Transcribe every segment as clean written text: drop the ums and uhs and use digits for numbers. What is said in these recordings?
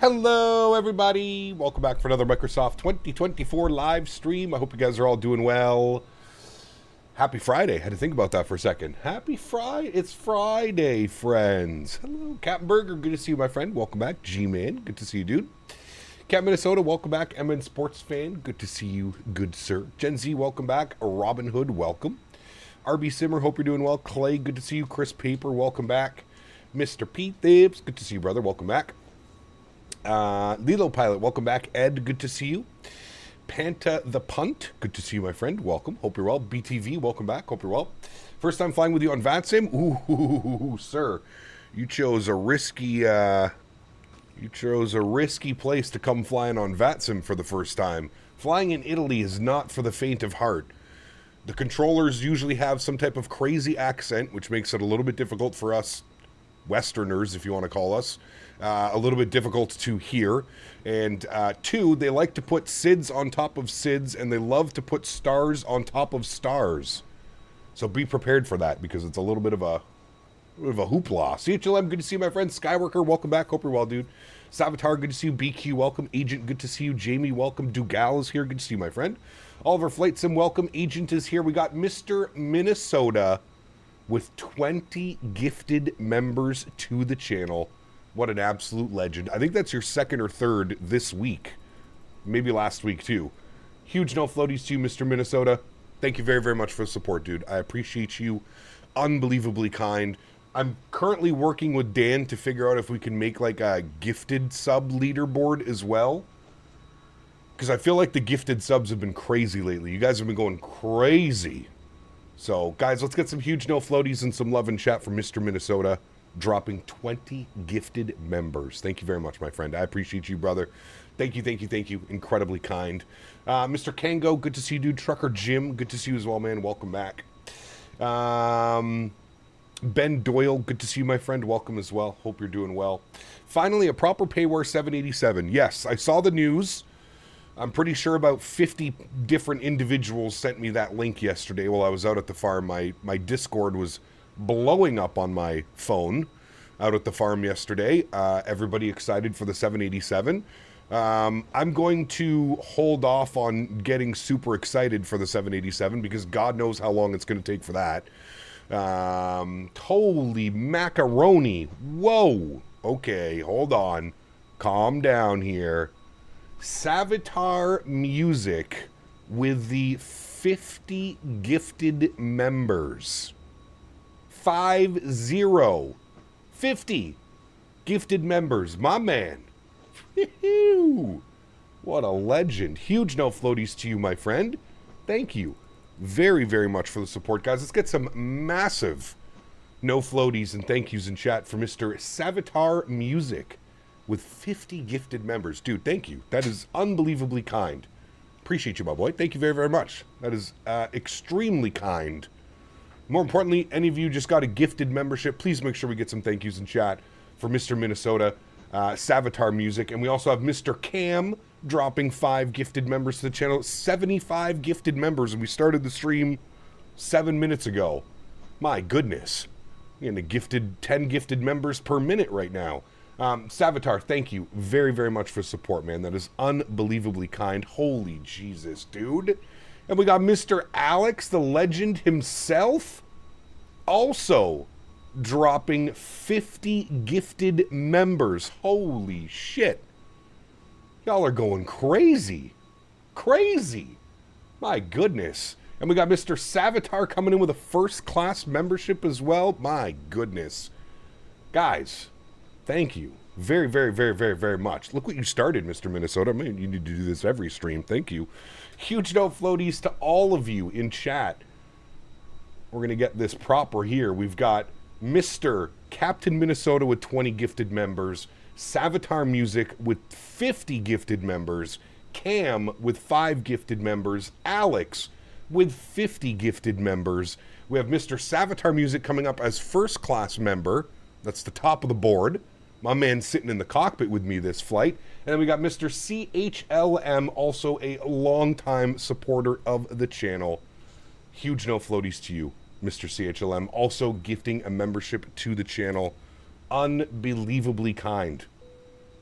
Hello, everybody. Welcome back for another Microsoft 2024 live stream. I hope you guys are all doing well. Happy Friday. Had to think about that for a second. Happy Friday. It's Friday, friends. Hello, Captain Burger. Good to see you, my friend. Welcome back. G-Man. Good to see you, dude. Cat Minnesota, welcome back. MN Sports Fan. Good to see you, good sir. Gen Z, welcome back. Robin Hood, welcome. RB Simmer, hope you're doing well. Clay, good to see you. Chris Paper, welcome back. Mr. Pete Thibs, good to see you, brother. Welcome back. Lilo Pilot, welcome back. Ed, good to see you. Panta the Punt, good to see you, my friend. Welcome. Hope you're well. BTV, welcome back. Hope you're well. First time flying with you on VATSIM? Ooh, sir. You chose a risky place to come flying on VATSIM for the first time. Flying in Italy is not for the faint of heart. The controllers usually have some type of crazy accent, which makes it a little bit difficult for us Westerners, if you want to call us. A little bit difficult to hear. And two, they like to put SIDS on top of SIDS, and they love to put stars on top of stars. So be prepared for that, because it's a little bit of a hoopla. CHLM, good to see you, my friend. Skyworker, welcome back. Hope you're well, dude. Savitar, good to see you. BQ, welcome. Agent, good to see you. Jamie, welcome. Dugal is here. Good to see you, my friend. Oliver Flight Sim, welcome. Agent is here. We got Mr. Minnesota with 20 gifted members to the channel. What an absolute legend. I think that's your second or third this week. Maybe last week, too. Huge no floaties to you, Mr. Minnesota. Thank you very, very much for the support, dude. I appreciate you. Unbelievably kind. I'm currently working with Dan to figure out if we can make like a gifted sub leaderboard as well. Because I feel like the gifted subs have been crazy lately. You guys have been going crazy. So, guys, let's get some huge no floaties and some love and chat from Mr. Minnesota. Dropping 20 gifted members. Thank you very much, my friend. I appreciate you, brother. Thank you, thank you, thank you. Incredibly kind. Mr. Kango, good to see you, dude. Trucker Jim, good to see you as well, man. Welcome back. Ben Doyle, good to see you, my friend. Welcome as well. Hope you're doing well. Finally, a proper payware 787. Yes, I saw the news. I'm pretty sure about 50 different individuals sent me that link yesterday while I was out at the farm. My Discord was blowing up on my phone out at the farm yesterday. Everybody excited for the 787. I'm going to hold off on getting super excited for the 787 because God knows how long it's going to take for that. Holy macaroni. Whoa. Okay, hold on. Calm down here. Savitar Music with the 50 gifted members. 50 gifted members. My man. What a legend. Huge no floaties to you, my friend. Thank you very, very much for the support, guys. Let's get some massive no floaties and thank yous in chat for Mr. Savitar Music with 50 gifted members. Dude, thank you. That is unbelievably kind. Appreciate you, my boy. Thank you very, very much. That is extremely kind. More importantly, any of you just got a gifted membership, please make sure we get some thank yous in chat for Mr. Minnesota, Savitar Music. And we also have Mr. Cam dropping 5 gifted members to the channel. 75 gifted members, and we started the stream 7 minutes ago. My goodness. We're getting a gifted 10 gifted members per minute right now. Savitar, thank you very, very much for support, man. That is unbelievably kind. Holy Jesus, dude. And we got Mr. Alex, the legend himself, also dropping 50 gifted members. Holy shit. Y'all are going crazy. Crazy. My goodness. And we got Mr. Savitar coming in with a first-class membership as well. My goodness. Guys, thank you very, very, very, very, very much. Look what you started, Mr. Minnesota. I mean, you need to do this every stream. Thank you. Huge no floaties to all of you in chat. We're going to get this proper here. We've got Mr. Captain Minnesota with 20 gifted members, Savitar Music with 50 gifted members, Cam with 5 gifted members, Alex with 50 gifted members. We have Mr. Savitar Music coming up as first-class member. That's the top of the board. My man sitting in the cockpit with me this flight. And then we got Mr. CHLM, also a longtime supporter of the channel. Huge no floaties to you, Mr. CHLM. Also gifting a membership to the channel. Unbelievably kind.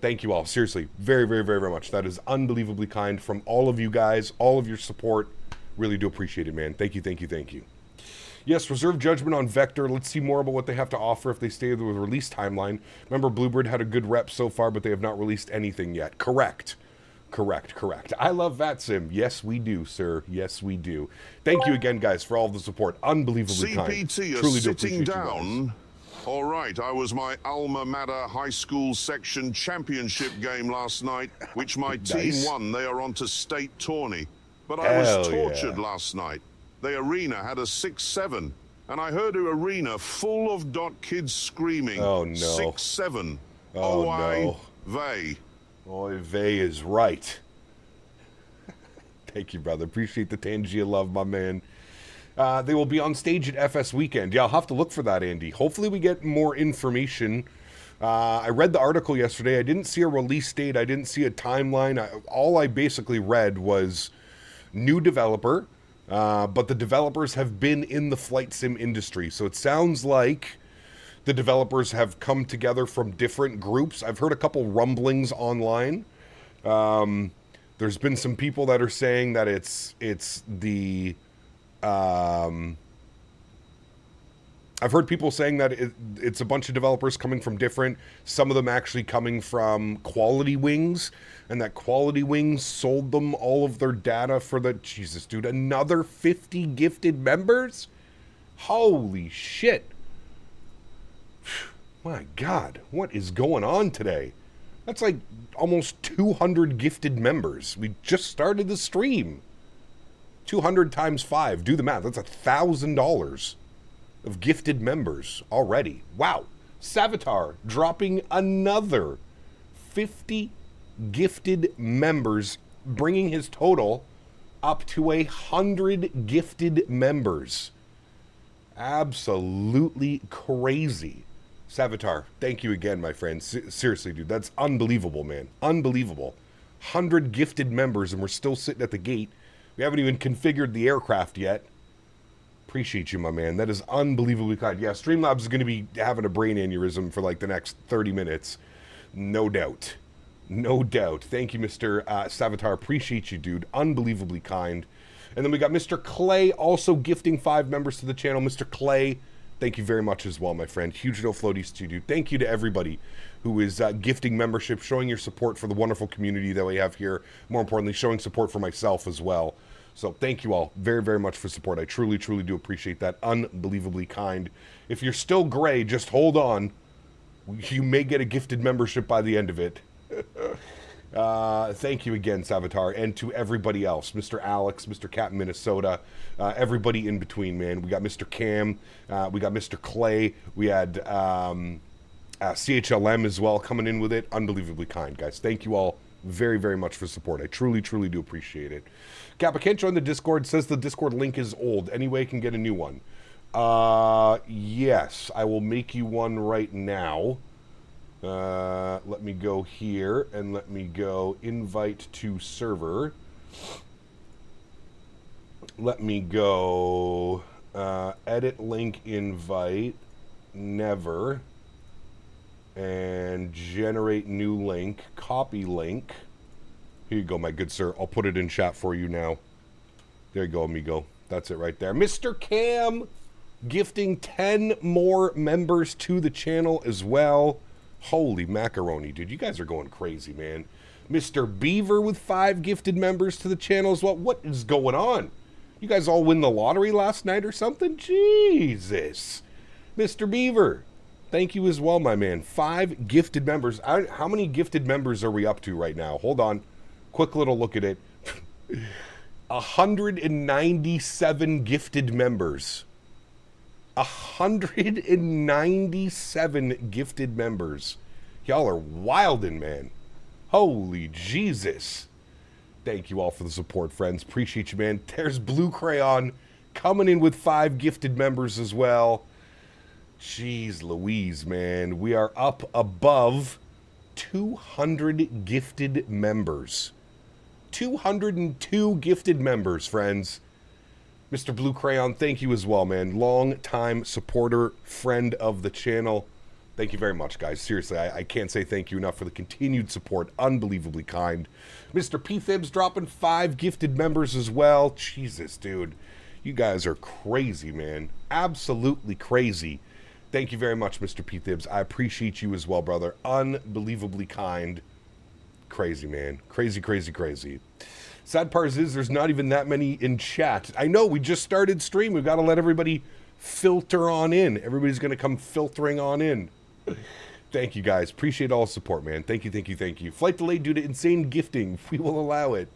Thank you all. Seriously, very, very, very, very much. That is unbelievably kind from all of you guys, all of your support. Really do appreciate it, man. Thank you, thank you, thank you. Yes, reserve judgment on Vector. Let's see more about what they have to offer if they stay with the release timeline. Remember, Bluebird had a good rep so far, but they have not released anything yet. Correct. Correct, correct. I love VATSIM. Yes, we do, sir. Yes, we do. Thank you again, guys, for all the support. Unbelievably kind. CPT Truly is do appreciate sitting you down. guys. All right, I was my alma mater high school section championship game last night, which my team won. They are on to state tourney. But I was tortured last night. The arena had a 6-7, and I heard an arena full of kids screaming, oh, no. 6-7. Oh, no. Vey. Oy vey is right. Thank you, brother. Appreciate the Tangia love, my man. They will be on stage at FS Weekend. Yeah, I'll have to look for that, Andy. Hopefully we get more information. I read the article yesterday. I didn't see a release date. I didn't see a timeline. All I basically read was new developer, but the developers have been in the flight sim industry. So it sounds like the developers have come together from different groups. I've heard a couple rumblings online. There's been some people that are saying that it's the... I've heard people saying that it's a bunch of developers coming from different, some of them actually coming from Quality Wings, and that Quality Wings sold them all of their data for the, Jesus, dude, another 50 gifted members? Holy shit. My God, what is going on today? That's like almost 200 gifted members. We just started the stream. 200 times 5, do the math, that's $1,000 of gifted members already. Wow. Savitar dropping another 50 gifted members, bringing his total up to 100 gifted members. Absolutely crazy. Savitar, thank you again, my friend. Seriously, dude, that's unbelievable, man. Unbelievable. 100 gifted members, and we're still sitting at the gate. We haven't even configured the aircraft yet. Appreciate you, my man. That is unbelievably kind. Yeah, Streamlabs is going to be having a brain aneurysm for like the next 30 minutes. No doubt. No doubt. Thank you, Mr. Savitar. Appreciate you, dude. Unbelievably kind. And then we got Mr. Clay also gifting 5 members to the channel. Mr. Clay, thank you very much as well, my friend. Huge no floaties to you, dude. Thank you to everybody who is gifting membership, showing your support for the wonderful community that we have here. More importantly, showing support for myself as well. So thank you all very, very much for support. I truly, truly do appreciate that. Unbelievably kind. If you're still gray, just hold on. You may get a gifted membership by the end of it. Thank you again, Savitar, and to everybody else. Mr. Alex, Mr. Cat Minnesota, everybody in between, man. We got Mr. Cam, we got Mr. Clay, we had CHLM as well coming in with it. Unbelievably kind, guys. Thank you all very, very much for support. I truly, truly do appreciate it. Cap, I can't join the Discord. It says the Discord link is old. Anyway, I can get a new one. Yes, I will make you one right now. Let me go here and let me go invite to server. Let me go edit link invite, never, and generate new link, copy link. Here you go, my good sir. I'll put it in chat for you now. There you go, amigo. That's it right there. Mr. Cam gifting 10 more members to the channel as well. Holy macaroni, dude. You guys are going crazy, man. Mr. Beaver with 5 gifted members to the channel as well. What is going on? You guys all win the lottery last night or something? Jesus. Mr. Beaver, thank you as well, my man. 5 gifted members. How many gifted members are we up to right now? Hold on. Quick little look at it. 197 gifted members. 197 gifted members. Y'all are wildin', man. Holy Jesus. Thank you all for the support, friends. Appreciate you, man. There's Blue Crayon coming in with 5 gifted members as well. Jeez Louise, man. We are up above 200 gifted members. 202 gifted members, friends. Mr. Blue Crayon, thank you as well, man. Long time supporter, friend of the channel. Thank you very much, guys. Seriously, I can't say thank you enough for the continued support. Unbelievably kind. Mr. P. Thibs dropping 5 gifted members as well. Jesus, dude. You guys are crazy, man. Absolutely crazy. Thank you very much, Mr. P. Thibs. I appreciate you as well, brother. Unbelievably kind. Crazy, man. Crazy, crazy, crazy. Sad part is there's not even that many in chat. I know, we just started stream. We've got to let everybody filter on in. Everybody's going to come filtering on in. Thank you, guys. Appreciate all the support, man. Thank you, thank you, thank you. Flight delayed due to insane gifting. We will allow it.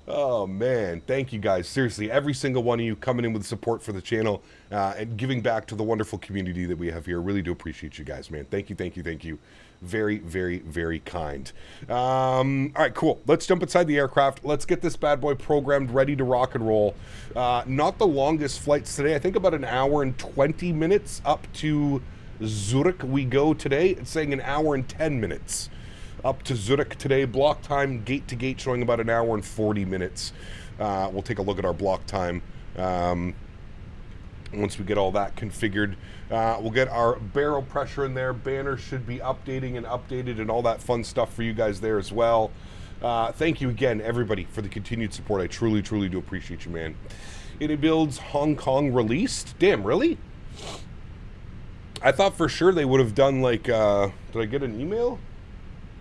Oh, man. Thank you, guys. Seriously, every single one of you coming in with support for the channel and giving back to the wonderful community that we have here. Really do appreciate you guys, man. Thank you, thank you, thank you. Very, very, very kind. All right, cool. Let's jump inside the aircraft. Let's get this bad boy programmed, ready to rock and roll. Not the longest flights today. I think about an hour and 20 minutes up to Zurich we go today. It's saying an hour and 10 minutes up to Zurich today. Block time gate to gate showing about an hour and 40 minutes. We'll take a look at our block time once we get all that configured. We'll get our barrel pressure in there. Banner should be updating and updated and all that fun stuff for you guys there as well. Thank you again, everybody, for the continued support. I truly, truly do appreciate you, man. It builds Hong Kong released. Damn, really? I thought for sure they would have done like, did I get an email?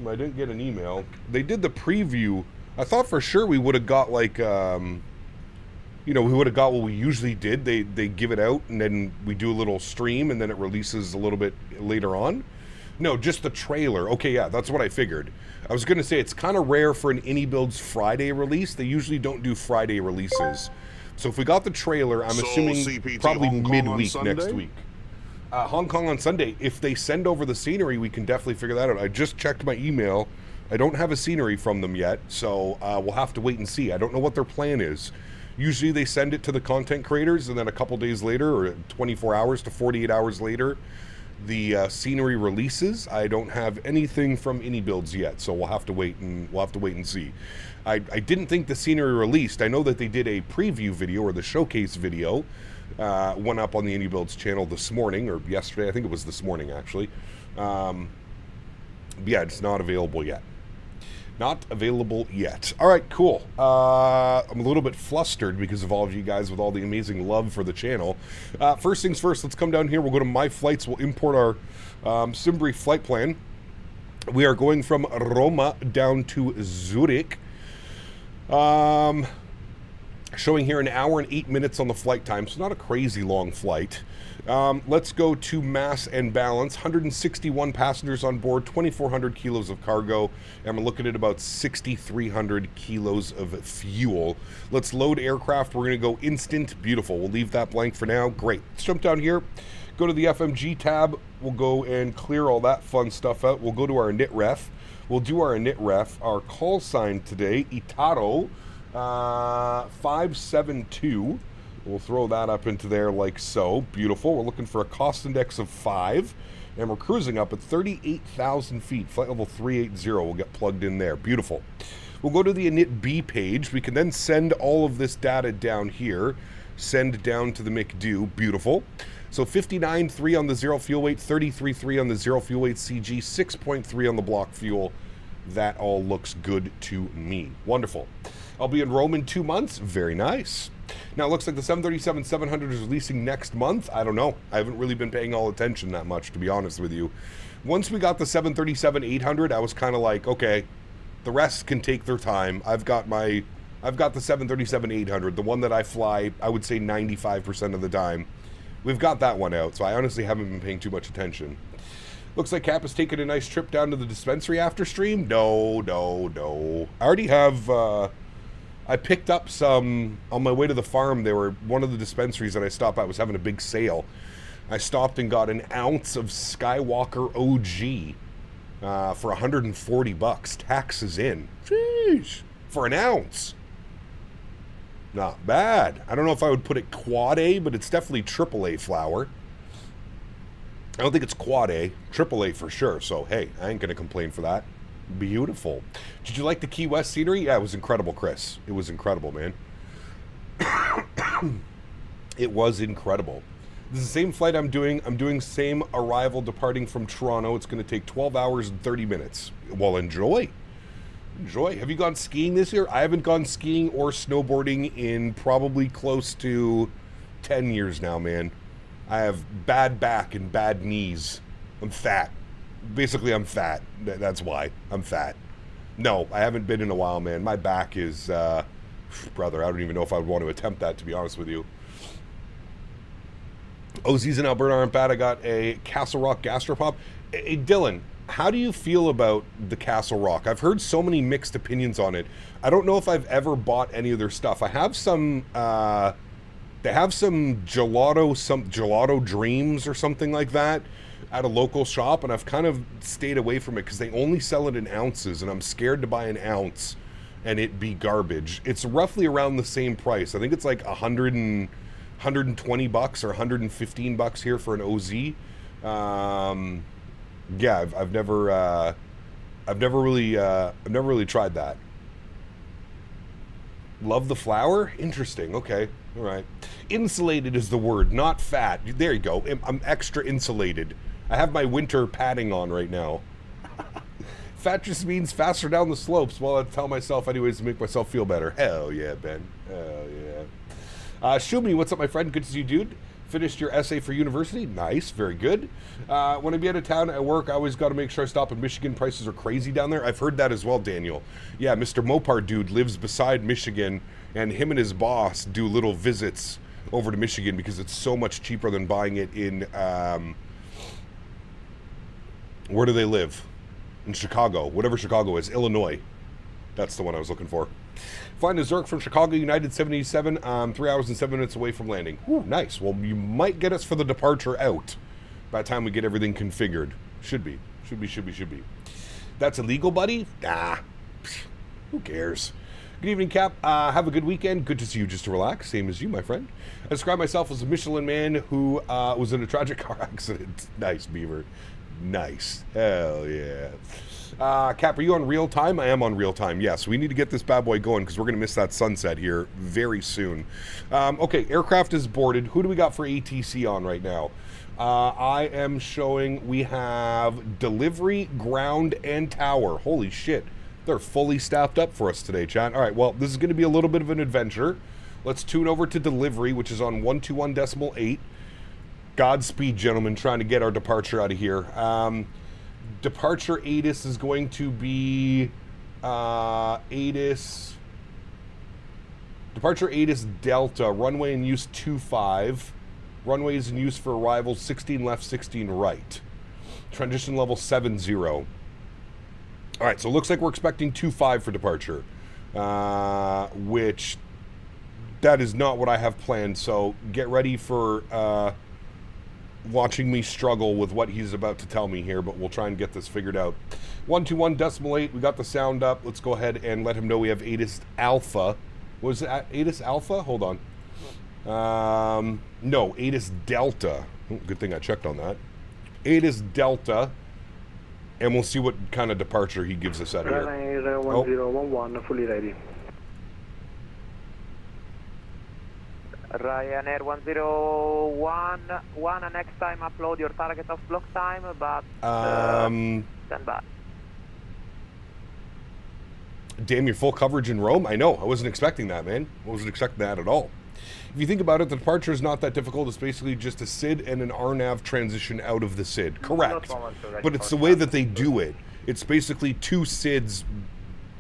I didn't get an email. They did the preview. I thought for sure we would have got like, you know, we would have got what we usually did. They give it out and then we do a little stream and then it releases a little bit later on. No, just the trailer. Okay, yeah, that's what I figured. I was going to say it's kind of rare for an AnyBuilds Friday release. They usually don't do Friday releases. So if we got the trailer, I'm assuming CPT probably midweek next week. Hong Kong on Sunday. If they send over the scenery, we can definitely figure that out. I just checked my email. I don't have a scenery from them yet, so we'll have to wait and see. I don't know what their plan is. Usually they send it to the content creators, and then a couple days later, or 24 hours to 48 hours later, the scenery releases. I don't have anything from AnyBuilds yet, so we'll have to wait and see. I didn't think the scenery released. I know that they did a preview video or the showcase video. Went up on the AnyBuilds channel this morning, or yesterday. I think it was this morning, actually. Yeah, it's not available yet. Not available yet. All right, cool. I'm a little bit flustered because of all of you guys with all the amazing love for the channel. First things first, let's come down here. We'll go to My Flights. We'll import our SimBrief flight plan. We are going from Roma down to Zurich. Showing here an hour and 8 minutes on the flight time, so not a crazy long flight. Let's go to mass and balance. 161 passengers on board, 2,400 kilos of cargo, and we're looking at about 6,300 kilos of fuel. Let's load aircraft. We're going to go instant. Beautiful. We'll leave that blank for now. Great. Let's jump down here. Go to the FMG tab. We'll go and clear all that fun stuff out. We'll go to our init ref. We'll do our init ref. Our call sign today, Itaro. 572. We'll throw that up into there like so. Beautiful. We're looking for a cost index of 5, and we're cruising up at 38,000 feet. Flight level 380 will get plugged in there. Beautiful. We'll go to the init B page. We can then send all of this data down here. Send down to the McDo. Beautiful. So 59.3 on the zero fuel weight, 33.3 on the zero fuel weight CG, 6.3 on the block fuel. That all looks good to me. Wonderful. I'll be in Rome in 2 months. Very nice. Now, it looks like the 737-700 is releasing next month. I don't know. I haven't really been paying all attention that much, to be honest with you. Once we got the 737-800, I was kind of like, okay, the rest can take their time. I've got the 737-800, the one that I fly, I would say 95% of the time. We've got that one out, so I honestly haven't been paying too much attention. Looks like Cap has taken a nice trip down to the dispensary after stream. No. I already have... I picked up some on my way to the farm. They were one of the dispensaries that I stopped at was having a big sale. I stopped and got an ounce of Skywalker OG for $140. Taxes in. Jeez, for an ounce. Not bad. I don't know if I would put it quad A, but it's definitely triple A flower. I don't think it's quad A, triple A for sure. So hey, I ain't gonna complain for that. Beautiful. Did you like the Key West scenery? Yeah, it was incredible, Chris. It was incredible, man. It was incredible. This is the same flight I'm doing. I'm doing same arrival departing from Toronto. It's going to take 12 hours and 30 minutes. Well, enjoy. Enjoy. Have you gone skiing this year? I haven't gone skiing or snowboarding in probably close to 10 years now, man. I have bad back and bad knees. I'm fat. Basically, I'm fat. That's why. I'm fat. No, I haven't been in a while, man. My back is, brother, I don't even know if I would want to attempt that, to be honest with you. OZs in Alberta aren't bad. I got a Castle Rock gastropop. Hey, Dylan, how do you feel about the Castle Rock? I've heard so many mixed opinions on it. I don't know if I've ever bought any of their stuff. I have some, they have some gelato dreams or something like that at a local shop, and I've kind of stayed away from it because they only sell it in ounces, and I'm scared to buy an ounce and it be garbage. It's roughly around the same price. I think it's like 120 bucks or 115 bucks here for an OZ. Yeah, I've never really tried that. Love the flour? Interesting. Okay. All right. Insulated is the word, not fat. There you go. I'm extra insulated. I have my winter padding on right now. Fat just means faster down the slopes. Well, I tell myself anyways to make myself feel better. Hell yeah, Ben. Hell yeah. Shumi, what's up, my friend? Good to see you, dude. Finished your essay for university? Nice, very good. When I be out of town at work, I always got to make sure I stop in Michigan. Prices are crazy down there. I've heard that as well, Daniel. Yeah, Mr. Mopar dude lives beside Michigan, and him and his boss do little visits over to Michigan because it's so much cheaper than buying it in, where do they live? In Chicago, whatever Chicago is, Illinois. That's the one I was looking for. Flying to Zurich from Chicago, United 77, 3 hours and 7 minutes away from landing. Ooh, nice. Well, you might get us for the departure out by the time we get everything configured. Should be. That's illegal, buddy? Nah. Who cares? Good evening, Cap. Have a good weekend. Good to see you just to relax. Same as you, my friend. I describe myself as a Michelin man who was in a tragic car accident. Nice, Beaver. Nice. Hell yeah. Cap, are you on real time? I am on real time. Yes, we need to get this bad boy going because we're going to miss that sunset here very soon. Okay, aircraft is boarded. Who do we got for ATC on right now? I am showing we have delivery, ground, and tower. Holy shit. They're fully staffed up for us today, chat. All right, well, this is going to be a little bit of an adventure. Let's tune over to delivery, which is on 121.8. Godspeed, gentlemen, trying to get our departure out of here. Departure ATIS is going to be Departure ATIS Delta, runway in use 25. Runway is in use for arrivals 16 left, 16 right. Transition level 70. All right, so it looks like we're expecting 25 for departure, which that is not what I have planned. So get ready for watching me struggle with what he's about to tell me here, but we'll try and get this figured out. 121.8, we got the sound up. Let's go ahead and let him know we have ATIS Alpha. Was it ATIS Alpha? Hold on. No, ATIS Delta. Oh, good thing I checked on that. ATIS Delta. And we'll see what kind of departure he gives us out of here. Ryanair 1011, fully ready. Ryanair 1011, next time upload your target of block time, but stand by. Damn, your full coverage in Rome? I know, I wasn't expecting that, man. I wasn't expecting that at all. If you think about it, the departure is not that difficult. It's basically just a SID and an RNAV transition out of the SID. Correct. But it's the way that they do it. It's basically two SIDs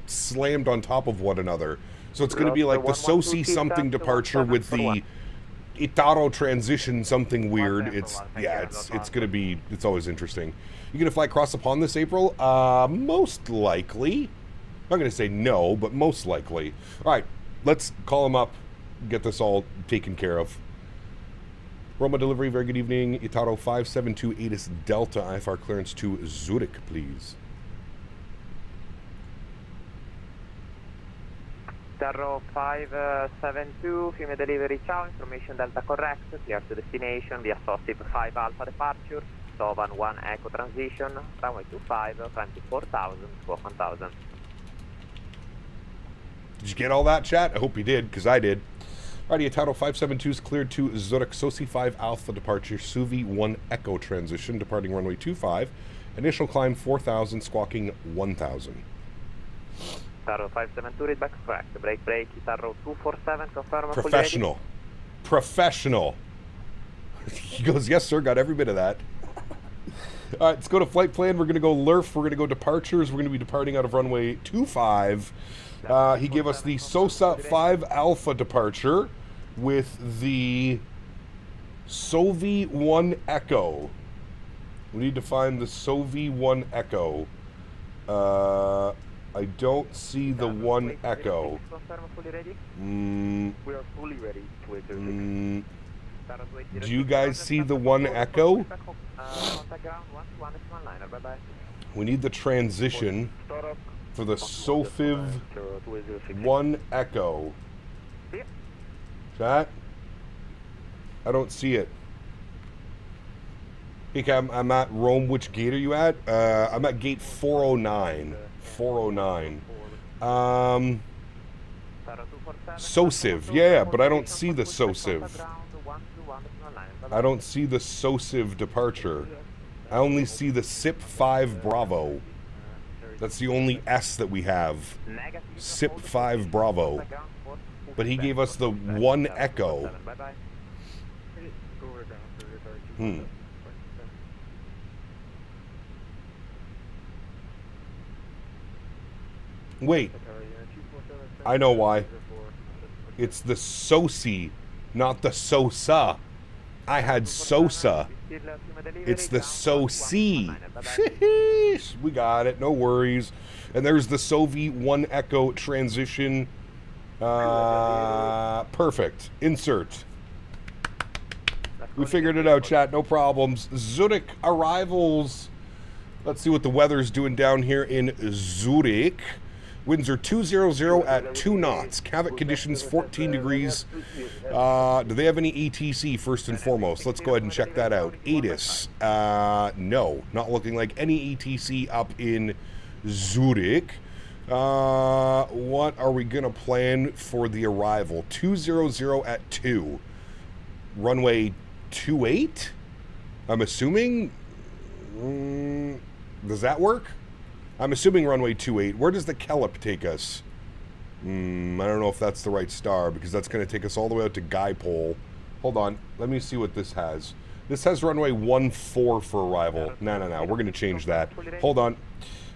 slammed on top of one another. So it's going to be like the SOSI something departure with the Itaro transition something weird. It's going to be, it's always interesting. You going to fly across the pond this April? Most likely. I'm not going to say no, but most likely. All right, let's call him up, get this all taken care of. Roma delivery, very good evening. Itaro 572 ATIS Delta, IFR clearance to Zurich, please. Itaro 572, Fiume delivery, ciao, information Delta correct, clear to destination, via SOSIP 5 Alpha departure, Sovan 1 Echo transition, runway 25, 24,000 to 1,000. Did you get all that, chat? I hope you did, because I did. Alrighty, Atato 572 is cleared to Zurich, Sosi 5 Alpha departure, Suvi 1 Echo transition, departing runway 25. Initial climb 4,000, squawking 1,000. Taro 572, read back correct. Break, Taro 247, confirm. Professional. Professional. He goes, yes, sir, got every bit of that. All right, let's go to flight plan. We're going to go LERF. We're going to go departures. We're going to be departing out of runway 25. He gave us the Souza 5 Alpha departure with the Sovi 1 Echo. We need to find the Sovi 1 Echo. I don't see the 1 Echo. We are fully ready to Do you guys see the 1 Echo? We need the transition for the Sofiv 1 Echo. Chat? I don't see it. Hey, I'm at Rome. Which gate are you at? I'm at gate 409. 409. Sosiv. Yeah, but I don't see the Sosiv. I don't see the Sosiv departure. I only see the SIP 5 Bravo. That's the only S that we have. SIP 5 Bravo. But he gave us the 1 Echo. Wait. I know why. It's the Sosi, not the Sosa. I had Sosa. It's the Sosi. We got it. No worries. And there's the Sovi 1 Echo transition. Perfect. Insert. We figured it out, chat. No problems. Zurich arrivals. Let's see what the weather's doing down here in Zurich. Winds are 200 at 2 knots. Cavit conditions 14 degrees. Do they have any ETC first and foremost? Let's go ahead and check that out. ATIS. No, not looking like any ETC up in Zurich. What are we going to plan for the arrival? 200 at 2. Runway 28? I'm assuming. Does that work? I'm assuming runway 28. Where does the Kelp take us? I don't know if that's the right star, because that's going to take us all the way out to Guipole. Hold on. Let me see what this has. This has runway 14 for arrival. No. We're going to change that. Hold on.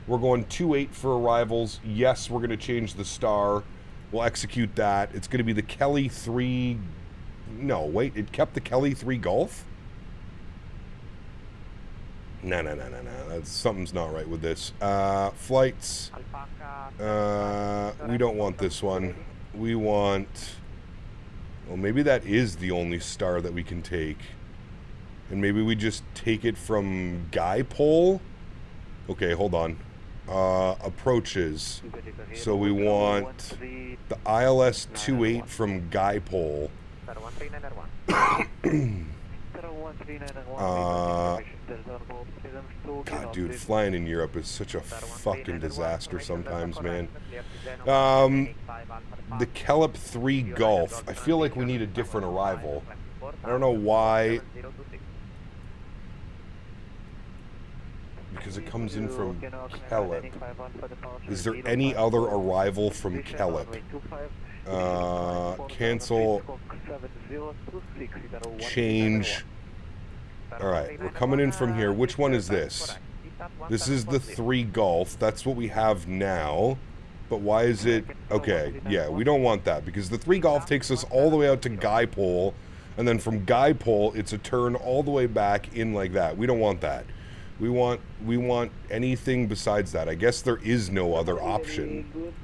We're going 28 for arrivals. Yes, we're going to change the star. We'll execute that. It's going to be the Kelly 3... No, wait. It kept the Kelly 3 Golf? No. Something's not right with this. Flights. We don't want this one. We want... Well, maybe that is the only star that we can take. And maybe we just take it from Guipole? Okay, hold on. Approaches. So we want the ILS 28 from Guipole. God, dude, flying in Europe is such a fucking disaster sometimes, man. The Kelp 3 Golf. I feel like we need a different arrival. I don't know why. Because it comes in from Kelp. Is there any other arrival from Kelp? Cancel. Change. Alright, we're coming in from here. Which one is this? This is the 3 Golf. That's what we have now. But why is it... Okay, yeah, we don't want that. Because the 3 Golf takes us all the way out to Guipole. And then from Guipole, it's a turn all the way back in like that. We don't want that. We want anything besides that. I guess there is no other option.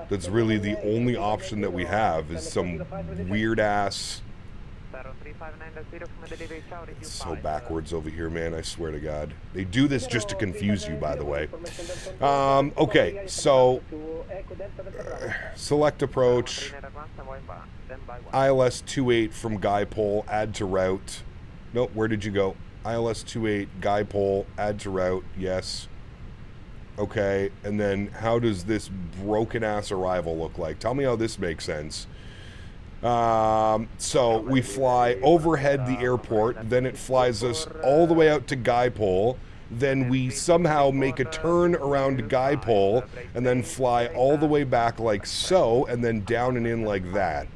That's really the only option that we have is some weird ass... It's so backwards over here, man. I swear to God. They do this just to confuse you, by the way. Okay, so... select approach. ILS 28 from Guipole. Add to route. Nope, where did you go? ILS 28, Guipole, add to route, yes. Okay, and then how does this broken-ass arrival look like? Tell me how this makes sense. So we fly overhead the airport, then it flies us all the way out to Guy-Pole, then we somehow make a turn around Guy-Pole, and then fly all the way back like so, and then down and in like that.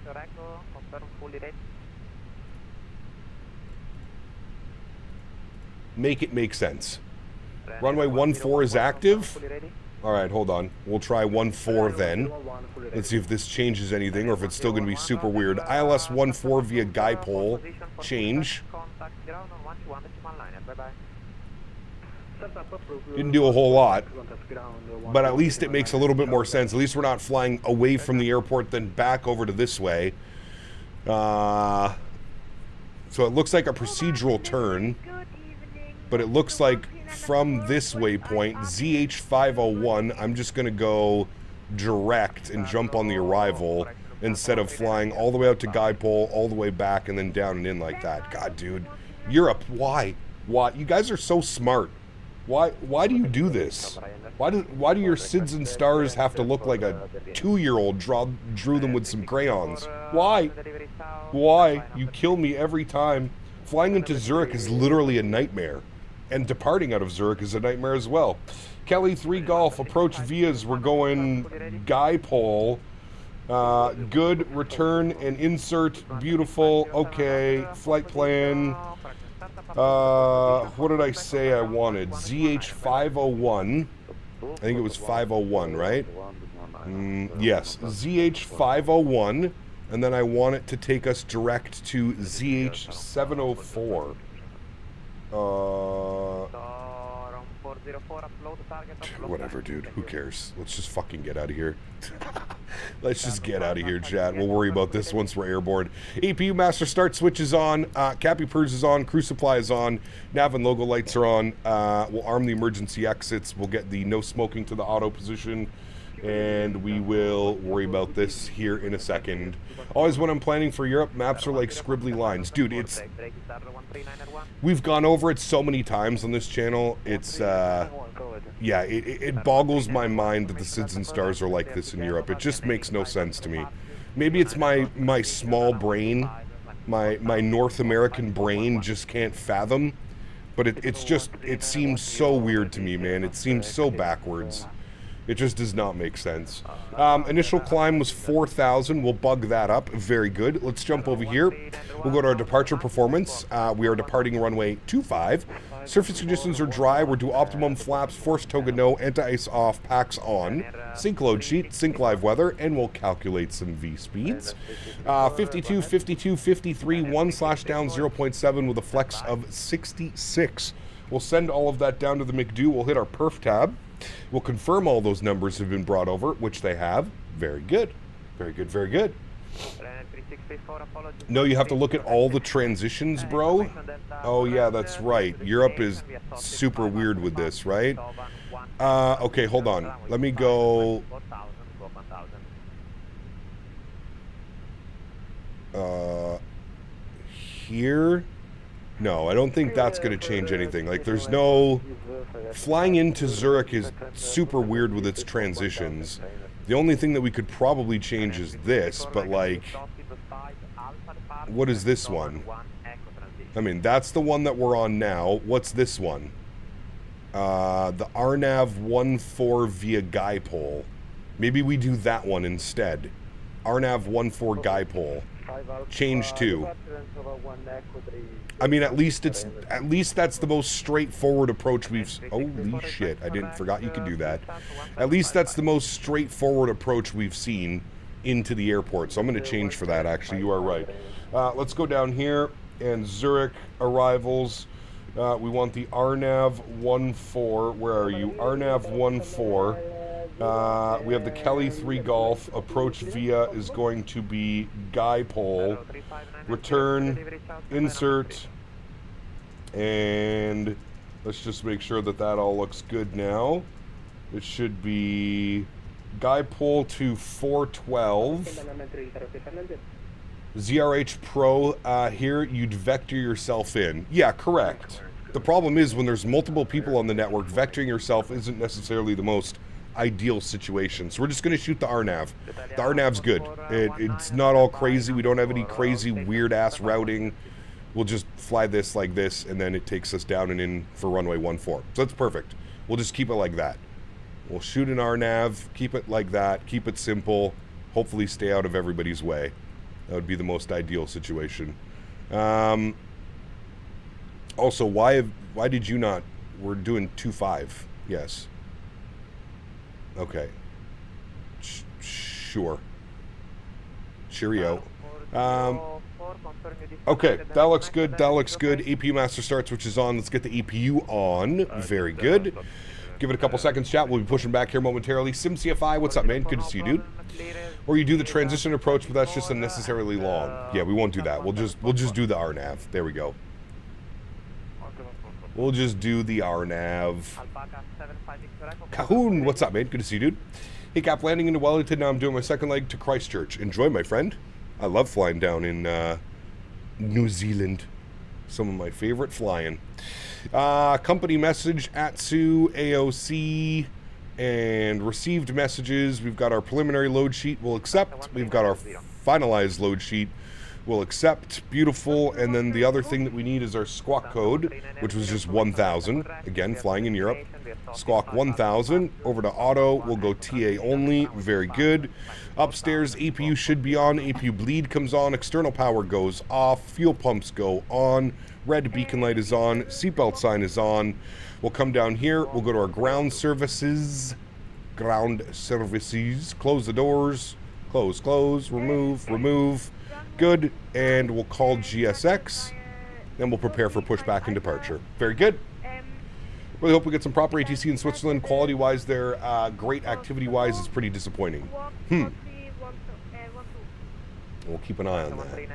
Make it make sense. Runway 14 is active. Alright, hold on. We'll try 14 then. Let's see if this changes anything or if it's still going to be super weird. ILS 14 via Guy-Pole. Change. Didn't do a whole lot, but at least it makes a little bit more sense. At least we're not flying away from the airport then back over to this way. So it looks like a procedural turn, but it looks like from this waypoint, ZH501, I'm just going to go direct and jump on the arrival instead of flying all the way out to Guy-Pole, all the way back, and then down and in like that. God, dude. Europe, why? Why? You guys are so smart. Why do you do this? Why do your SIDS and stars have to look like a 2-year-old drew them with some crayons? Why? Why? You kill me every time. Flying into Zurich is literally a nightmare. And departing out of Zurich is a nightmare as well. Kelly 3 Golf, approach vias. We're going Guy-Pole. Good, return and insert. Beautiful. Okay, flight plan. What did I say I wanted? ZH501. I think it was 501, right? Yes, ZH501. And then I want it to take us direct to ZH704. Whatever, dude. Who cares? Let's just fucking get out of here. Let's just get out of here, chat. We'll worry about this once we're airborne. APU master start switch is on. Cappy purge is on. Crew supply is on. Nav and logo lights are on. We'll arm the emergency exits. We'll get the no smoking to the auto position. And we will worry about this here in a second. Always when I'm planning for Europe, maps are like scribbly lines. Dude, it's... We've gone over it so many times on this channel. It's, yeah, it boggles my mind that the SIDS and stars are like this in Europe. It just makes no sense to me. Maybe it's my small brain, my North American brain just can't fathom. But it's just, it seems so weird to me, man. It seems so backwards. It just does not make sense. Initial climb was 4,000. We'll bug that up. Very good. Let's jump over here. We'll go to our departure performance. We are departing runway 25. Surface conditions are dry. We're do optimum flaps, force toga no, anti-ice off, packs on, sync load sheet, sync live weather, and we'll calculate some V speeds. 52, 52, 53, 1/down 0.7 with a flex of 66. We'll send all of that down to the McDo. We'll hit our perf tab. We'll confirm all those numbers have been brought over, which they have. Very good. Very good, very good. No, you have to look at all the transitions, bro. Oh, yeah, that's right. Europe is super weird with this, right? Okay, hold on. Let me go... Here... No, I don't think that's going to change anything. Like, there's no... Flying into Zurich is super weird with its transitions. The only thing that we could probably change is this, but, like... What is this one? I mean, that's the one that we're on now. What's this one? The RNAV 14 via Guy-Pole. Maybe we do that one instead. RNAV 14 Guy-Pole. Change to. I mean, at least that's the most straightforward approach we've... Holy shit, I forgot you could do that. At least that's the most straightforward approach we've seen into the airport. So I'm going to change for that, actually. You are right. Let's go down here, and Zurich arrivals. We want the RNAV 14. Where are you? RNAV 14. We have the Kelly 3 Golf. Approach via is going to be Guy-Pole. Return, insert, and let's just make sure that that all looks good now. It should be Guy-Pole to 412. ZRH Pro, here you'd vector yourself in. Yeah, correct. The problem is when there's multiple people on the network, vectoring yourself isn't necessarily the most ideal situation. So we're just going to shoot the RNAV. The RNAV's good. It's not all crazy. We don't have any crazy weird-ass routing. We'll just fly this like this, and then it takes us down and in for runway 14. So that's perfect. We'll just keep it like that. We'll shoot an RNAV, keep it like that, keep it simple, hopefully stay out of everybody's way. That would be the most ideal situation. Also, why did you not... We're doing 2.5. Yes. Okay. Sure. Cheerio. Okay, that looks good. That looks good. APU master starts, which is on. Let's get the APU on. Very good. Give it a couple seconds, chat. We'll be pushing back here momentarily. SimCFI, what's up, man? Good to see you, dude. Or you do the transition approach, but that's just unnecessarily long. Yeah, we won't do that. We'll just do the RNAV. There we go. We'll just do the RNAV. Cahoon, what's up, man? Good to see you, dude. Hey, Cap, landing into Wellington. Now I'm doing my second leg to Christchurch. Enjoy, my friend. I love flying down in New Zealand. Some of my favorite flying. Company message, AtSiu, AOC, and received messages. We've got our preliminary load sheet. We'll accept. We've got our finalized load sheet. We'll accept. Beautiful. And then the other thing that we need is our squawk code, which was just 1,000. Again, flying in Europe. Squawk 1,000. Over to auto. We'll go TA only. Very good. Upstairs, APU should be on. APU bleed comes on. External power goes off. Fuel pumps go on. Red beacon light is on. Seatbelt sign is on. We'll come down here. We'll go to our ground services. Ground services. Close the doors. Close, close. Remove, remove. Good. And we'll call GSX. Then we'll prepare for pushback and departure. Very good. Really hope we get some proper ATC in Switzerland. Quality-wise, there, great activity-wise, it's pretty disappointing. We'll keep an eye on that. Keep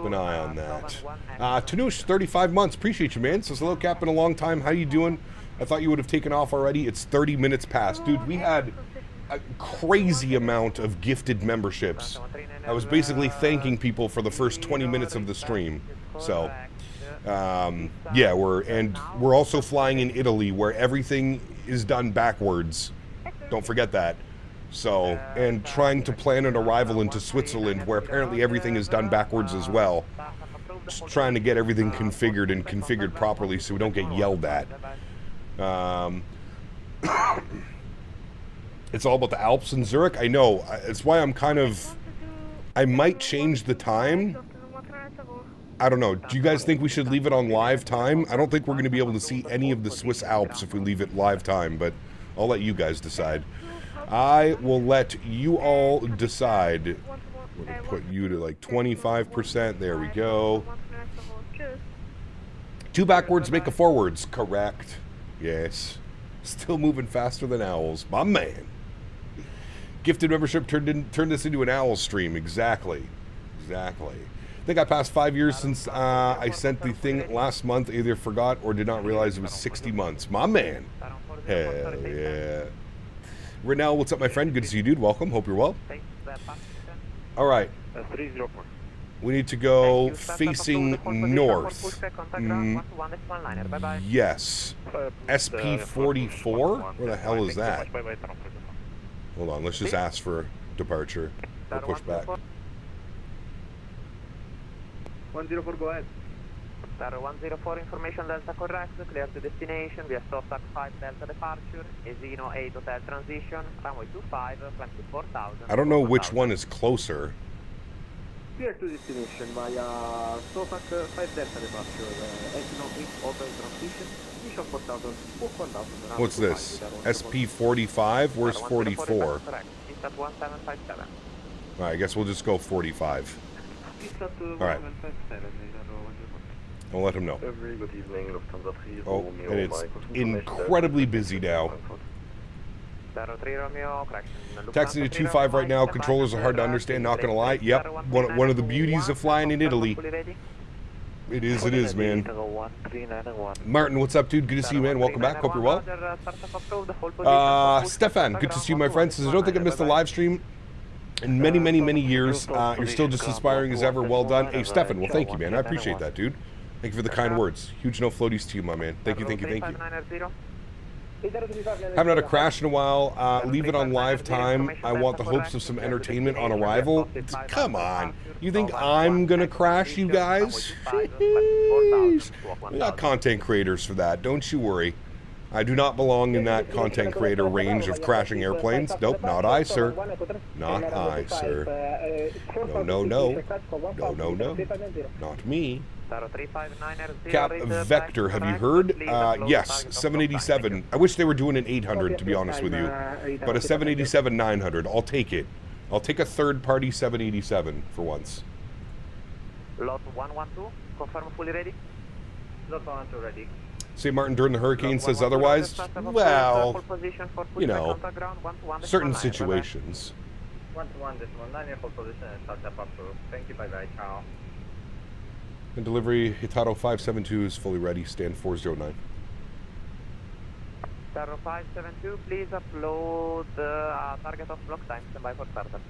an eye on that. Tanush, 35 months. Appreciate you, man. Says, hello, Cap, in a long time. How you doing? I thought you would have taken off already. It's 30 minutes past. Dude, we had a crazy amount of gifted memberships. I was basically thanking people for the first 20 minutes of the stream. So... yeah, we're also flying in Italy where everything is done backwards. Don't forget that. So, and trying to plan an arrival into Switzerland where apparently everything is done backwards as well. Just trying to get everything configured and configured properly so we don't get yelled at. It's all about the Alps in Zurich. I know. It's why I'm kind of... I might change the time. I don't know. Do you guys think we should leave it on live time? I don't think we're going to be able to see any of the Swiss Alps if we leave it live time, but I'll let you guys decide. I will let you all decide. I'm going to put you to like 25%. There we go. 2 backwards, make a forwards. Correct. Yes. Still moving faster than owls. My man. Gifted membership turned this into an owl stream. Exactly. Exactly. I think I passed 5 years since I sent the thing last month. Either forgot or did not realize it was 60 months. My man. Hell yeah. Renell, what's up, my friend? Good to see you, dude. Welcome. Hope you're well. All right. We need to go facing north. Yes. SP44? Where the hell is that? Hold on. Let's just ask for departure. We'll push back. 104, go ahead. Star 104, information Delta correct, clear to destination, via SOSAC 5 Delta departure, Esino 8 hotel transition, runway 25, climb to 4000. I don't know which one is closer. Clear to destination via SOSAC 5 Delta departure, Esino 8 hotel transition, mission 4000, 1000. What's this? SP45? Where's 44? Correct, it's at 1757. Alright, I guess we'll just go 45. Alright. I'll let him know. Oh, and it's incredibly busy now. Taxi to 25 right now. Controllers are hard to understand, not gonna lie. Yep, one of the beauties of flying in Italy. It is, man. Martin, what's up, dude? Good to see you, man. Welcome back. Hope you're well. Stefan, good to see you, my friend. Says, I don't think I missed a live stream in many, many, many years. You're still just inspiring as ever. Well done. Hey, Stefan, well, thank you, man. I appreciate that, dude. Thank you for the kind words. Huge no floaties to you, my man. Thank you, thank you, thank you. Haven't had a crash in a while. Leave it on live time. I want the hopes of some entertainment on arrival. Come on. You think I'm going to crash, you guys? Jeez. We got content creators for that. Don't you worry. I do not belong in that content creator range of crashing airplanes. Nope, not I, sir. Not I, sir. No, no, no. No, no, no. Not me. Cap Vector, have you heard? Yes, 787. I wish they were doing an 800, to be honest with you. But a 787-900, I'll take it. I'll take a third-party 787 for once. Lot 112, confirm fully ready. Lot 112 ready. St. Martin during the hurricane says otherwise. Well, you know, certain situations. 1-1, this one, 9 full position and start up through. Thank you, bye-bye, ciao. And delivery, Hitato 572 is fully ready, stand 409. Hitato 572, please upload the target of block time, stand by for startup.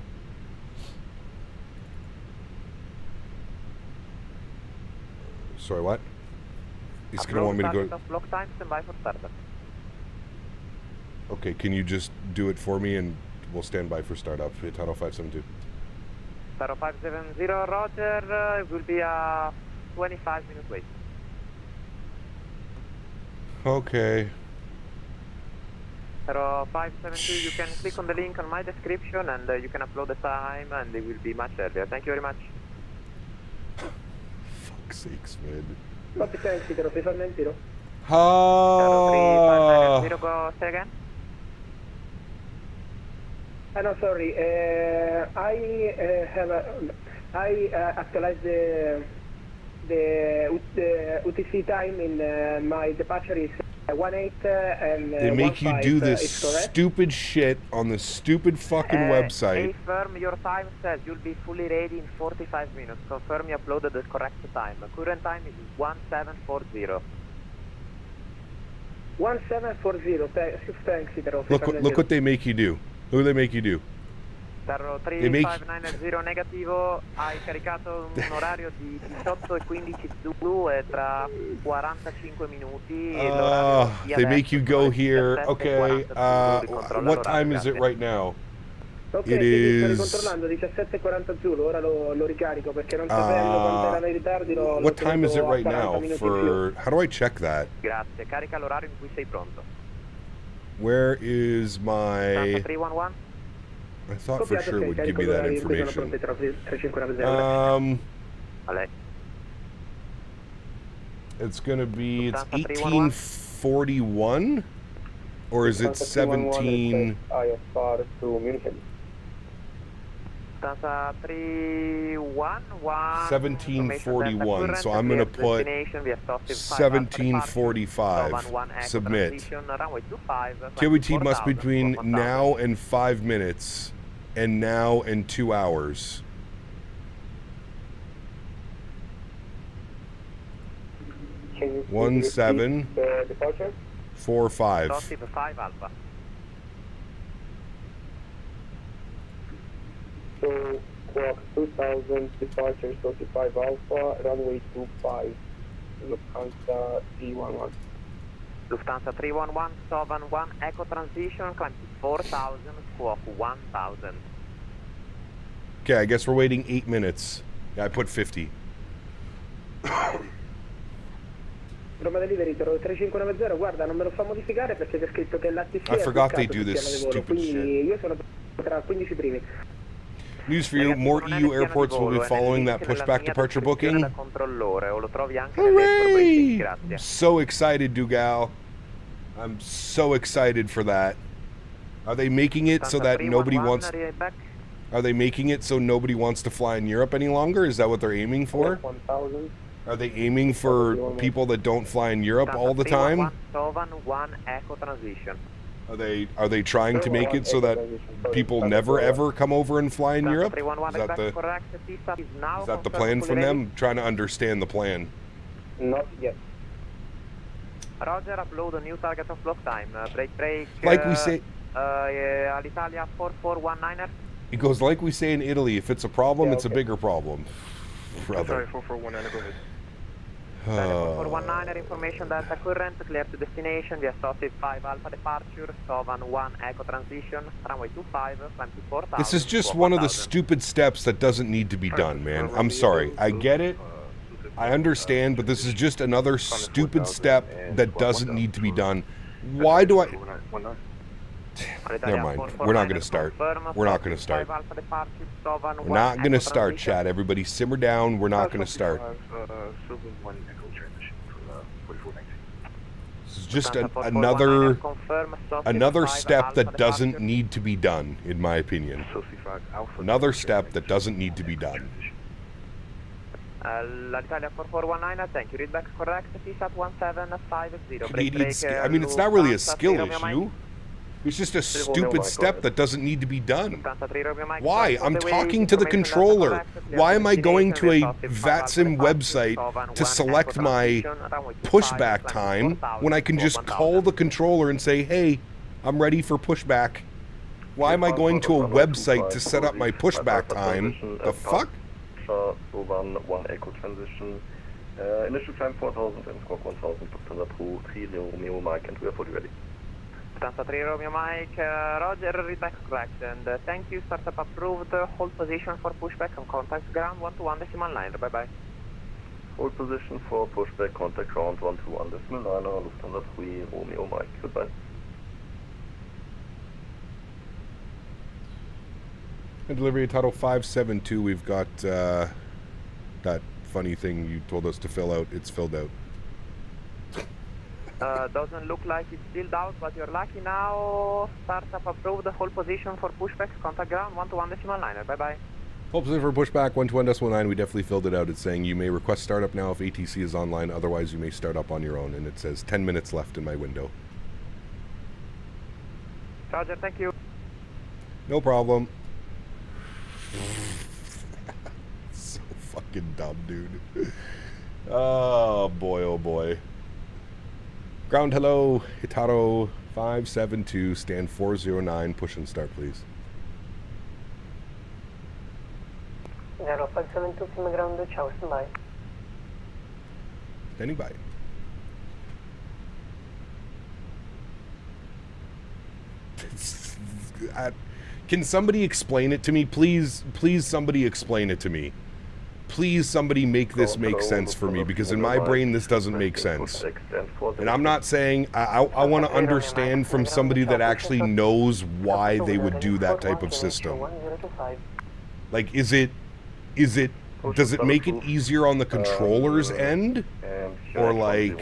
Sorry, what? He's going to want me to go... Target of block time, stand by for startup. Okay, can you just do it for me and we'll stand by for startup, Hitato 572. Hitato 570, roger, it will be a 25-minute wait. Okay. Hitato 572, you can click on the link on my description and you can upload the time and it will be much earlier. Thank you very much. Fuck's sakes, man. Copy, thanks, Hitato 3590. Ah. 3590, go say again. No, sorry. I actualized the UTC time in my departure is 18 and they make you do this stupid shit on the stupid fucking website. Confirm your time says you'll be fully ready in 45 minutes. Confirm you uploaded the correct time. Current time is 1740. 1740. Thanks, Hitato. Look what they make you do. Look what they make you do. Tarro 3590 negativo, hai caricato un orario di 18:15 tra 45 minuti. They make you go here. Okay, what time is it right now? Okay, it is... controllando 17:40 ora lo ricarico perché non sapendo quanto erano i ritardi. What time is it right now? For how do I check that? Grazie, carica l'orario in cui sei pronto. Where is my... 311? I thought for sure it would give me that information. It's gonna be, it's 1841? Or is it 17... 1741, so I'm gonna put 1745. Submit. KWT must be between now and 5 minutes, and now and 2 hours. Can 1745. So, clock 2000, departure 35 Alpha, runway 25, Lufthansa 311. Lufthansa 311, Sovan 1, Echo transition, climb to 4000, squawk 1000. Okay, I guess we're waiting 8 minutes. Yeah, I put 50. Roma Delivery 3590, guarda, non me lo fa modificare perché c'è scritto che l'ATC I forgot they do this stupid shit. Io sono tra 15 primi. News for you, more EU airports will be following that pushback departure booking. Hooray! I'm so excited, Dougal. I'm so excited for that. Are they making it so that nobody wants... Are they making it so nobody wants to fly in Europe any longer? Is that what they're aiming for? 1000. Are they aiming for people that don't fly in Europe all the time? Are they trying to make it so that people never ever come over and fly in Europe? Is that the plan from them? I'm trying to understand the plan. Not yet. Roger, upload a new target of block time. Break. Like we say... Alitalia 4419er. It goes like we say in Italy, if it's a problem, it's a bigger problem. Brother. Sorry, 4419er, go ahead. 419 information Delta current, clear to destination, the associate 5 Alpha departure, Sovan 1 Echo transition, runway 25, 24,000. This is just one of the stupid steps that doesn't need to be done, man. I'm sorry. I get it. I understand, but this is just another stupid step that doesn't need to be done. Why do I... Never mind. We're not going to start. We're not going to start. We're not going to start, chat. Everybody simmer down. We're not going to start. This is just another step that doesn't need to be done, in my opinion. Another step that doesn't need to be done. L'Italia 4419, thank you. Read back correct. PSAT 1750. I mean, it's not really a skill issue. It's just a stupid step that doesn't need to be done. Why? I'm talking to the controller. Why am I going to a VATSIM website to select my pushback time when I can just call the controller and say, hey, I'm ready for pushback? Why am I going to a website to set up my pushback time? The fuck? One Echo transition. Initial climb 4000 and squawk 1000, Lufthansa Pro, 3 Romeo Mike, and we are fully ready. Lufthansa 3 Romeo Mike, Roger, read back correct, and thank you, startup approved, hold position for pushback and contact ground 121 decimal line, bye bye. Hold position for pushback, contact ground 121 decimal line, Lufthansa 3 Romeo Mike, goodbye. And delivery title 572, we've got that funny thing you told us to fill out. It's filled out. Doesn't look like it's filled out, but you're lucky now. Startup approved, hold position for pushback, contact ground 121 decimal line, bye bye. Hold position for pushback 121.9. We definitely filled it out. It's saying you may request startup now if ATC is online, otherwise you may start up on your own, and it says 10 minutes left in my window. Roger, thank you. No problem. So fucking dumb, dude. Oh boy, oh boy. Ground hello, Hitaro 572, stand 409, push and start please. 0572, firme ground, ciao, stand by. Standing by. Can somebody explain it to me? Please, please somebody explain it to me. Please somebody make this make sense for me, because in my brain this doesn't make sense. And I'm not saying, I want to understand from somebody that actually knows why they would do that type of system. Like, does it make it easier on the controller's end? Or like...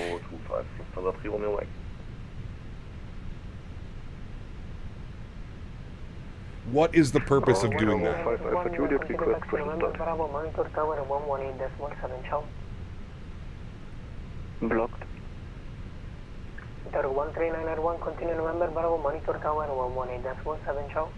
What is the purpose of doing that? Blocked. 13991, continue November, Bravo, monitor tower 118.17, ciao.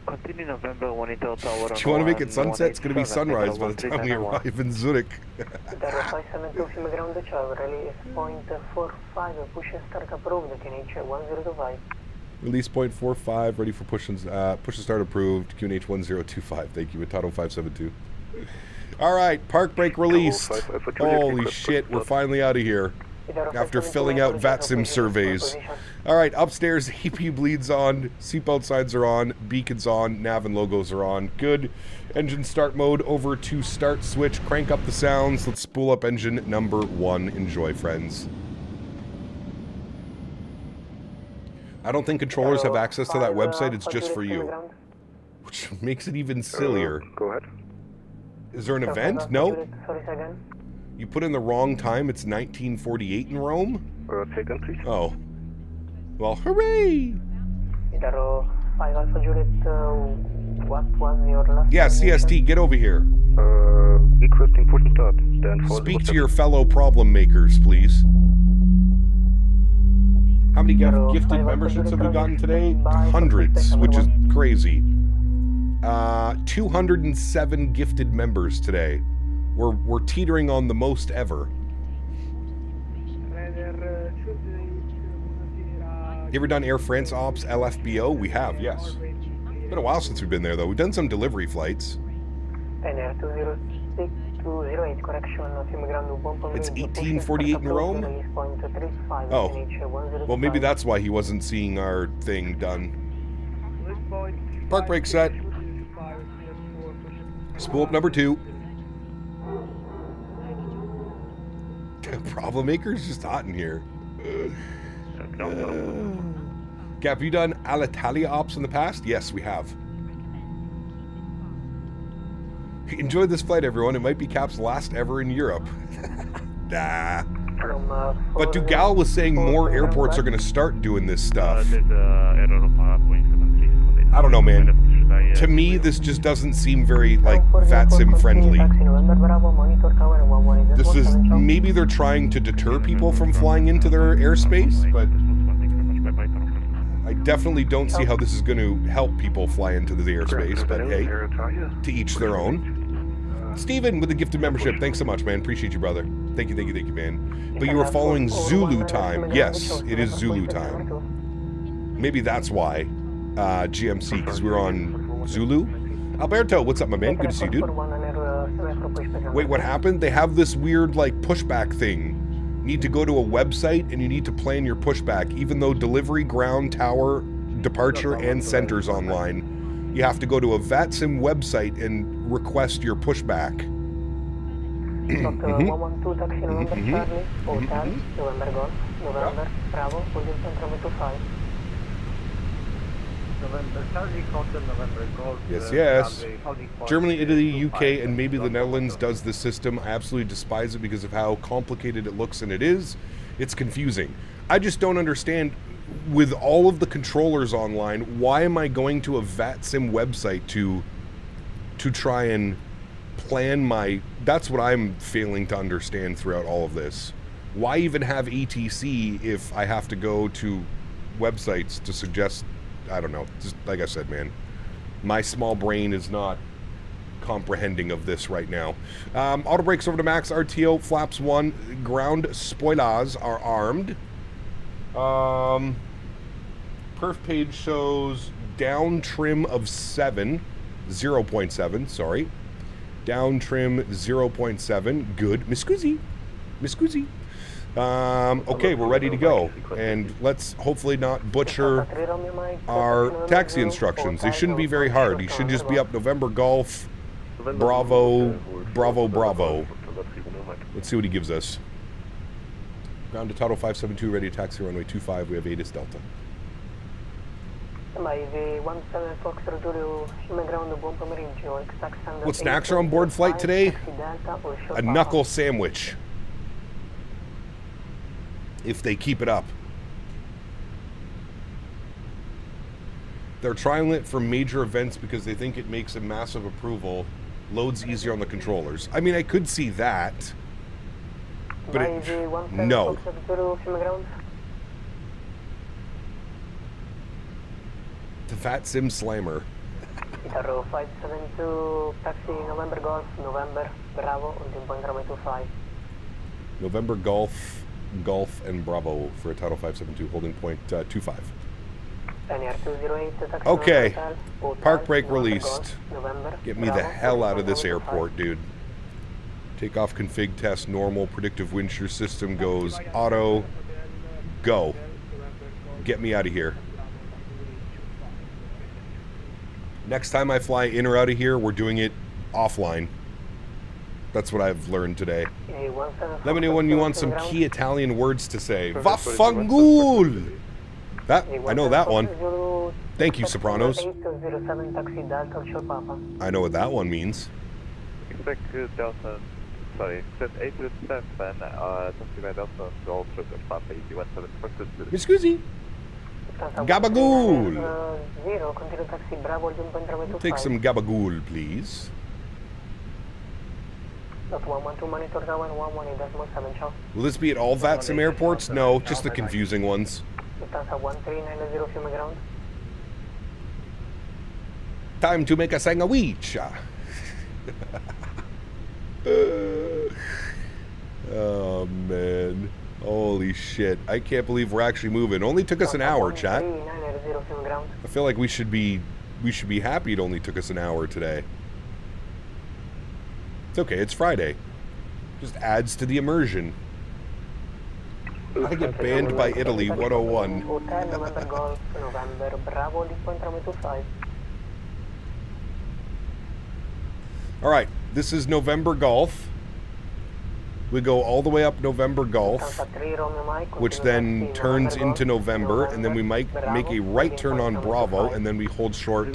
Continue November, monitor tower. Do you want to make it sunset? It's going to be sunrise by the time we arrive in Zurich. 0572, firme ground, ciao, release 0.45, push and start approved, QNH 1025. Release 0.45, ready for push and start approved, QNH 1025. Thank you, Matato 572. Alright, park brake released. Holy shit, we're finally out of here. After filling out VATSIM surveys. Alright, upstairs, EP bleeds on, seatbelt signs are on, beacons on, nav and logos are on. Good. Engine start mode over to start switch. Crank up the sounds. Let's spool up engine number 1. Enjoy, friends. I don't think controllers have access to that website. It's just for you. Which makes it even sillier. Go ahead. Is there an event? No. You put in the wrong time. It's 1948 in Rome? Second, please. Oh. Well, hooray! Yeah, CST, get over here. Requesting push and start. Stand for Speak to your fellow problem makers, please. How many gifted memberships have we gotten today? Hundreds, which is crazy. 207 gifted members today. We're teetering on the most ever. You ever done Air France Ops LFBO? We have, yes. Been a while since we've been there, though. We've done some delivery flights. It's 1848 in Rome? Oh. Well, maybe that's why he wasn't seeing our thing done. Park brake set. Spool up number 2. Problem Maker's just hot in here. Cap, have you done Alitalia ops in the past? Yes, we have. Enjoy this flight, everyone. It might be Cap's last ever in Europe. Nah. But Dugal was saying more airports are going to start doing this stuff. I don't know, man. To me, this just doesn't seem very, like, VATSIM friendly. This is, maybe they're trying to deter people from flying into their airspace, but I definitely don't see how this is going to help people fly into the airspace, but hey, to each their own. Steven with the gifted membership, thanks so much, man. Appreciate you, brother. Thank you, man. But you were following Zulu time. Yes, it is Zulu time. Maybe that's why, GMC, because we're on Zulu. Alberto, what's up, my man? Good to see you, dude. Wait, what happened? They have this weird, like, pushback thing. You need to go to a website and you need to plan your pushback, even though delivery, ground, tower, departure, and center's online. You have to go to a VATSIM website and request your pushback. Yes, yes. Germany, Italy, UK, and maybe the Netherlands does this system. I absolutely despise it because of how complicated it looks, and it is. It's confusing. I just don't understand, with all of the controllers online, why am I going to a VATSIM website to try and plan my... That's what I'm failing to understand throughout all of this. Why even have ATC if I have to go to websites to suggest... I don't know. Just like I said, man, my small brain is not comprehending of this right now. Auto brakes over to max. RTO flaps 1. Ground spoilers are armed. Perf page shows down trim of 0.7. Sorry. Down trim 0.7. Good. Miss Scusi. Okay, we're ready to go, and let's hopefully not butcher our taxi instructions. They shouldn't be very hard. You should just be up November Golf, Bravo. Let's see what he gives us. Ground to Total 572, ready to taxi runway 25. We have ATIS Delta. What snacks are on board flight today? A knuckle sandwich. If they keep it up. They're trying it for major events because they think it makes a massive approval. Loads easier on the controllers. I mean, I could see that. But no. The VATSIM slammer. 572, taxi November Golf, November Bravo, on 10.25. November Golf, and Bravo for a Total 572, holding point 25. Okay, park brake released. Get me the hell out of this airport, dude. Takeoff config test normal, predictive wind shear system goes auto, go. Get me out of here. Next time I fly in or out of here, we're doing it offline. That's what I've learned today. Let me know when you want some key Italian words to say. Vaffanculo! That, I know that one. Thank you, Sopranos. I know what that one means. Expect Delta, sorry, expect 807, Delta, Golf, Papa, 81, Miss Scusi. Gabagool! Take some gabagool, please. Will this be at all VATSIM airports? No, just the confusing ones. Time to make a sandwich. Oh, man. Holy shit. I can't believe we're actually moving. Only took us an hour, chat. I feel like we should be happy it only took us an hour today. It's okay, it's Friday. Just adds to the immersion. I get banned by Italy, 101. Hotel November Golf, November Bravo, lead point runway 25. All right, this is November Golf. We go all the way up November Golf, which then turns into November, and then we might make a right turn on Bravo, and then we hold short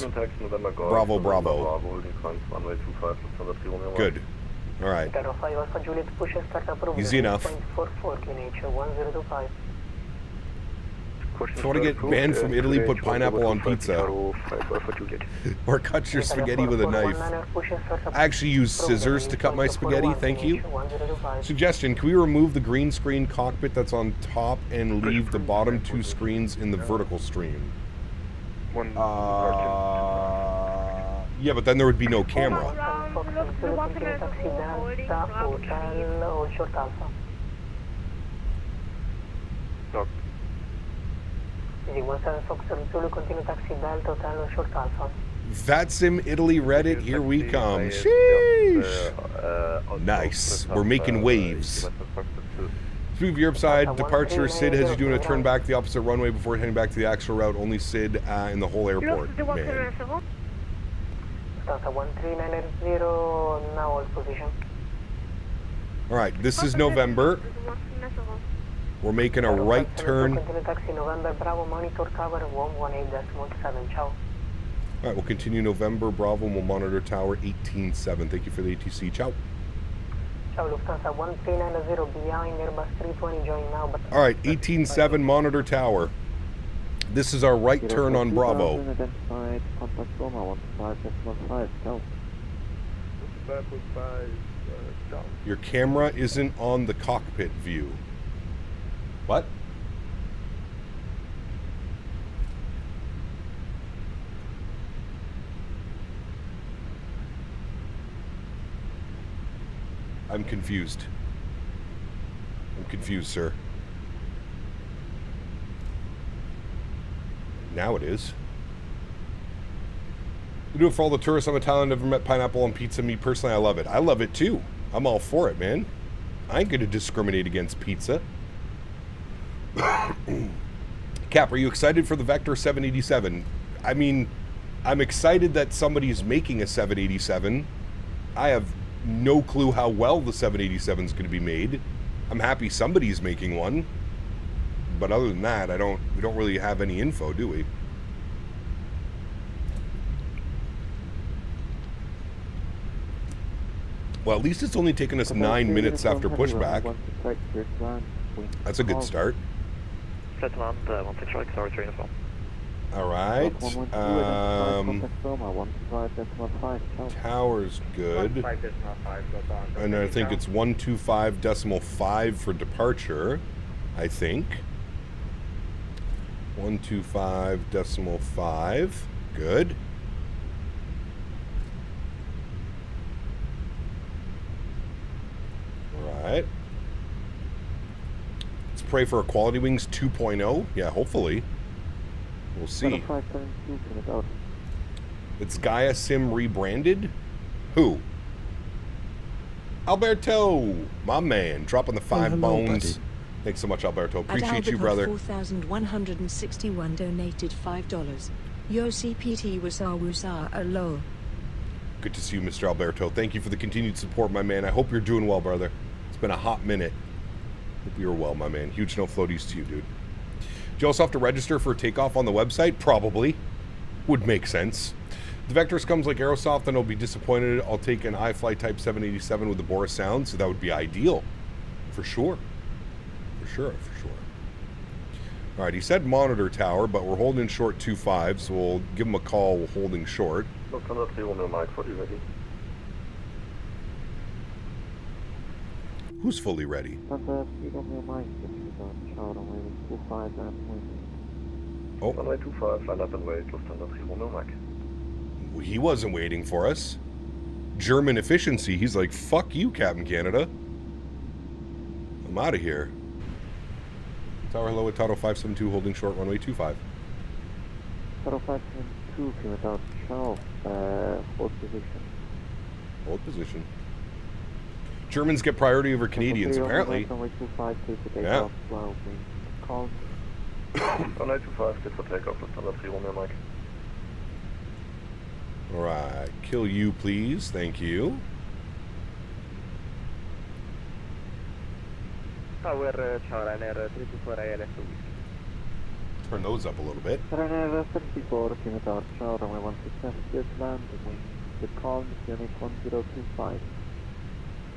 Bravo, Bravo. Good. All right. Easy enough. If you want to get banned from Italy, put pineapple on pizza. Or cut your spaghetti with a knife. I actually use scissors to cut my spaghetti, thank you. Suggestion, can we remove the green screen cockpit that's on top and leave the bottom two screens in the vertical stream? Yeah, but then there would be no camera. VATSIM Italy Reddit, here we come. Sheesh. Nice. We're making waves. Through Europe side, departure. Sid has you doing a turn back the opposite runway before heading back to the actual route. Only Sid in the whole airport. Man. Alright, this is November. We're making a right turn. Alright, we'll continue November Bravo and we'll monitor tower 18-7. Thank you for the ATC. Ciao. Alright, 18-7 monitor tower. This is our right turn on Bravo. Your camera isn't on the cockpit view. What? I'm confused. I'm confused, sir. Now it is. We do it for all the tourists on the Thailand. Never met pineapple on pizza. Me personally, I love it. I love it too. I'm all for it, man. I ain't gonna discriminate against pizza. Cap, are you excited for the Vector 787? I mean, I'm excited that somebody's making a 787. I have no clue how well the 787 is going to be made. I'm happy somebody's making one. But other than that, we don't really have any info, do we? Well, at least it's only taken us 9 minutes after pushback. That's a good start. All right. Tower's good. And I think it's 125.5 for departure. I think. 125.5. Good. All right. Let's pray for a Quality Wings 2.0. Yeah, hopefully. We'll see. It's Gaia Sim rebranded? Who? Alberto! My man, dropping the 5 bones. Buddy. Thanks so much, Alberto. Appreciate you, brother. 4,161 donated $5. Yo CPT Wusa alo. Good to see you, Mr. Alberto. Thank you for the continued support, my man. I hope you're doing well, brother. It's been a hot minute. Hope you're well, my man. Huge no floaties to you, dude. Do you also have to register for takeoff on the website? Probably. Would make sense. The Vectors comes like Aerosoft, then I'll be disappointed. I'll take an iFly Type 787 with the Boris sound, so that would be ideal. For sure. For sure. All right, he said monitor tower, but we're holding short 2-5, so we'll give him a call. We're holding short. Who's fully ready? Oh. Runway 25, line up and wait, Lufthansa 3 Romeo Mike. He wasn't waiting for us. German efficiency. He's like, fuck you, Captain Canada. I'm out of here. Tower hello at Tato 572, holding short, runway 25. Tato 572, came down south, hold position. Hold position. Germans get priority over Canadians, apparently. Runway 25, clear for takeoff. Yeah. Well, Karl. Runway 25, clear for takeoff, Lufthansa 3 Romeo Mike. All right, kill you, please. Thank you. Tower, ciao, Ryanair 324 AlexSiu. Turn those up a little bit. Ryanair 74, Scimitar, ciao, runway 16, clear to land, with Karl, unit 1025.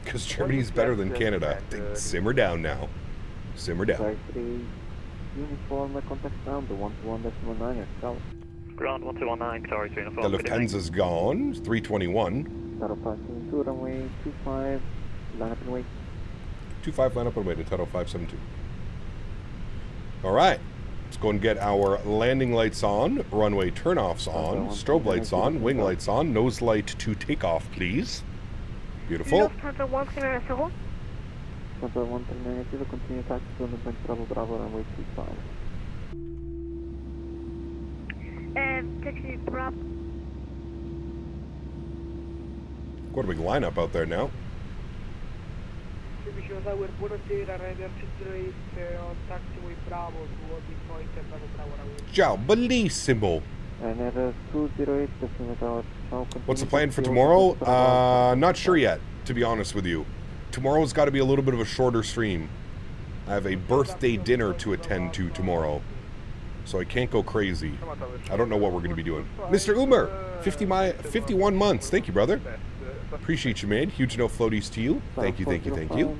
Because Germany's better than Canada. Simmer down now. Simmer down. Flight 3, uniform, contact ground, 121.9, ciao. Ground 1219, sorry, to The Lufthansa's gone. 321. Tower 572, runway 25, line up and wait. 25 line up and wait to Total 572. All right. Let's go and get our landing lights on, runway turnoffs on, strobe lights on, wing lights on, nose light to takeoff, please. Beautiful. Lufthansa 130. Lufthansa 130, continue taxi to the Bravo Bravo, runway 25. Taxi Bravo. Quite a big lineup out there now. Tower, buonasera, Ryanair 608 on taxiway Bravo, to boarding point Bravo Bravo runway. Ciao, bellissimo. Ryanair 208, Scimitar, ciao. What's the plan for tomorrow? Not sure yet, to be honest with you. Tomorrow's got to be a little bit of a shorter stream. I have a birthday dinner to attend to tomorrow, so I can't go crazy. I don't know what we're going to be doing. Mr. Umer, 51 months. Thank you, brother. Appreciate you, man. Huge no floaties to you. Thank you, thank you, thank you.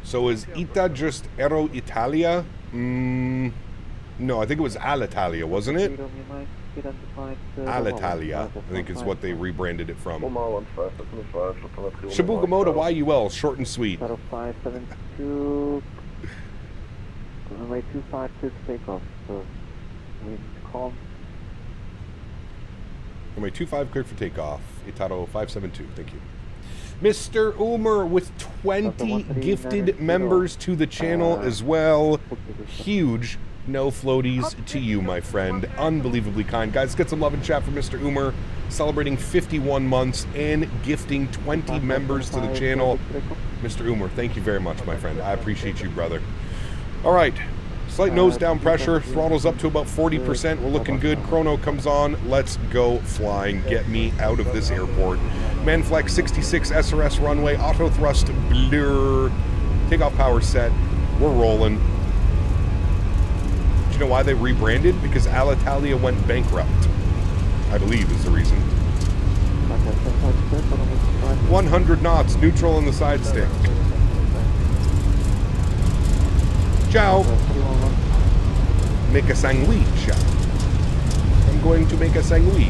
So is ITA just Aero Italia? No, I think it was Alitalia, wasn't it? Alitalia, I think is what they rebranded it from. Shibugamoto YUL, short and sweet. 572, runway 25 to takeoff. So we call. Runway 25 cleared for takeoff. Itaro 572, thank you. Mr. Umer with 20 gifted members to the channel as well. Huge no floaties to you, my friend. Unbelievably kind. Guys, get some love and chat for Mr. Umer, celebrating 51 months and gifting 20 members to the channel. Mr. Umer, thank you very much, my friend. I appreciate you, brother. All right. Slight nose down pressure, throttle's up to about 40%. We're looking good. Chrono comes on. Let's go flying. Get me out of this airport. Manflex 66 SRS runway, auto thrust blur. Takeoff power set. We're rolling. Do you know why they rebranded? Because Alitalia went bankrupt, I believe is the reason. 100 knots, neutral on the side stick. Ciao. Make a sandwich. I'm going to make a sandwich.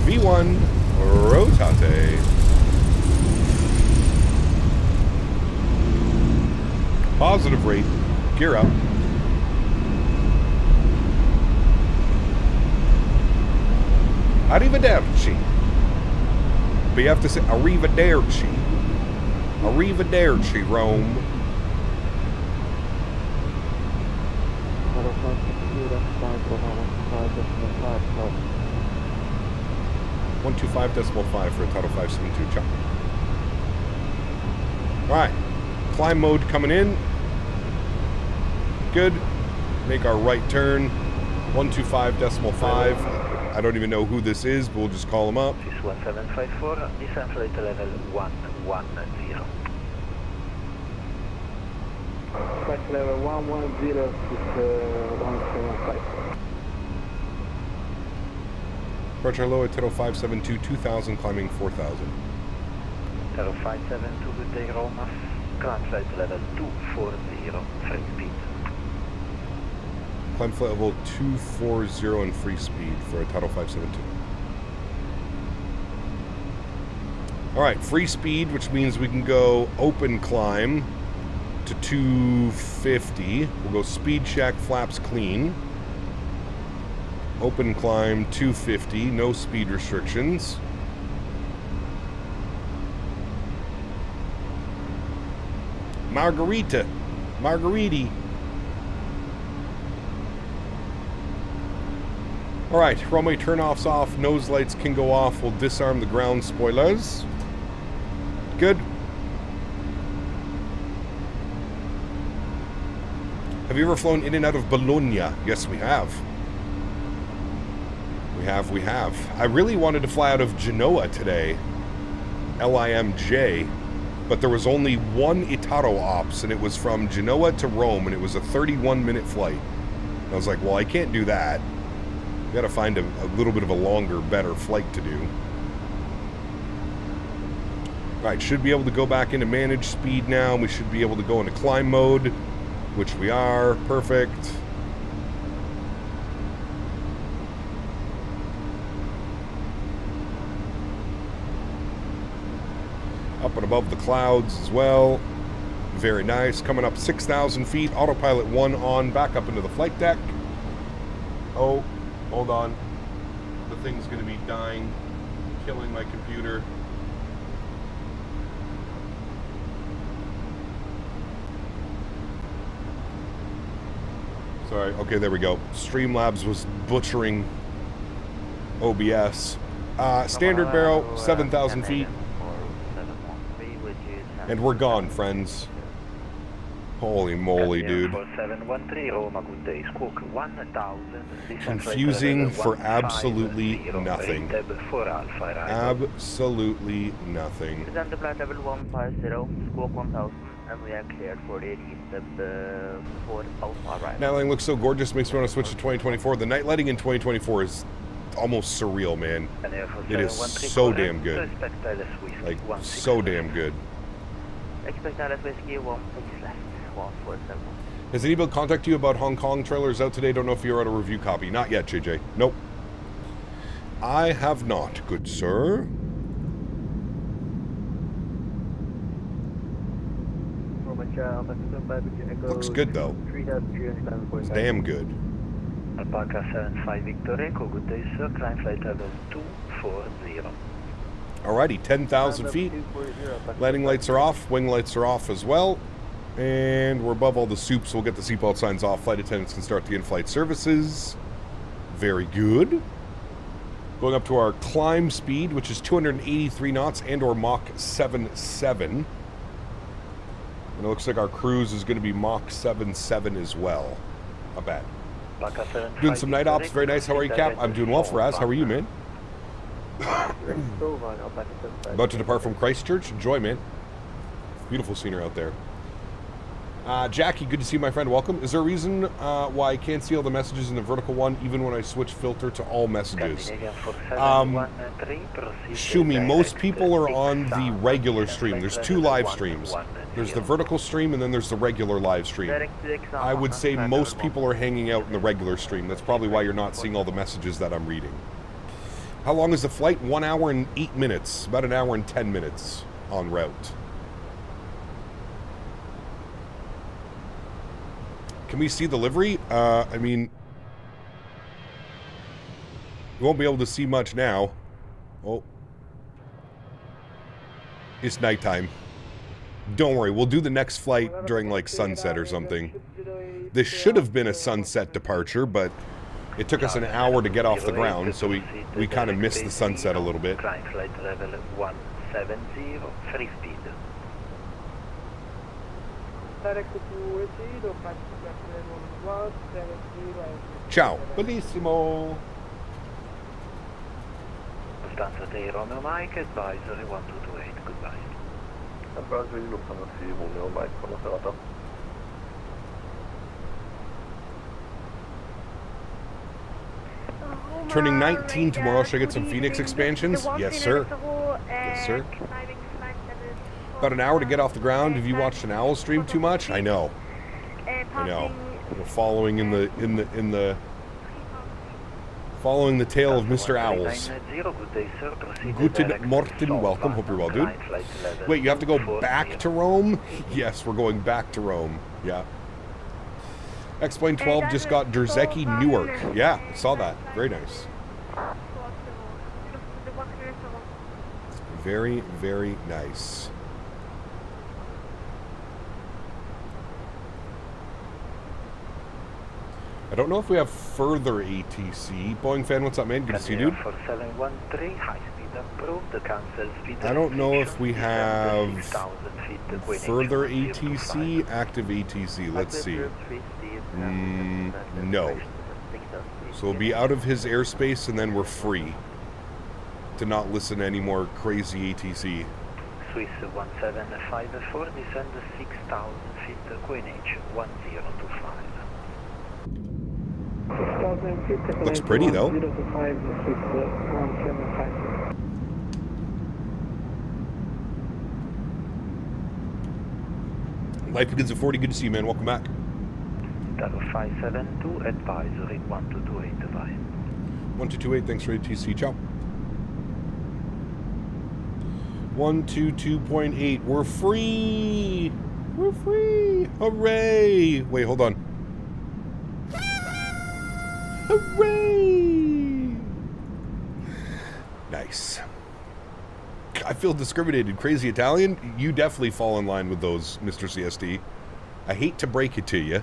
V1, rotate. Positive rate. Gear up. Arrivederci. But you have to say arrivederci. Arrivederci, Rome. 125.5 for a total 572 chop. Alright. Climb mode coming in. Good. Make our right turn. 125.5. I don't even know who this is, but we'll just call him up. 1754, descent flight level 110. Flight level 110 with 1754. Roger low at Tito 572, 2000, climbing 4000. Tito 572, good day, Roma. Climb flight level 240, free speed. Climb flight level 240 and free speed for a Tito 572. Alright, free speed, which means we can go open climb to 250. We'll go speed check, flaps clean. Open climb 250, no speed restrictions. Margarita. Alright, runway turnoffs off, nose lights can go off, we'll disarm the ground spoilers. Good. Have you ever flown in and out of Bologna? Yes, we have. We have. I really wanted to fly out of Genoa today. LIMJ. But there was only one Itaro ops, and it was from Genoa to Rome, and it was a 31-minute flight. And I was like, well, I can't do that. Gotta find a little bit of a longer, better flight to do. Alright, should be able to go back into manage speed now, and we should be able to go into climb mode, which we are. Perfect. Up and above the clouds as well. Very nice. Coming up 6,000 feet. Autopilot 1 on. Back up into the flight deck. Oh, hold on. The thing's going to be dying. Killing my computer. Sorry. Okay, there we go. Streamlabs was butchering OBS. Standard barrel, 7,000 feet. And we're gone, friends. Holy moly, dude. Confusing for absolutely nothing. Absolutely nothing. Present the flight level 150, squawk 1000, and we are cleared for the for Alpha right. Night lighting looks so gorgeous, makes me want to switch to 2024. The night lighting in 2024 is almost surreal, man. It is so damn good. Like, so damn good. Expect Alice Whiskey 16 left, 147. Has anybody contacted you about Hong Kong trailers out today? Don't know if you're out a review copy. Not yet, JJ. Nope. I have not, good sir. Looks good, though. It's damn good. Alpaca 75 Victor Echo, good day, sir. Climb flight level 240. Alrighty, 10,000 feet. Landing lights are off. Wing lights are off as well. And we're above all the soups. We'll get the seatbelt signs off. Flight attendants can start the in-flight services. Very good. Going up to our climb speed, which is 283 knots and or Mach 7.7. And it looks like our cruise is going to be Mach 7.7 as well. Not bad. Doing some night ops. Very nice. How are you, Cap? I'm doing well, Faraz. How are you, man? About to depart from Christchurch. Enjoy, man. Beautiful scenery out there. Jackie, good to see you, my friend. Welcome. Is there a reason why I can't see all the messages in the vertical one, even when I switch filter to all messages? Shumi, most people are on the regular stream. There's two live streams. There's the vertical stream, and then there's the regular live stream. I would say most people are hanging out in the regular stream. That's probably why you're not seeing all the messages that I'm reading. How long is the flight? 1 hour and 8 minutes. About an hour and 10 minutes en route. Can we see the livery? I mean, you won't be able to see much now. Oh. It's nighttime. Don't worry, we'll do the next flight during like sunset or something. This should have been a sunset departure, but it took us an hour to get off the ground, so we kind of missed the sunset a little bit. Flight level 170, free speed. Ciao. Bellissimo. Stanza dei Romeo Mike, advisory 1228, goodbye. Advisory Lufthansa Romeo Mike, buona serata. Turning 19 tomorrow. Should I get some Phoenix expansions? Yes, sir. Yes, sir. About an hour to get off the ground. Have you watched an owl stream too much? I know. I know. We're following following the tail of Mr. Owls. Guten Morten, welcome. Hope you're well, dude. Wait, you have to go back to Rome? Yes, we're going back to Rome. Yeah. X-Plane 12 just got Derzeki Newark. Yeah, saw that. Very nice. Very, very nice. don't know if we have further ATC. Boeing fan, what's up, man? Good to see you, dude. For 713, high speed approved, the cancel speed. I don't know if we have further ATC, active ATC. Let's see. No. So we'll be out of his airspace and then we're free to not listen to any more crazy ATC. Swiss 1754, descend 6,000 feet, Greenwich 1025. Looks pretty though. Life begins at 40. Good to see you, man. Welcome back. Tower 572, advisory 1228 divide. 1228, thanks for ATC. Ciao. 122.8. We're free. We're free. Hooray. Wait, hold on. Hooray. Nice. I feel discriminated. Crazy Italian. You definitely fall in line with those, Mr. CSD. I hate to break it to you.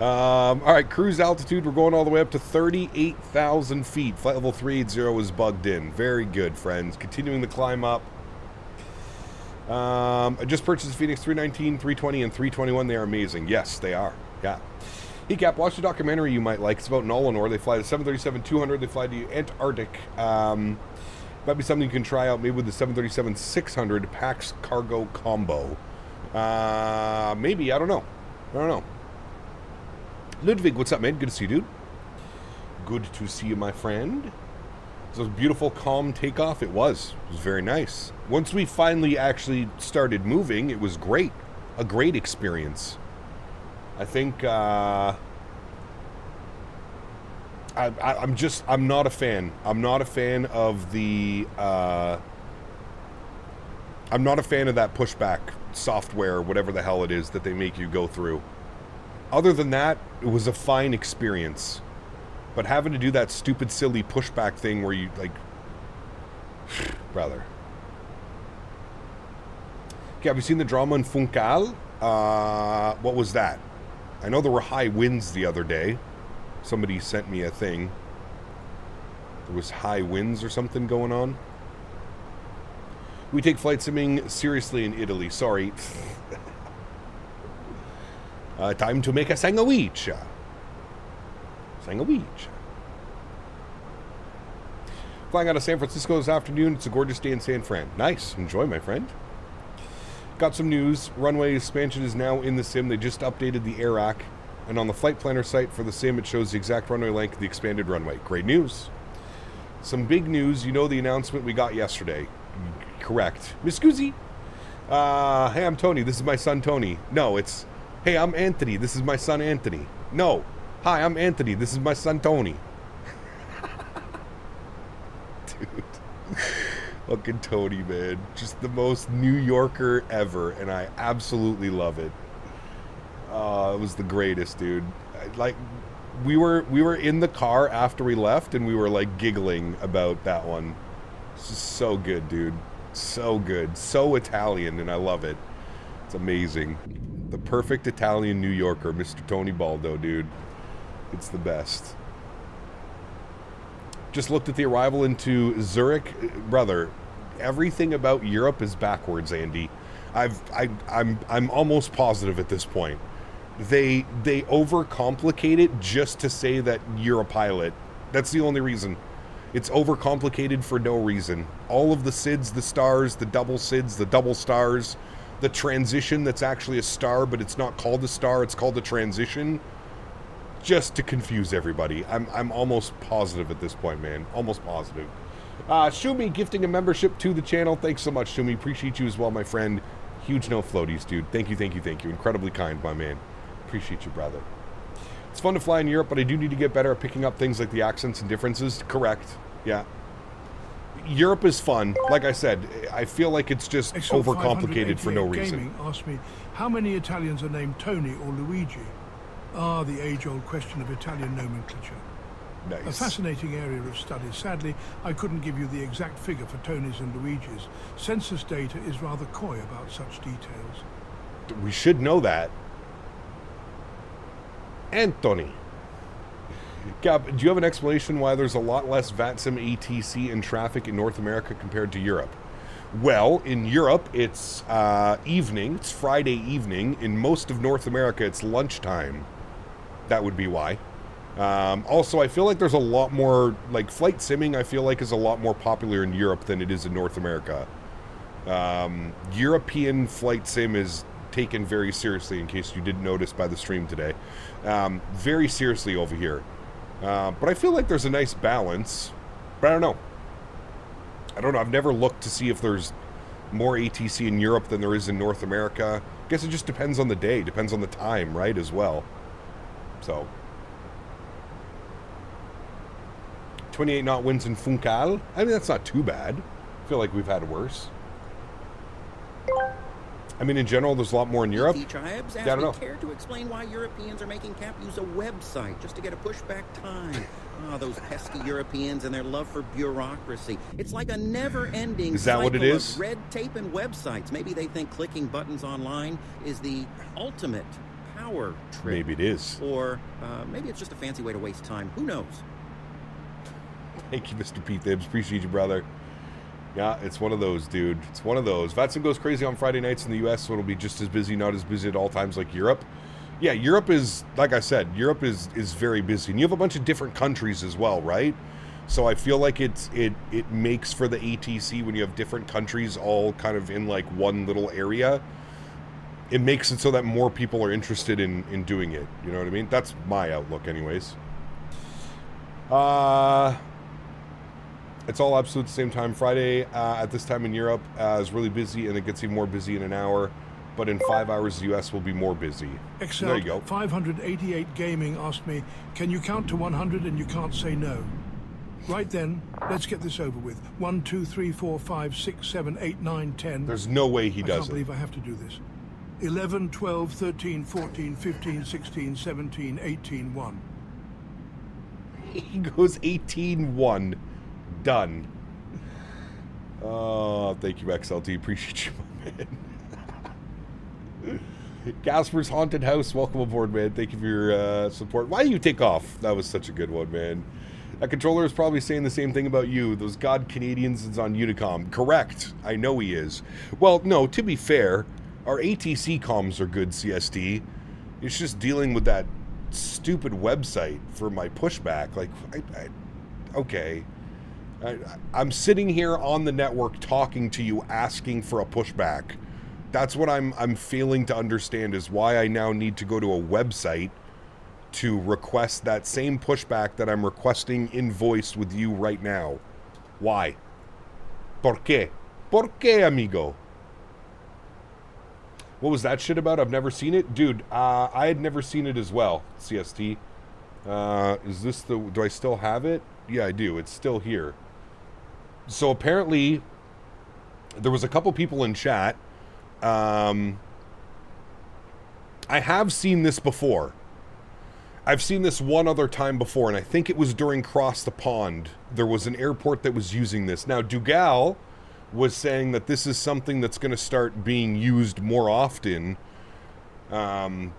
All right, cruise altitude. We're going all the way up to 38,000 feet. Flight level 380 is bugged in. Very good, friends. Continuing the climb up. I just purchased the Fenix 319, 320, and 321. They are amazing. Yes, they are. Yeah. Hey, Cap, watch the documentary you might like. It's about Nolanor. They fly the 737-200. They fly to Antarctic. Might be something you can try out, maybe with the 737-600 PAX cargo combo. Maybe. I don't know. Ludwig, what's up, man? Good to see you, dude. Good to see you, my friend. It was a beautiful, calm takeoff. It was very nice. Once we finally actually started moving, it was great. A great experience. I think, I'm not a fan. I'm not a fan of the, I'm not a fan of that pushback software, whatever the hell it is that they make you go through. Other than that, it was a fine experience. But having to do that stupid, silly pushback thing where you, like... Brother. Okay, have you seen the drama in Funchal? What was that? I know there were high winds the other day. Somebody sent me a thing. There was high winds or something going on. We take flight simming seriously in Italy. Sorry. Time to make a sandwich. Flying out of San Francisco this afternoon. It's a gorgeous day in San Fran. Nice. Enjoy, my friend. Got some news. Runway expansion is now in the sim. They just updated the AirAC. And on the flight planner site for the sim, it shows the exact runway length of the expanded runway. Great news. Some big news. You know the announcement we got yesterday. Correct. Miss Scusi. Hey, I'm Tony. This is my son, Tony. No, it's... Hey, I'm Anthony. This is my son, Anthony. No. Hi, I'm Anthony. This is my son, Tony. Dude. Fucking Tony, man. Just the most New Yorker ever, and I absolutely love it. It was the greatest, dude. Like, we were in the car after we left, and we were, like, giggling about that one. It's just so good, dude. So good. So Italian, and I love it. It's amazing. The perfect Italian New Yorker, Mr. Tony Baldo, dude. It's the best. Just looked at the arrival into Zurich. Brother, everything about Europe is backwards, Andy. I'm almost positive at this point. They overcomplicate it just to say that you're a pilot. That's the only reason. It's overcomplicated for no reason. All of the SIDs, the stars, the double SIDs, the double stars, the transition that's actually a star, but it's not called a star, it's called a transition. Just to confuse everybody. I'm almost positive at this point, man. Almost positive. Shumi gifting a membership to the channel. Thanks so much, Shumi. Appreciate you as well, my friend. Huge no floaties, dude. Thank you. Incredibly kind, my man. Appreciate you, brother. It's fun to fly in Europe, but I do need to get better at picking up things like the accents and differences. Correct. Yeah. Europe is fun. Like I said, I feel like it's just overcomplicated for no reason. Gaming asked me, how many Italians are named Tony or Luigi? The age-old question of Italian nomenclature. Nice. A fascinating area of study. Sadly, I couldn't give you the exact figure for Tonys and Luigis. Census data is rather coy about such details. We should know that. Anthony. Cap, do you have an explanation why there's a lot less VATSIM ATC in traffic in North America compared to Europe? Well, in Europe, it's evening. It's Friday evening. In most of North America, it's lunchtime. That would be why. Also, I feel like there's a lot more, like, flight simming, I feel like, is a lot more popular in Europe than it is in North America. European flight sim is taken very seriously, in case you didn't notice by the stream today. Very seriously over here. But I feel like there's a nice balance. But I don't know. I've never looked to see if there's more ATC in Europe than there is in North America. I guess it just depends on the day, depends on the time, right, as well. So 28 knot winds in Funchal. I mean, that's not too bad. I feel like we've had worse. I mean, in general, there's a lot more in Europe. Tribes, I don't know. Care to explain why Europeans are making Cap use a website just to get a pushback time? Those pesky Europeans and their love for bureaucracy. It's like a never-ending Is that what it cycle is? of red tape and websites. Maybe they think clicking buttons online is the ultimate power trip. Maybe it is. Or maybe it's just a fancy way to waste time. Who knows? Thank you, Mr. Pete Thibs. Appreciate you, brother. Yeah, it's one of those, dude. It's one of those. VATSIM goes crazy on Friday nights in the U.S., so it'll be just as busy, not as busy at all times like Europe. Yeah, Europe is, like I said, Europe is very busy. And you have a bunch of different countries as well, right? So I feel like it makes for the ATC when you have different countries all kind of in like one little area. It makes it so that more people are interested in doing it. You know what I mean? That's my outlook anyways. It's all absolute the same time. Friday at this time in Europe is really busy, and it gets even more busy in an hour. But in 5 hours, the US will be more busy. Excel, there you go. 588 Gaming asked me, can you count to 100 and you can't say no? Right then, let's get this over with. 1, 2, 3, 4, 5, 6, 7, 8, 9, 10. There's no way he does it. I can't believe I have to do this. 11, 12, 13, 14, 15, 16, 17, 18, 1. He goes 18-1. Done. Oh, thank you, XLT. Appreciate you, my man. Gasper's Haunted House. Welcome aboard, man. Thank you for your support. Why do you take off? That was such a good one, man. That controller is probably saying the same thing about you. Those God Canadians is on Unicom. Correct. I know he is. Well, no, to be fair, our ATC comms are good, CSD. It's just dealing with that stupid website for my pushback. Like, okay. I'm sitting here on the network talking to you, asking for a pushback. That's what I'm failing to understand, is why I now need to go to a website to request that same pushback that I'm requesting in voice with you right now. Why? ¿Por qué? ¿Por qué, amigo? What was that shit about? I've never seen it. Dude, I had never seen it as well, CST. Is this the... Do I still have it? Yeah, I do. It's still here. So apparently, there was a couple people in chat. I have seen this before. I've seen this one other time before, and I think it was during Cross the Pond. There was an airport that was using this. Now, Dougal was saying that this is something that's going to start being used more often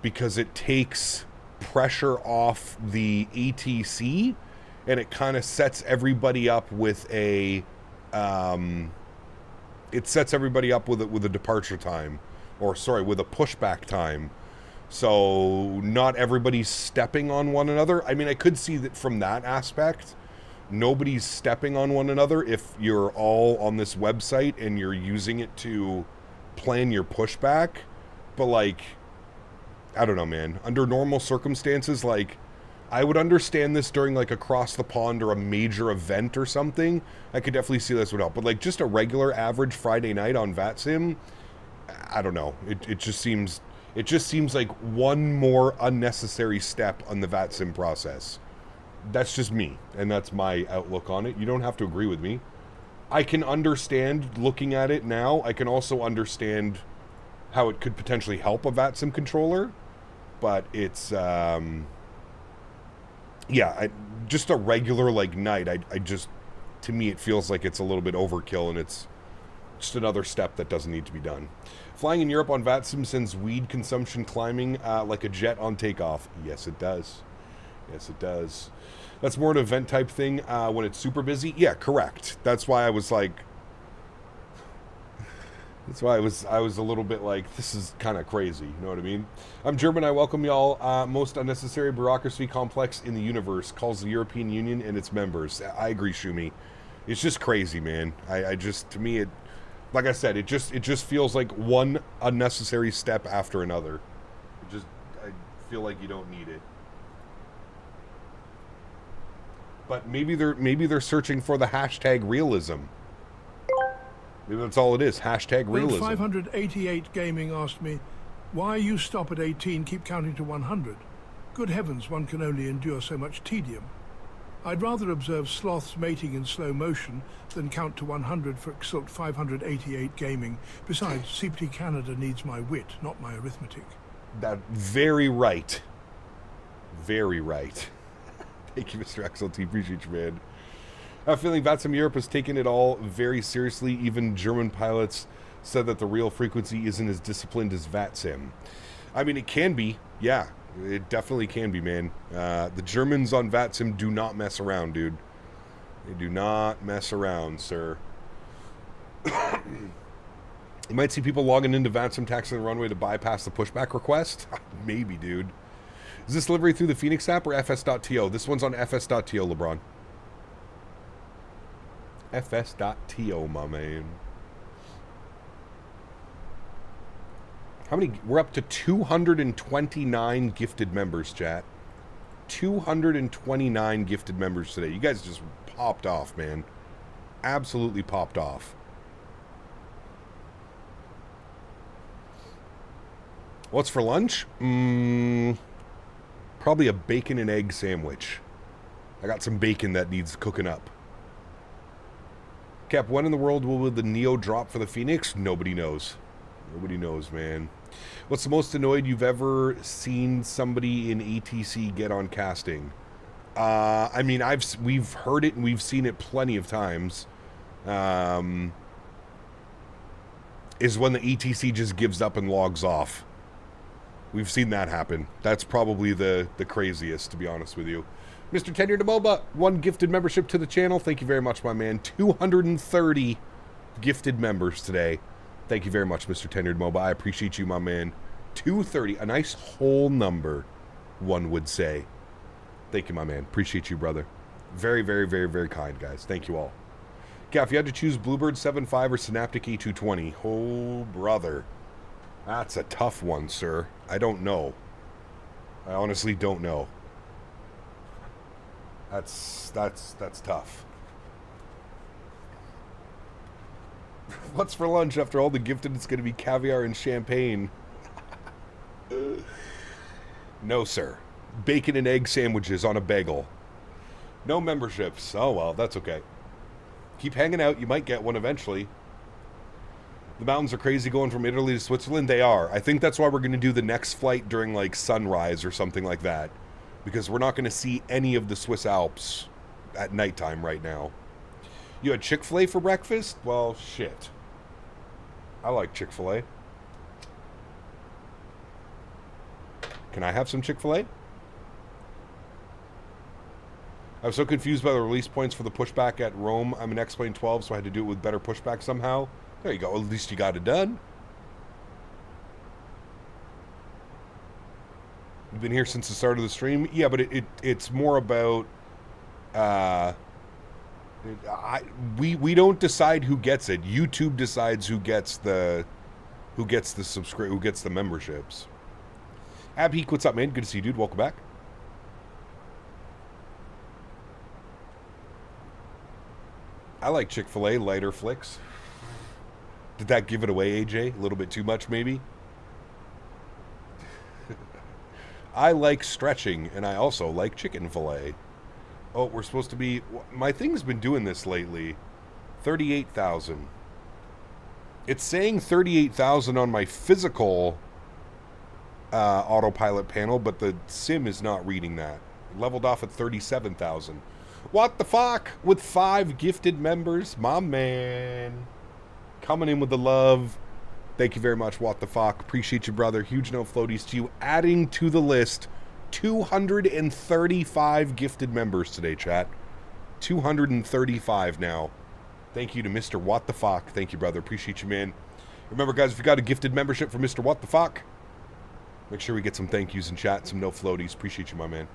because it takes pressure off the ATC, and it kind of sets everybody up with a with a departure time, or sorry, with a pushback time. So not everybody's stepping on one another. I mean, I could see that from that aspect. Nobody's stepping on one another if you're all on this website and you're using it to plan your pushback. But like, I don't know, man. Under normal circumstances, like, I would understand this during like across the pond or a major event or something. I could definitely see this would help. But like just a regular average Friday night on VATSIM, I don't know. It just seems like one more unnecessary step on the VATSIM process. That's just me, and that's my outlook on it. You don't have to agree with me. I can understand looking at it now. I can also understand how it could potentially help a VATSIM controller, but it's just a regular like night. I just, to me, it feels like it's a little bit overkill, and it's just another step that doesn't need to be done. Flying in Europe on VATSIM sends weed consumption climbing like a jet on takeoff. Yes, it does. Yes, it does. That's more an event type thing when it's super busy. Yeah, correct. That's why I was like... That's why I was a little bit like, this is kind of crazy. You know what I mean? I'm German. I welcome y'all. Most unnecessary bureaucracy complex in the universe calls the European Union and its members. I agree, Shumi. It's just crazy, man. I just, to me, it, like I said, it just feels like one unnecessary step after another. I feel like you don't need it. But maybe they're searching for the hashtag realism. Maybe that's all it is. Hashtag realism. 588 Gaming asked me, why you stop at 18, keep counting to 100? Good heavens, one can only endure so much tedium. I'd rather observe sloths mating in slow motion than count to 100 for Xilt 588 Gaming. Besides, CPT Canada needs my wit, not my arithmetic. That very right. Very right. Thank you, Mr. XLT. Appreciate you, man. I have a feeling VATSIM Europe has taken it all very seriously. Even German pilots said that the real frequency isn't as disciplined as VATSIM. I mean, it can be. Yeah, it definitely can be, man. The Germans on VATSIM do not mess around, dude. They do not mess around, sir. You might see people logging into VATSIM taxing the runway to bypass the pushback request. Maybe, dude. Is this delivery through the Fenix app or fs.to? This one's on fs.to, LeBron. fs.to, my man. How many? We're up to 229 gifted members, chat. 229 gifted members today. You guys just popped off, man. Absolutely popped off. What's for lunch? Probably a bacon and egg sandwich. I got some bacon that needs cooking up. Cap, when in the world will the Neo drop for the Fenix? Nobody knows. Nobody knows, man. What's the most annoyed you've ever seen somebody in ATC get on casting? I mean, we've heard it and we've seen it plenty of times. Is when the ATC just gives up and logs off. We've seen that happen. That's probably the craziest, to be honest with you. Mr. Tenure to MOBA, 1 gifted membership to the channel. Thank you very much, my man. 230 gifted members today. Thank you very much, Mr. Tenure to MOBA. I appreciate you, my man. 230, a nice whole number, one would say. Thank you, my man. Appreciate you, brother. Very, very, very, very kind, guys. Thank you all. Yeah, if you had to choose Bluebird 7.5 or Synaptic A220, oh, brother. That's a tough one, sir. I don't know. I honestly don't know. That's tough. What's for lunch after all the gifted? It's going to be caviar and champagne. No, sir. Bacon and egg sandwiches on a bagel. No memberships. Oh, well, that's okay. Keep hanging out. You might get one eventually. The mountains are crazy going from Italy to Switzerland. They are. I think that's why we're going to do the next flight during, like, sunrise or something like that. Because we're not going to see any of the Swiss Alps at nighttime right now. You had Chick-fil-A for breakfast? Well, shit. I like Chick-fil-A. Can I have some Chick-fil-A? I was so confused by the release points for the pushback at Rome. I'm an X-Plane 12, so I had to do it with better pushback somehow. There you go. At least you got it done. You've been here since the start of the stream? Yeah, but it's more about... we don't decide who gets it. YouTube decides who gets the memberships. Abheek, what's up, man? Good to see you, dude. Welcome back. I like Chick-fil-A, lighter flicks. Did that give it away, AJ? A little bit too much, maybe? I like stretching, and I also like chicken fillet. Oh, we're supposed to be... My thing's been doing this lately. 38,000. It's saying 38,000 on my physical autopilot panel, but the sim is not reading that. Leveled off at 37,000. What the fuck? With 5 gifted members? My man. coming in with the love. Thank you very much, What the Fuck. Appreciate you, brother. Huge no floaties to you. Adding to the list, 235 gifted members today, chat. 235 now. Thank you to Mr. What the Fuck. Thank you, brother. Appreciate you, man. Remember, guys, if you got a gifted membership for Mr. What the Fuck, make sure we get some thank yous in chat, some no floaties. Appreciate you, my man.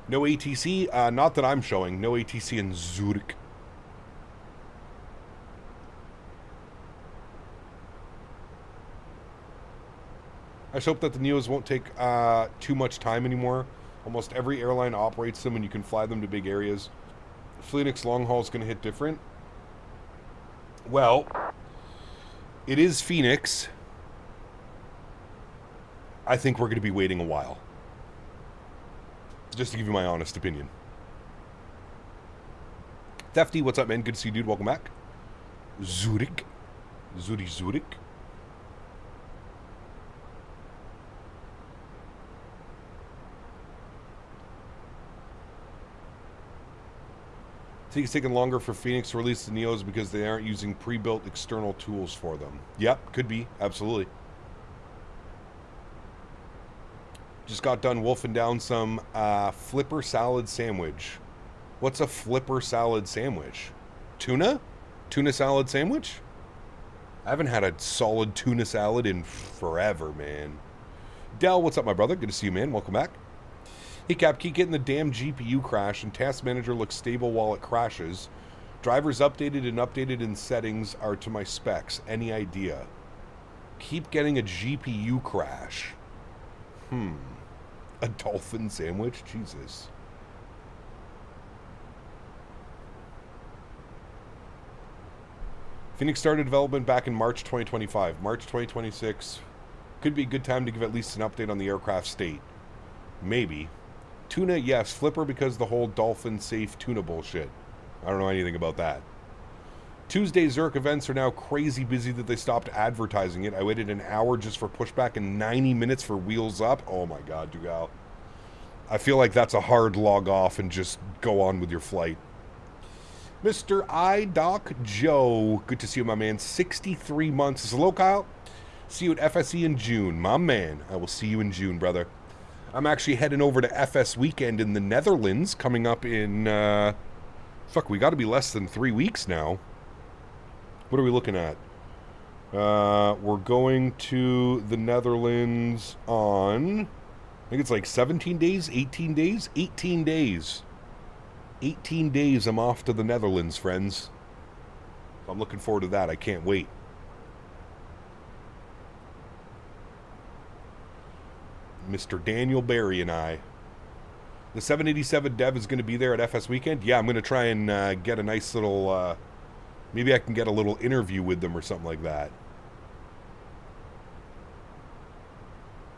No ATC, not that I'm showing. No ATC in Zurich. I just hope that the Neos won't take too much time anymore. Almost every airline operates them and you can fly them to big areas. Fenix long haul is going to hit different. Well, it is Fenix. I think we're going to be waiting a while. Just to give you my honest opinion. Thefty, what's up, man? Good to see you, dude. Welcome back. Zurich. Zurich. I think it's taking longer for Fenix to release the Neos because they aren't using pre-built external tools for them. Yep, could be. Absolutely. Just got done wolfing down some flipper salad sandwich. What's a flipper salad sandwich? Tuna? Tuna salad sandwich? I haven't had a solid tuna salad in forever, man. Dell, what's up, my brother? Good to see you, man. Welcome back. Hey, Cap, keep getting the damn GPU crash, and Task Manager looks stable while it crashes. Drivers updated in settings are to my specs. Any idea? Keep getting a GPU crash. A dolphin sandwich? Jesus. Fenix started development back in March 2025. March 2026 could be a good time to give at least an update on the aircraft state. Maybe. Tuna, yes. Flipper because the whole dolphin safe tuna bullshit. I don't know anything about that. Tuesday Zurich events are now crazy busy that they stopped advertising it. I waited an hour just for pushback and 90 minutes for wheels up. Oh my god, Dougal. I feel like that's a hard log off and just go on with your flight. Mr. EyeDoc Joe. Good to see you, my man. 63 months. Hello, Kyle. See you at FSE in June. My man. I will see you in June, brother. I'm actually heading over to FS Weekend in the Netherlands coming up in, we got to be less than 3 weeks now. What are we looking at? We're going to the Netherlands on, I think it's like 17 days, 18 days? 18 days. 18 days I'm off to the Netherlands, friends. I'm looking forward to that. I can't wait. Mr. Daniel Barry and I. The 787 dev is going to be there at FS Weekend. Yeah, I'm going to try and get a nice little... maybe I can get a little interview with them or something like that.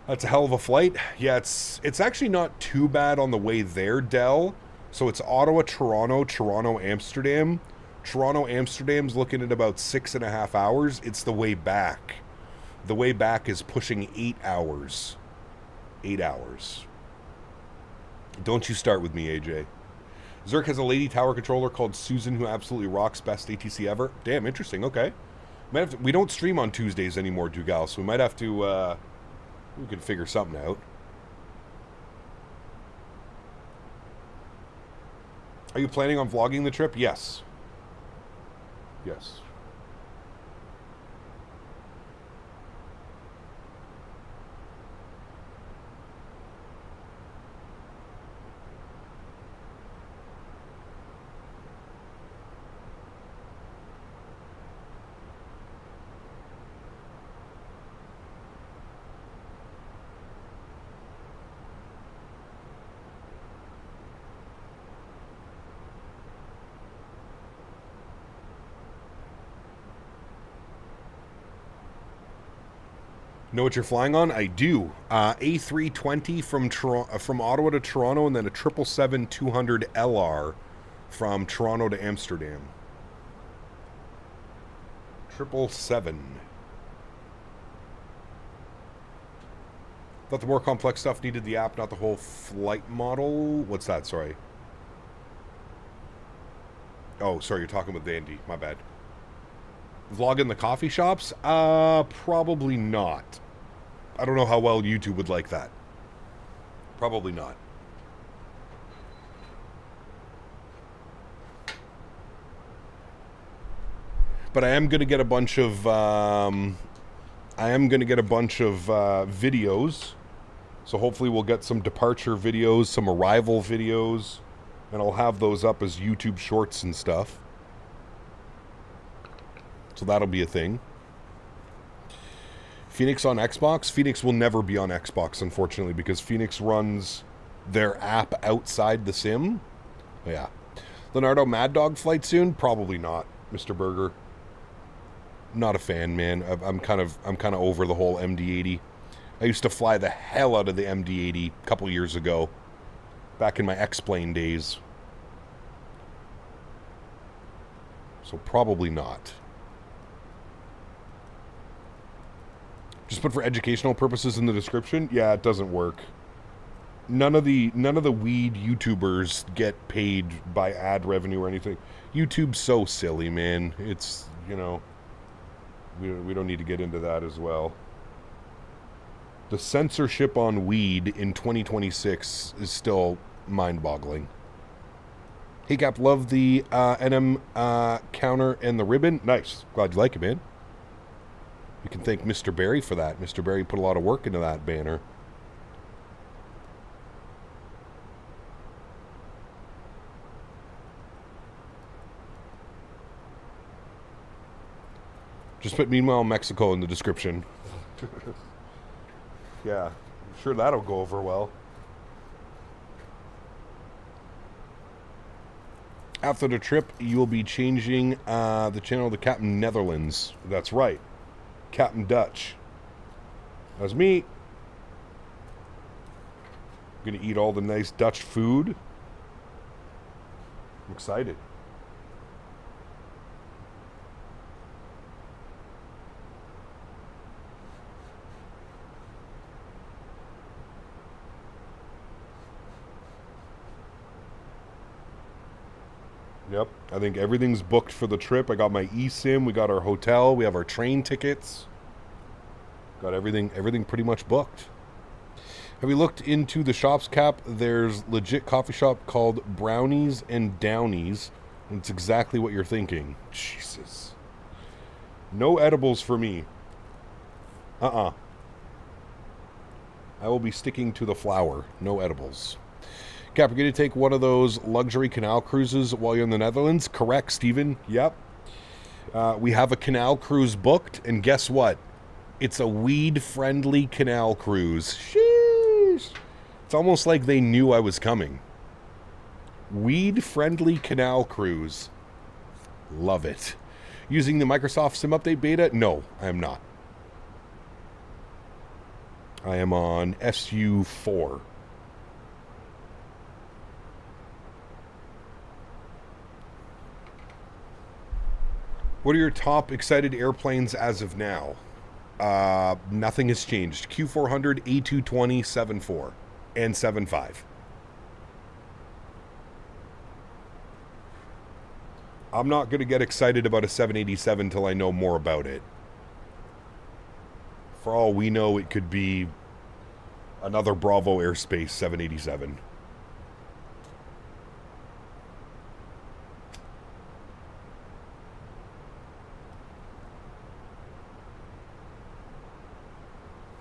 That's a hell of a flight. Yeah, it's actually not too bad on the way there, Dell. So it's Ottawa, Toronto, Toronto, Amsterdam. Toronto, Amsterdam's looking at about 6.5 hours. It's the way back. The way back is pushing 8 hours. 8 hours. Don't you start with me, AJ. Zurich has a lady tower controller called Susan who absolutely rocks. Best ATC ever. Damn, interesting. Okay. We don't stream on Tuesdays anymore, Dougal, so we might have to, we can figure something out. Are you planning on vlogging the trip? Yes. Yes. Know what you're flying on? I do. A320 from Ottawa to Toronto, and then a 777-200 LR from Toronto to Amsterdam. 777. Thought the more complex stuff needed the app, not the whole flight model. What's that? Sorry. Oh, sorry, you're talking with Dandy. My bad. Vlog in the coffee shops? Probably not. I don't know how well YouTube would like that. Probably not. But I am going to get a bunch of videos. So hopefully we'll get some departure videos, some arrival videos, and I'll have those up as YouTube shorts and stuff. So that'll be a thing. Fenix on Xbox? Fenix will never be on Xbox, unfortunately, because Fenix runs their app outside the sim. Oh, yeah. Leonardo Mad Dog flight soon? Probably not, Mr. Berger. Not a fan, man. I'm kind of over the whole MD-80. I used to fly the hell out of the MD-80 a couple years ago, back in my X-Plane days. So probably not. Just put for educational purposes in the description. Yeah, it doesn't work. None of the weed YouTubers get paid by ad revenue or anything. YouTube's so silly, man. It's, you know, we don't need to get into that as well. The censorship on weed in 2026 is still mind-boggling. Hey, Cap, love the NM counter and the ribbon. Nice. Glad you like it, man. You can thank Mr. Barry for that. Mr. Barry put a lot of work into that banner. Just put Meanwhile Mexico in the description. Yeah, I'm sure that'll go over well. After the trip, you will be changing the channel to Captain Netherlands. That's right. Captain Dutch. That's me. I'm gonna eat all the nice Dutch food. I'm excited. Yep, I think everything's booked for the trip. I got my eSIM, we got our hotel, we have our train tickets. Got everything pretty much booked. Have you looked into the shops, Cap? There's legit coffee shop called Brownies and Downies, and it's exactly what you're thinking. Jesus. No edibles for me. I will be sticking to the flower. No edibles. Cap, you're going to take one of those luxury canal cruises while you're in the Netherlands? Correct, Steven. Yep. We have a canal cruise booked, and guess what? It's a weed-friendly canal cruise. Sheesh. It's almost like they knew I was coming. Weed-friendly canal cruise. Love it. Using the Microsoft Sim Update beta? No, I am not. I am on SU4. What are your top excited airplanes as of now? Nothing has changed. Q400, A320, 7.4, and 7.5. I'm not going to get excited about a 787 till I know more about it. For all we know, it could be another Bravo Airspace 787.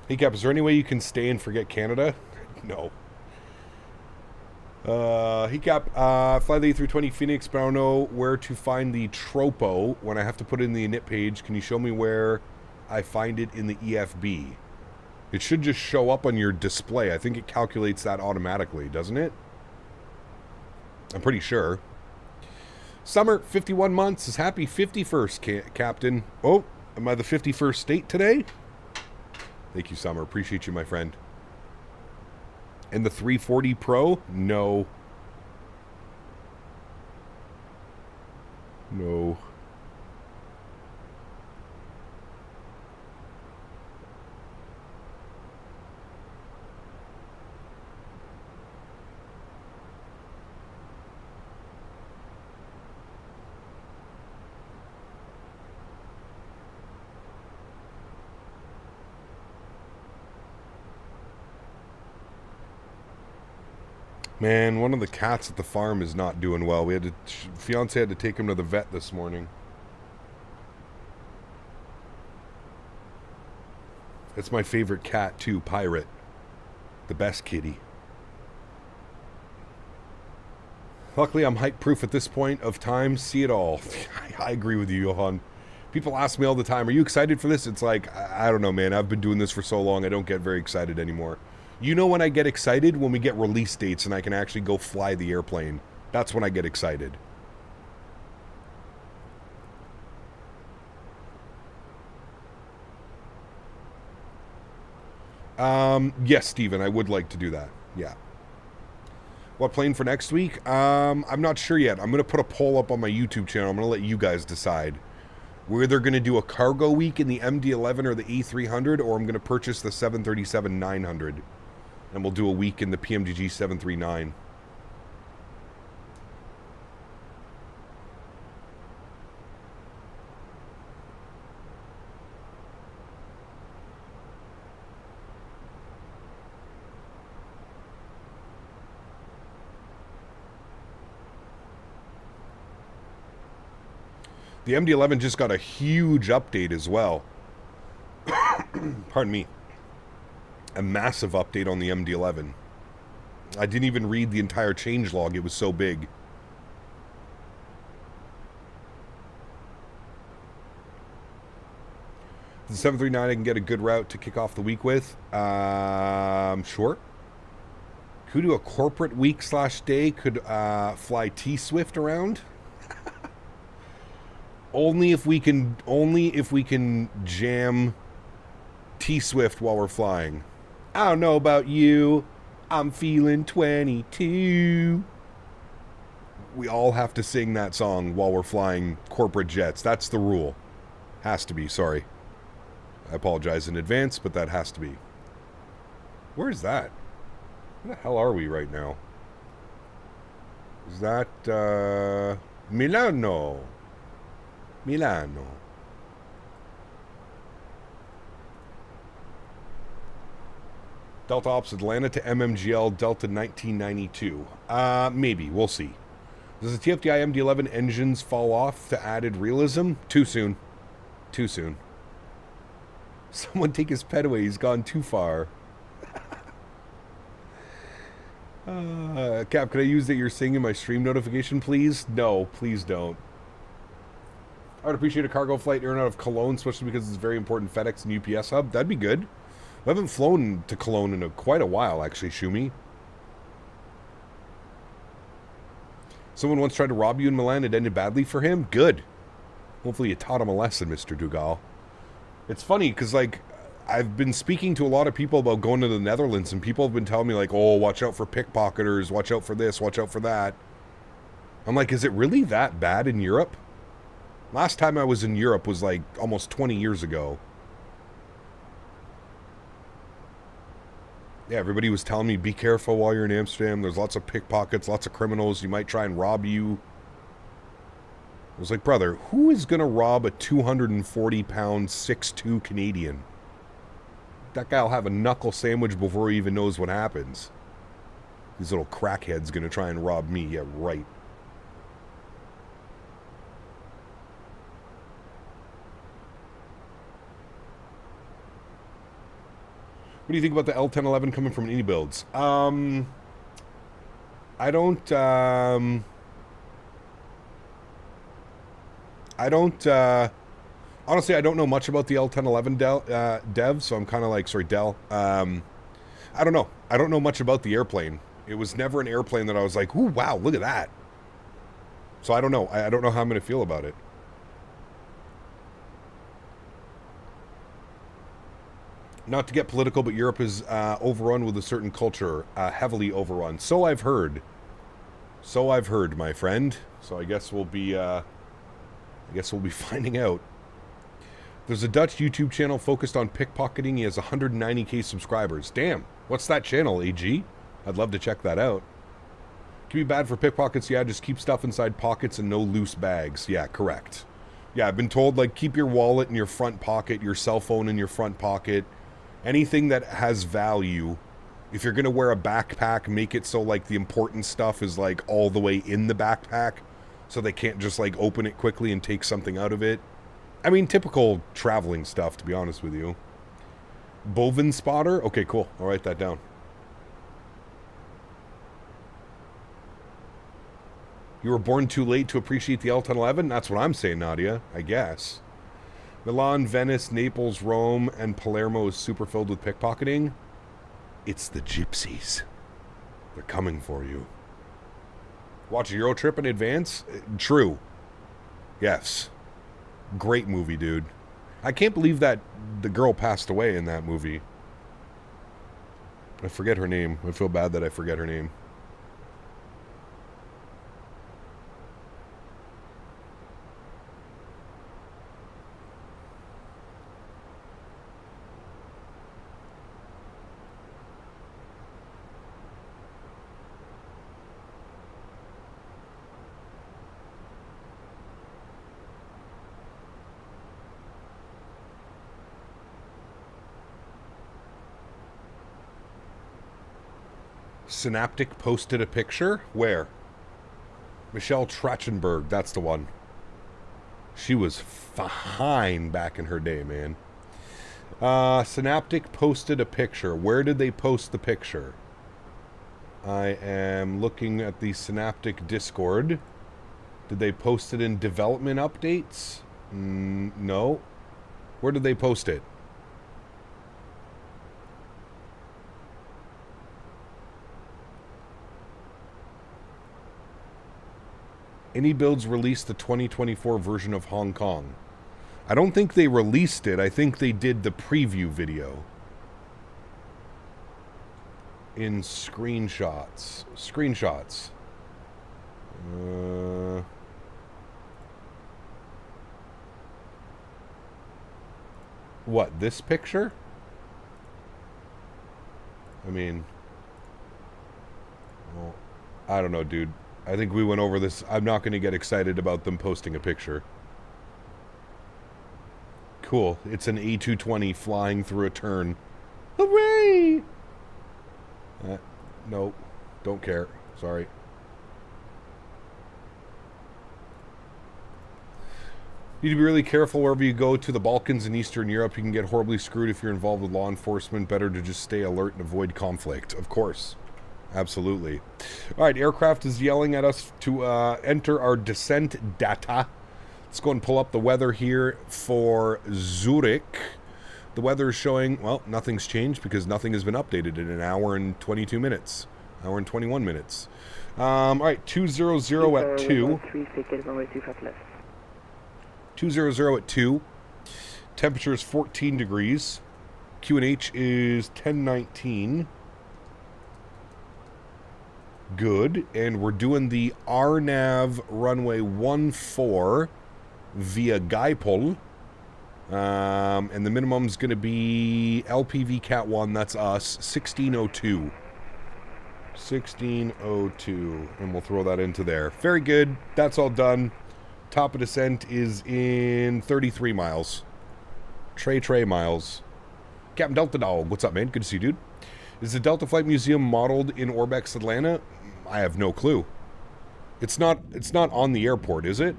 Hey, Cap, is there any way you can stay and forget Canada? No. Hey, Cap, fly the A320 Phoenix, but I don't know where to find the tropo when I have to put it in the init page. Can you show me where I find it in the EFB? It should just show up on your display. I think it calculates that automatically, doesn't it? I'm pretty sure. Summer, 51 months, is happy 51st, Captain. Oh, am I the 51st state today? Thank you, Summer. Appreciate you, my friend. And the 340 Pro? No. No. Man, one of the cats at the farm is not doing well. Fiance had to take him to the vet this morning. It's my favorite cat too, Pirate. The best kitty. Luckily, I'm hype-proof at this point of time. See it all. I agree with you, Johan. People ask me all the time, are you excited for this? It's like, I don't know, man. I've been doing this for so long, I don't get very excited anymore. You know when I get excited? When we get release dates and I can actually go fly the airplane. That's when I get excited. Yes, Steven, I would like to do that. Yeah. What plane for next week? I'm not sure yet. I'm going to put a poll up on my YouTube channel. I'm going to let you guys decide. We're either going to do a cargo week in the MD-11 or the A300, or I'm going to purchase the 737-900. And we'll do a week in the PMDG 739. The MD-11 just got a huge update as well. Pardon me. A massive update on the MD-11. I didn't even read the entire changelog. It was so big. The 739 I can get a good route to kick off the week with. Sure. Could we do a corporate week / day? Could fly T-Swift around? Only if we can jam T-Swift while we're flying. I don't know about you. I'm feeling 22. We all have to sing that song while we're flying corporate jets. That's the rule. Has to be, sorry. I apologize in advance, but that has to be. Where is that? Where the hell are we right now? Is that, Milano? Milano. Delta Ops Atlanta to MMGL Delta 1992. Maybe. We'll see. Does the TFDI MD-11 engines fall off to added realism? Too soon. Too soon. Someone take his pet away. He's gone too far. Cap, can I use that you're singing my stream notification, please? No, please don't. I would appreciate a cargo flight in and out of Cologne, especially because it's a very important FedEx and UPS hub. That'd be good. I haven't flown to Cologne in quite a while, actually, Shumi. Someone once tried to rob you in Milan. It ended badly for him. Good. Hopefully you taught him a lesson, Mr. Dugal. It's funny, because, like, I've been speaking to a lot of people about going to the Netherlands, and people have been telling me, like, oh, watch out for pickpocketers, watch out for this, watch out for that. I'm like, is it really that bad in Europe? Last time I was in Europe was like almost 20 years ago. Yeah, everybody was telling me, be careful while you're in Amsterdam. There's lots of pickpockets, lots of criminals. You might try and rob you. I was like, brother, who is going to rob a 240-pound 6'2" Canadian? That guy will have a knuckle sandwich before he even knows what happens. These little crackheads going to try and rob me. Yeah, right. What do you think about the L1011 coming from any builds? I don't, honestly, I don't know much about the L1011 dev, so I'm kind of like, sorry, Dell. I don't know. I don't know much about the airplane. It was never an airplane that I was like, ooh, wow, look at that. So I don't know. I don't know how I'm going to feel about it. Not to get political, but Europe is overrun with a certain culture, heavily overrun. So I've heard. So I've heard, my friend. So I guess we'll be finding out. There's a Dutch YouTube channel focused on pickpocketing. He has 190k subscribers. Damn, what's that channel, AG? I'd love to check that out. Can be bad for pickpockets. Yeah, just keep stuff inside pockets and no loose bags. Yeah, correct. Yeah, I've been told, like, keep your wallet in your front pocket, your cell phone in your front pocket. Anything that has value If you're going to wear a backpack, make it so, like, the important stuff is, like, all the way in the backpack. So they can't just, like, open it quickly and take something out of it. I mean, typical traveling stuff, to be honest with you. Bovin spotter? Okay, cool. I'll write that down. You were born too late to appreciate the L-10 11? That's what I'm saying, Nadya, I guess. Milan, Venice, Naples, Rome, and Palermo is super filled with pickpocketing. It's the gypsies. They're coming for you. Watch a Euro Trip in advance? True. Yes. Great movie, dude. I can't believe that the girl passed away in that movie. I forget her name. I feel bad that I forget her name. Synaptic posted a picture? Where? Michelle Trachtenberg, that's the one. She was fine back in her day, man. Synaptic posted a picture. Where did they post the picture? I am looking at the Synaptic Discord. Did they post it in development updates? No. Where did they post it? Any Builds released the 2024 version of Hong Kong. I don't think they released it. I think they did the preview video. In screenshots. Screenshots. What, this picture? I mean... Well, I don't know, dude. I think we went over this. I'm not going to get excited about them posting a picture. Cool. It's an A320 flying through a turn. Hooray! Nope. Don't care. Sorry. You need to be really careful wherever you go to the Balkans and Eastern Europe. You can get horribly screwed if you're involved with law enforcement. Better to just stay alert and avoid conflict. Of course. Absolutely. All right, aircraft is yelling at us to enter our descent data. Let's go and pull up the weather here for Zurich. The weather is showing, well, nothing's changed because nothing has been updated in an hour and 22 minutes. Hour and 21 minutes. All right, 200 at 2. 200 at 2. Temperature is 14 degrees. QNH is 1019. Good, and we're doing the RNAV runway 14 via Gaipol. And the minimum's going to be LPV Cat 1, that's us, 1602. 1602, and we'll throw that into there. Very good, that's all done. Top of descent is in 33 miles. Trey miles. Captain Delta Dog, what's up, man? Good to see you, dude. Is the Delta Flight Museum modeled in Orbex, Atlanta? I have no clue. It's not on the airport, is it?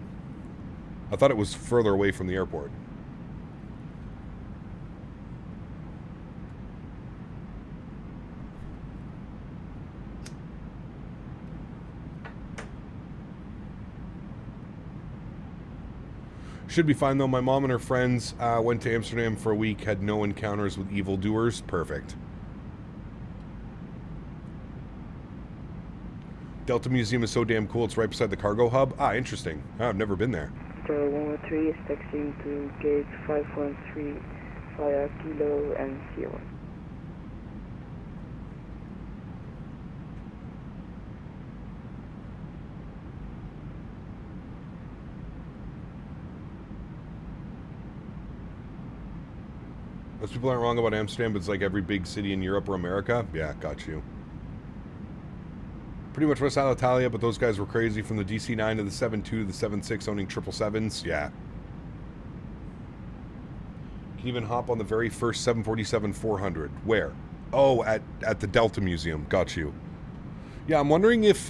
I thought it was further away from the airport. Should be fine though. My mom and her friends went to Amsterdam for a week, had no encounters with evildoers. Perfect. Delta Museum is so damn cool. It's right beside the cargo hub. Ah, interesting. I've never been there. Star 113 is taxiing to gate 513 via Kilo and Sierra. Most people aren't wrong about Amsterdam, but it's like every big city in Europe or America. Yeah, got you. Pretty much West Italia, but those guys were crazy from the DC-9 to the 7.2 to the 7.6 owning 777s. Yeah. Can even hop on the very first 747-400. Where? Oh, at the Delta Museum. Got you. Yeah, I'm wondering if,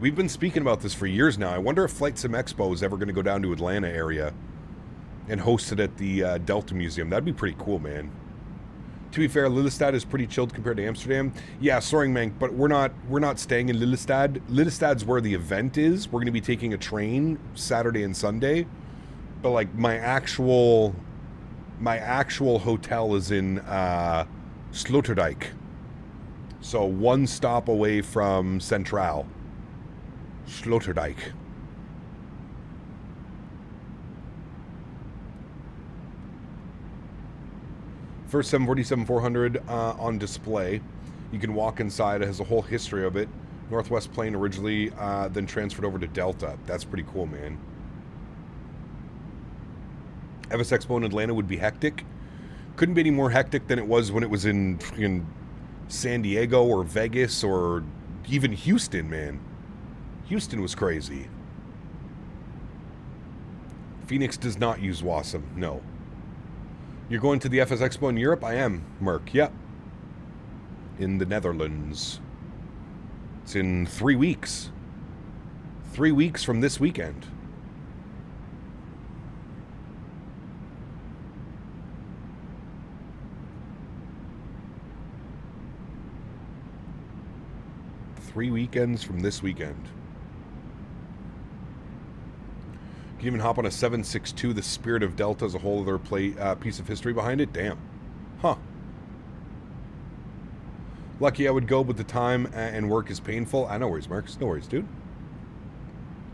we've been speaking about this for years now. I wonder if Flight Sim Expo is ever going to go down to Atlanta area and host it at the Delta Museum. That'd be pretty cool, man. To be fair, Lelystad is pretty chilled compared to Amsterdam. Yeah, Soaring Mank, but we're not staying in Lelystad. Lelystad's where the event is. We're going to be taking a train Saturday and Sunday. But like my actual hotel is in Sloterdijk. So one stop away from Centraal. Sloterdijk. First 747-400 on display. You can walk inside. It has a whole history of it. Northwest plane originally, then transferred over to Delta. That's pretty cool, man. FS Expo in Atlanta would be hectic. Couldn't be any more hectic than it was when it was in San Diego or Vegas or even Houston, man. Houston was crazy. Phoenix does not use WASM, no. You're going to the FS Expo in Europe? I am, Merc, yep. In the Netherlands. It's in 3 weeks. 3 weeks from this weekend. Three weekends from this weekend. You can even hop on a 762. The Spirit of Delta is a whole other piece of history behind it. Damn. Huh. Lucky I would go, but the time and work is painful. I know worries, Marcus. No worries, dude.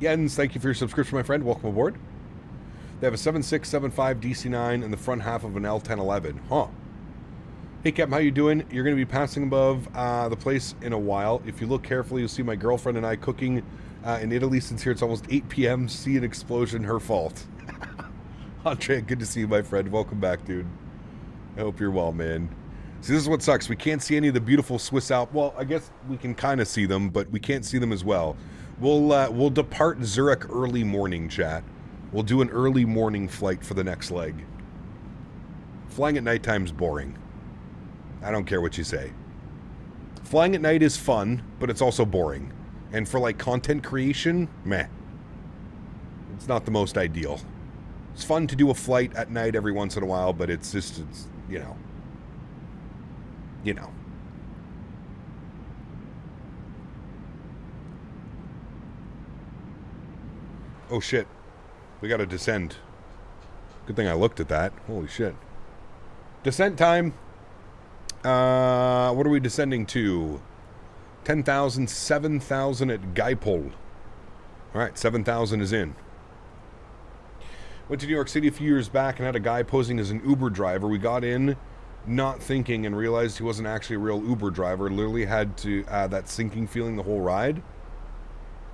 Jens, thank you for your subscription, my friend. Welcome aboard. They have a 7675 DC-9 in the front half of an L1011. Huh. Hey, Captain, how you doing? You're going to be passing above the place in a while. If you look carefully, you'll see my girlfriend and I cooking in Italy since here it's almost 8 p.m. See an explosion, her fault. Andre, good to see you, my friend. Welcome back, dude. I hope you're well, man. See, this is what sucks. We can't see any of the beautiful Swiss Alps. Well, I guess we can kind of see them, but we can't see them as well. We'll depart Zurich early morning, chat. We'll do an early morning flight for the next leg. Flying at nighttime's boring. I don't care what you say. Flying at night is fun, but it's also boring. And for like content creation, meh. It's not the most ideal. It's fun to do a flight at night every once in a while, but it's you know. You know. Oh shit. We gotta descend. Good thing I looked at that. Holy shit. Descent time. What are we descending to? 10,000, 7,000 at Geipol. Alright, 7,000 is in. Went to New York City a few years back and had a guy posing as an Uber driver. We got in not thinking and realized he wasn't actually a real Uber driver. Literally had to that sinking feeling the whole ride.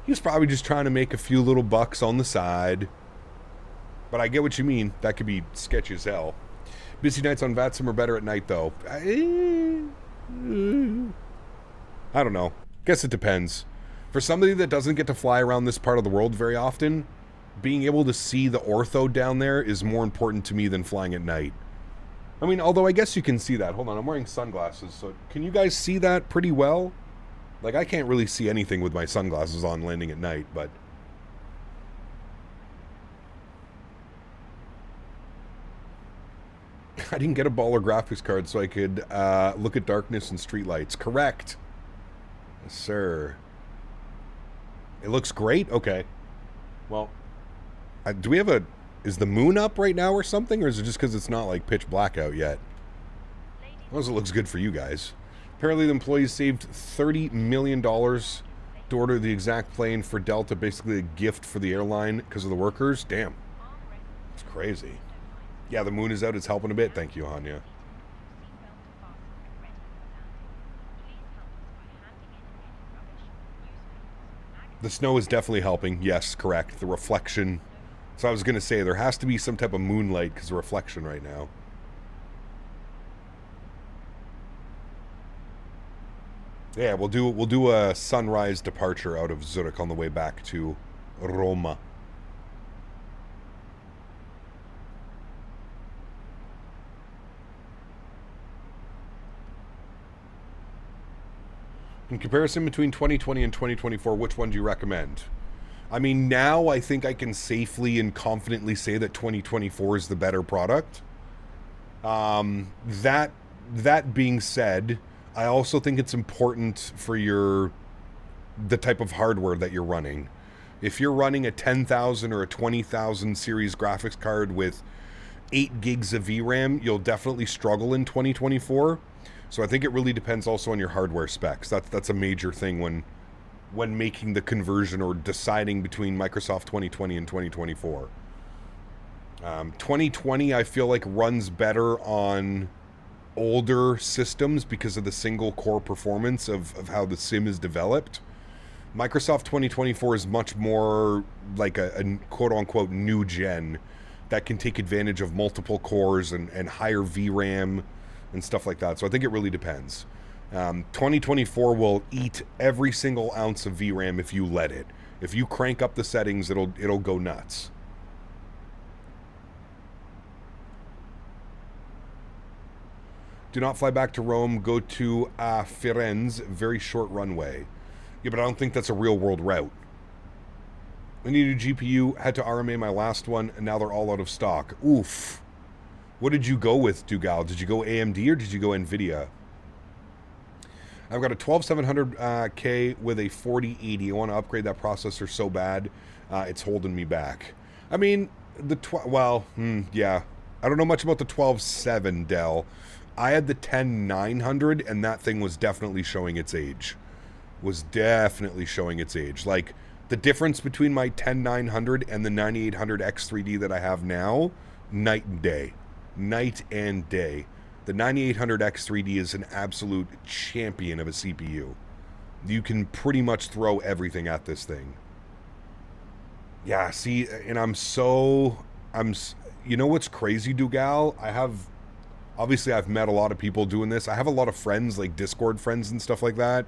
He was probably just trying to make a few little bucks on the side. But I get what you mean. That could be sketchy as hell. Busy nights on VATSIM are better at night, though. I don't know. Guess it depends. For somebody that doesn't get to fly around this part of the world very often, being able to see the ortho down there is more important to me than flying at night. I mean, although I guess you can see that. Hold on, I'm wearing sunglasses, so can you guys see that pretty well? Like, I can't really see anything with my sunglasses on landing at night, but... I didn't get a baller graphics card so I could look at darkness and streetlights. Correct. Yes, sir. It looks great? Okay. Well, do we have a... Is the moon up right now or something? Or is it just because it's not like pitch black out yet? As long as it looks good for you guys. Apparently the employees saved $30 million to order the exact plane for Delta. Basically a gift for the airline because of the workers. Damn. It's crazy. Yeah, the moon is out. It's helping a bit. Thank you, Hanya. The snow is definitely helping. Yes, correct. The reflection. So I was going to say, there has to be some type of moonlight because of reflection right now. Yeah, we'll do a sunrise departure out of Zurich on the way back to Roma. In comparison between 2020 and 2024, which one do you recommend? I mean, now I think I can safely and confidently say that 2024 is the better product. That being said, I also think it's important for the type of hardware that you're running. If you're running a 10,000 or a 20,000 series graphics card with 8 gigs of VRAM, you'll definitely struggle in 2024. So I think it really depends also on your hardware specs. That's a major thing when making the conversion or deciding between Microsoft 2020 and 2024. 2020 I feel like runs better on older systems because of the single core performance of how the sim is developed. Microsoft 2024 is much more like a quote-unquote new gen that can take advantage of multiple cores and higher VRAM and stuff like that. So I think it really depends. 2024 will eat every single ounce of VRAM if you let it. If you crank up the settings, it'll go nuts. Do not fly back to Rome. Go to Firenze. Very short runway. Yeah, but I don't think that's a real-world route. I need a GPU. Had to RMA my last one, and now they're all out of stock. Oof. What did you go with, Dugal? Did you go AMD or did you go NVIDIA? I've got a 12700K with a 4080. I want to upgrade that processor so bad. It's holding me back. I mean, yeah. I don't know much about the 127 Dell. I had the 10900, and that thing was definitely showing its age. Like, the difference between my 10900 and the 9800 X3D that I have now, night and day. Night and day. The 9800 X3D is an absolute champion of a CPU. You can pretty much throw everything at this thing. Yeah, see, and you know what's crazy, Dugal? Obviously I've met a lot of people doing this. I have a lot of friends, like Discord friends and stuff like that.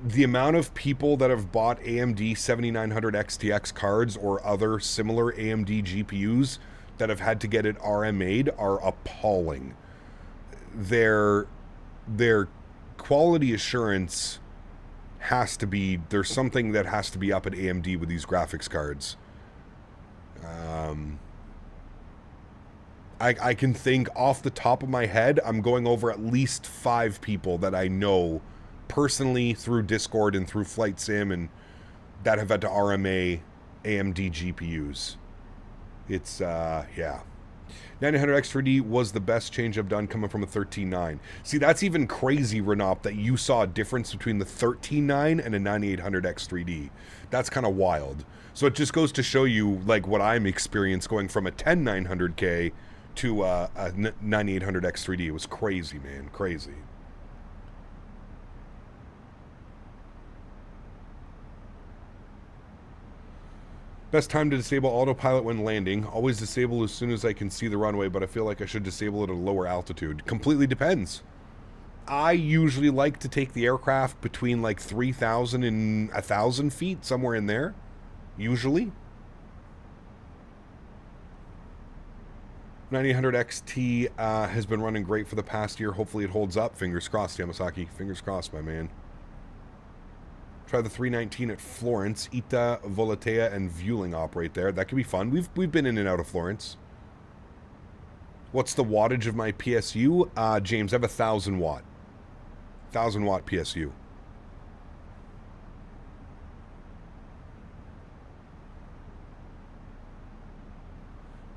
The amount of people that have bought AMD 7900 XTX cards or other similar AMD GPUs that have had to get it RMA'd are appalling. Their quality assurance has to be, there's something that has to be up at AMD with these graphics cards. I can think off the top of my head, I'm going over at least 5 people that I know personally through Discord and through Flight Sim and that have had to RMA AMD GPUs. It's, yeah. 900 X3D was the best change I've done coming from a 13.9. See, that's even crazy, Renop, that you saw a difference between the 13.9 and a 9800 X3D. That's kind of wild. So it just goes to show you, like, what I'm experiencing going from a 10900K to a 9800 X3D. It was crazy, man. Crazy. Best time to disable autopilot when landing. Always disable as soon as I can see the runway, but I feel like I should disable it at a lower altitude. Completely depends. I usually like to take the aircraft between like 3,000 and 1,000 feet, somewhere in there. Usually. 9800 XT has been running great for the past year. Hopefully it holds up. Fingers crossed, Yamasaki. Fingers crossed, my man. Try the 319 at Florence. ITA, Volatea, and Vueling operate there. That could be fun. We've been in and out of Florence. What's the wattage of my PSU? James, I have 1,000 watt. 1,000 watt PSU.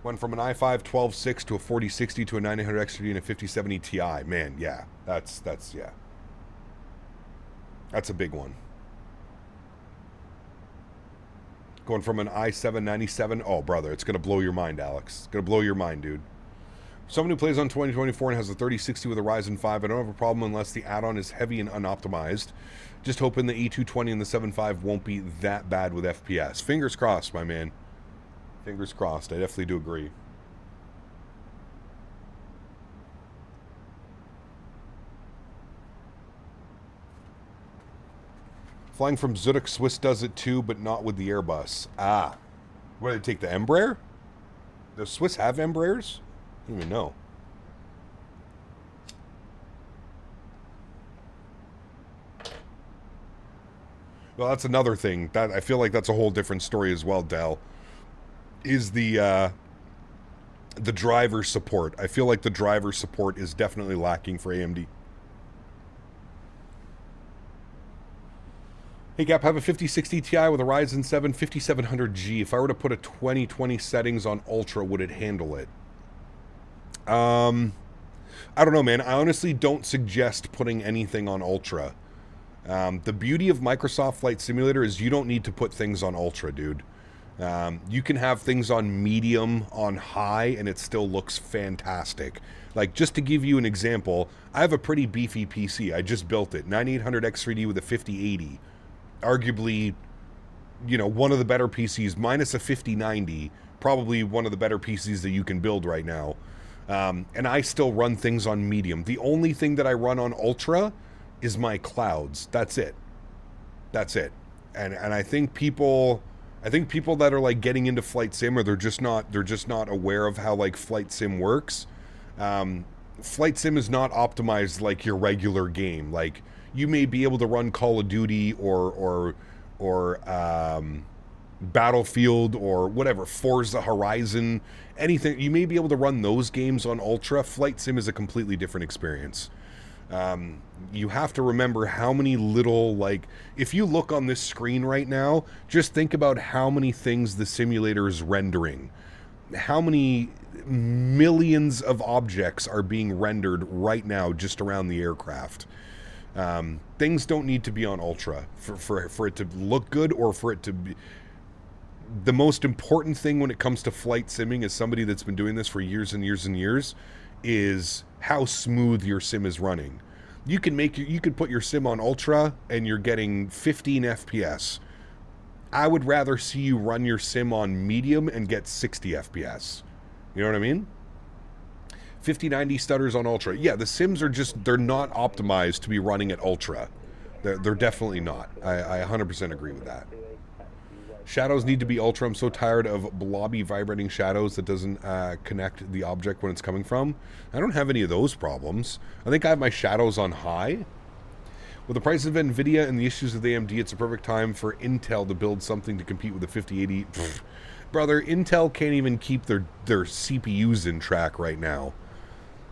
Went from an i5 12.6 to a 4060 to a 900 X3D and a 5070 Ti. Man, yeah. That's yeah. That's a big one. Going from an i7 97. Oh, brother, it's going to blow your mind, Alex. It's going to blow your mind, dude. Someone who plays on 2024 and has a 3060 with a Ryzen 5, I don't have a problem unless the add-on is heavy and unoptimized. Just hoping the E220 and the 7.5 won't be that bad with FPS. Fingers crossed, my man. Fingers crossed. I definitely do agree. Flying from Zurich, Swiss does it too, but not with the Airbus. Ah. Where do they take the Embraer? Does Swiss have Embraers? I don't even know. Well, that's another thing. That I feel like that's a whole different story as well, Dell. Is the driver support. I feel like the driver support is definitely lacking for AMD. Hey Gap, I have a 5060 Ti with a Ryzen 7 5700G. If I were to put a 2020 settings on Ultra, would it handle it? I don't know, man. I honestly don't suggest putting anything on Ultra. The beauty of Microsoft Flight Simulator is you don't need to put things on Ultra, dude. You can have things on medium, on high, and it still looks fantastic. Like, just to give you an example, I have a pretty beefy PC. I just built it. 9800X3D with a 5080. Arguably, you know, one of the better PCs, minus a 5090, probably one of the better PCs that you can build right now. And I still run things on medium. The only thing that I run on Ultra is my clouds. That's it. That's it. And I think people that are like getting into flight sim, or they're just not aware of how like flight sim works. Flight sim is not optimized like your regular game. Like, you may be able to run Call of Duty or Battlefield or whatever, Forza Horizon, anything. You may be able to run those games on Ultra. Flight sim is a completely different experience. You have to remember how many little, like, if you look on this screen right now, just think about how many things the simulator is rendering. How many millions of objects are being rendered right now just around the aircraft. Things don't need to be on Ultra for it to look good, or for it to be. The most important thing when it comes to flight simming, as somebody that's been doing this for years and years and years, is how smooth your sim is running. You could put your sim on Ultra and you're getting 15 FPS. I would rather see you run your sim on medium and get 60 FPS. You know what I mean? 5090 stutters on Ultra. Yeah, the sims are just, they're not optimized to be running at Ultra. They're definitely not. I 100% agree with that. Shadows need to be Ultra. I'm so tired of blobby vibrating shadows that doesn't connect the object when it's coming from. I don't have any of those problems. I think I have my shadows on high. With the price of NVIDIA and the issues with AMD, it's a perfect time for Intel to build something to compete with the 5080. Pfft. Brother, Intel can't even keep their CPUs in track right now.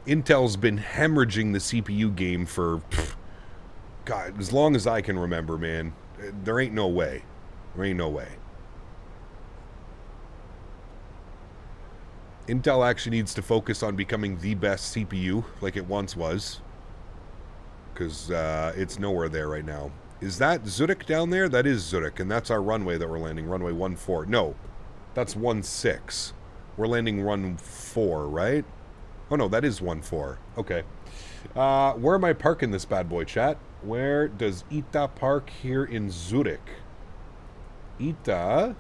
Intel's been hemorrhaging the CPU game for, God, as long as I can remember, man. There ain't no way. There ain't no way. Intel actually needs to focus on becoming the best CPU, like it once was. Because it's nowhere there right now. Is that Zurich down there? That is Zurich, and that's our runway that we're landing, runway 14. No, that's 16. We're landing run 4, right? Oh no, that is 14. Okay. Where am I parking this bad boy, chat? Where does ITA park here in Zurich? ITA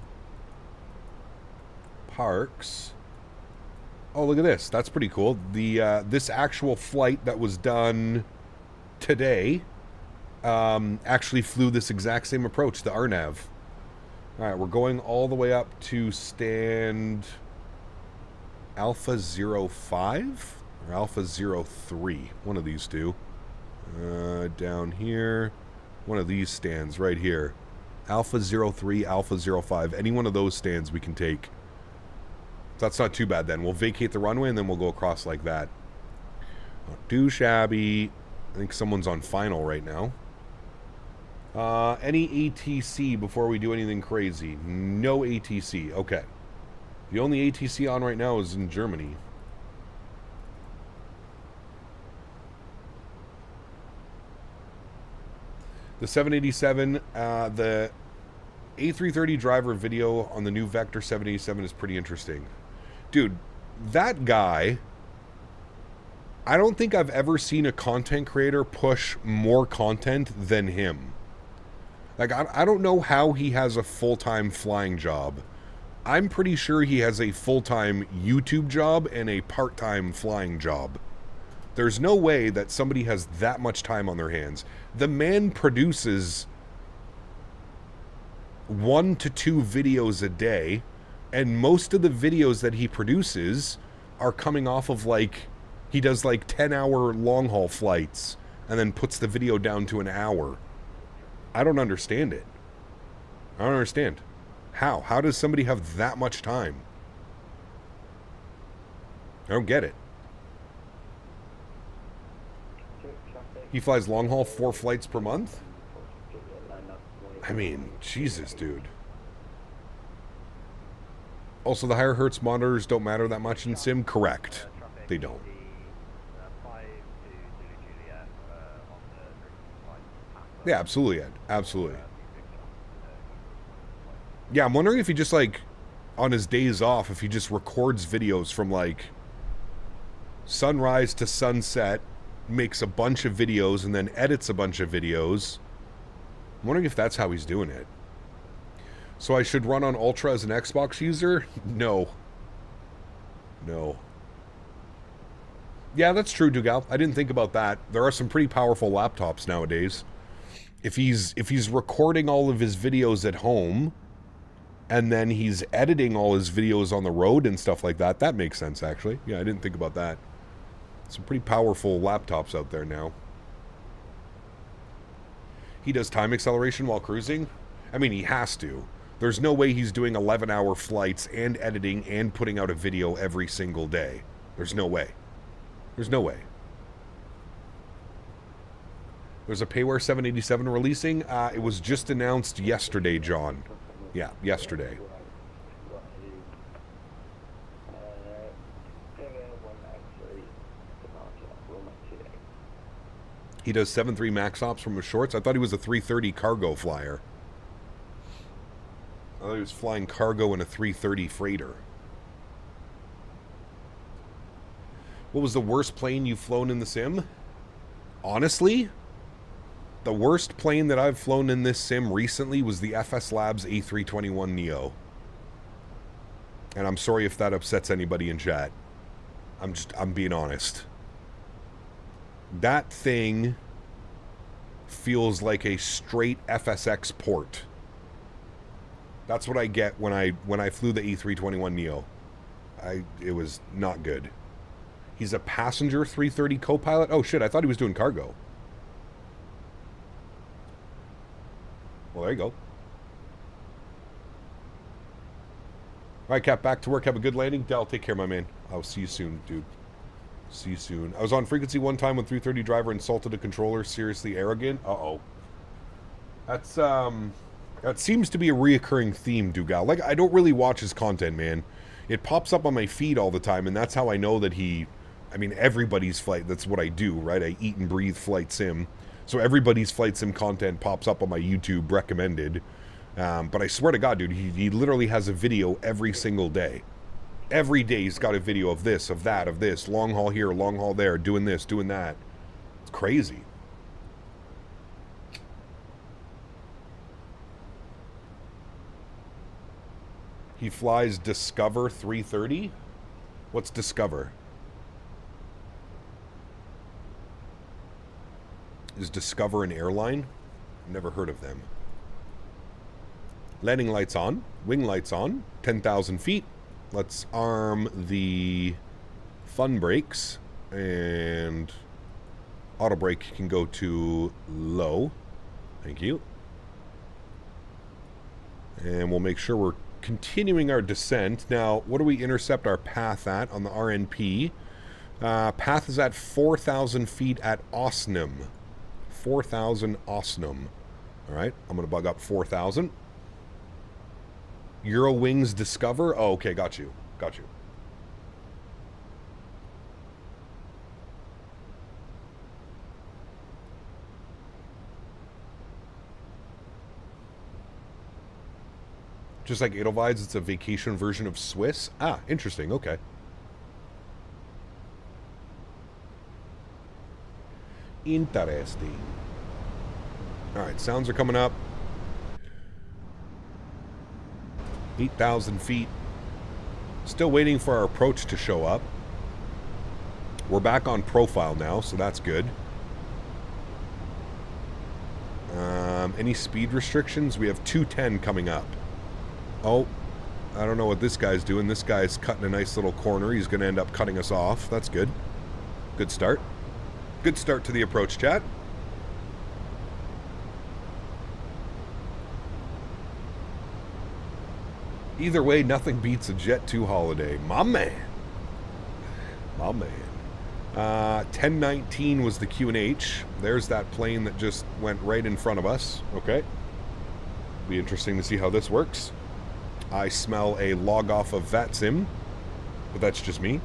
parks. Oh, look at this. That's pretty cool. The this actual flight that was done today actually flew this exact same approach, the RNAV. All right, we're going all the way up to stand Alpha 05 or Alpha 03. One of these two. Down here. One of these stands right here. Alpha 03, Alpha 05. Any one of those stands we can take. That's not too bad then. We'll vacate the runway and then we'll go across like that. Not too shabby. I think someone's on final right now. Any ATC before we do anything crazy? No ATC. Okay. The only ATC on right now is in Germany. The 787, the A330 driver video on the new Vector 787 is pretty interesting. Dude, that guy, I don't think I've ever seen a content creator push more content than him. Like, I don't know how he has a full-time flying job. I'm pretty sure he has a full-time YouTube job and a part-time flying job. There's no way that somebody has that much time on their hands. The man produces 1 to 2 videos a day, and most of the videos that he produces are coming off of, like, he does like 10-hour long-haul flights and then puts the video down to an hour. I don't understand it. I don't understand. How? How does somebody have that much time? I don't get it. He flies long haul 4 flights per month? I mean, Jesus, dude. Also, the higher hertz monitors don't matter that much in sim? Correct. They don't. Yeah, absolutely, Ed. Absolutely. Yeah, I'm wondering if he just, like, on his days off, if he just records videos from, like, sunrise to sunset, makes a bunch of videos, and then edits a bunch of videos. I'm wondering if that's how he's doing it. So I should run on Ultra as an Xbox user? No. No. Yeah, that's true, Dugal. I didn't think about that. There are some pretty powerful laptops nowadays. If he's recording all of his videos at home, and then he's editing all his videos on the road and stuff like that, that makes sense, actually. Yeah, I didn't think about that. Some pretty powerful laptops out there now. He does time acceleration while cruising? I mean, he has to. There's no way he's doing 11-hour flights and editing and putting out a video every single day. There's no way. There's no way. There's a Payware 787 releasing. It was just announced yesterday, John. Yeah, yesterday. He does 7.3 max ops from his shorts. I thought he was a 330 cargo flyer. I thought he was flying cargo in a 330 freighter. What was the worst plane you've flown in the sim? Honestly, the worst plane that I've flown in this sim recently was the FS Labs A321 Neo. And I'm sorry if that upsets anybody in chat. I'm being honest. That thing feels like a straight FSX port. That's what I get when I flew the A321 Neo. It was not good. He's a passenger 330 co-pilot. Oh shit, I thought he was doing cargo. Well, there you go. All right, Cap, back to work. Have a good landing. Del, take care, my man. I'll see you soon, dude. See you soon. I was on frequency one time when 330 driver insulted a controller. Seriously arrogant. Uh-oh. That's, that seems to be a reoccurring theme, Dugal. Like, I don't really watch his content, man. It pops up on my feed all the time, and that's how I know that he... I mean, everybody's flight... That's what I do, right? I eat and breathe flight sim. So everybody's flight sim content pops up on my YouTube recommended. But I swear to God, dude, he literally has a video every single day. Every day he's got a video of this, of that, of this. Long haul here, long haul there, doing this, doing that. It's crazy. He flies Discover 330? What's Discover? Is Discover an airline? Never heard of them. Landing lights on. Wing lights on. 10,000 feet. Let's arm the fun brakes. And auto brake can go to low. Thank you. And we'll make sure we're continuing our descent. Now, what do we intercept our path at on the RNP? Path is at 4,000 feet at Osnum. 4,000 Osnum. All right, I'm going to bug up 4,000. Eurowings Discover. Oh, okay, got you. Got you. Just like Edelweiss, it's a vacation version of Swiss. Ah, interesting. Okay. Interesting. All right, sounds are coming up. 8,000 feet. Still waiting for our approach to show up. We're back on profile now, so that's good. Any speed restrictions? We have 210 coming up. Oh, I don't know what this guy's doing. This guy's cutting a nice little corner. He's going to end up cutting us off. That's good. Good start. Good start to the approach, chat. Either way, nothing beats a Jet 2 holiday. My man. My man. 1019 was the Q&H. There's that plane that just went right in front of us. Okay. Be interesting to see how this works. I smell a log off of VATSIM, but that's just me.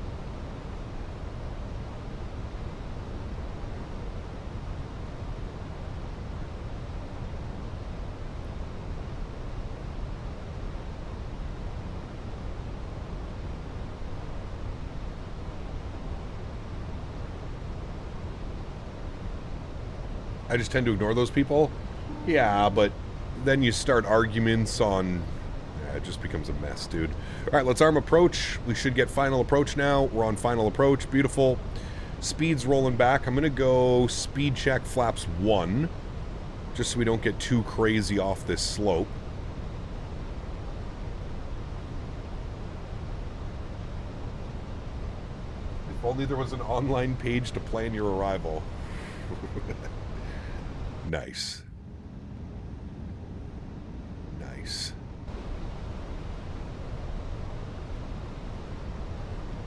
I just tend to ignore those people. Yeah, but then you start arguments on... Yeah, it just becomes a mess, dude. All right, let's arm approach. We should get final approach now. We're on final approach. Beautiful. Speed's rolling back. I'm going to go speed check flaps 1, just so we don't get too crazy off this slope. If only there was an online page to plan your arrival. Nice. Nice.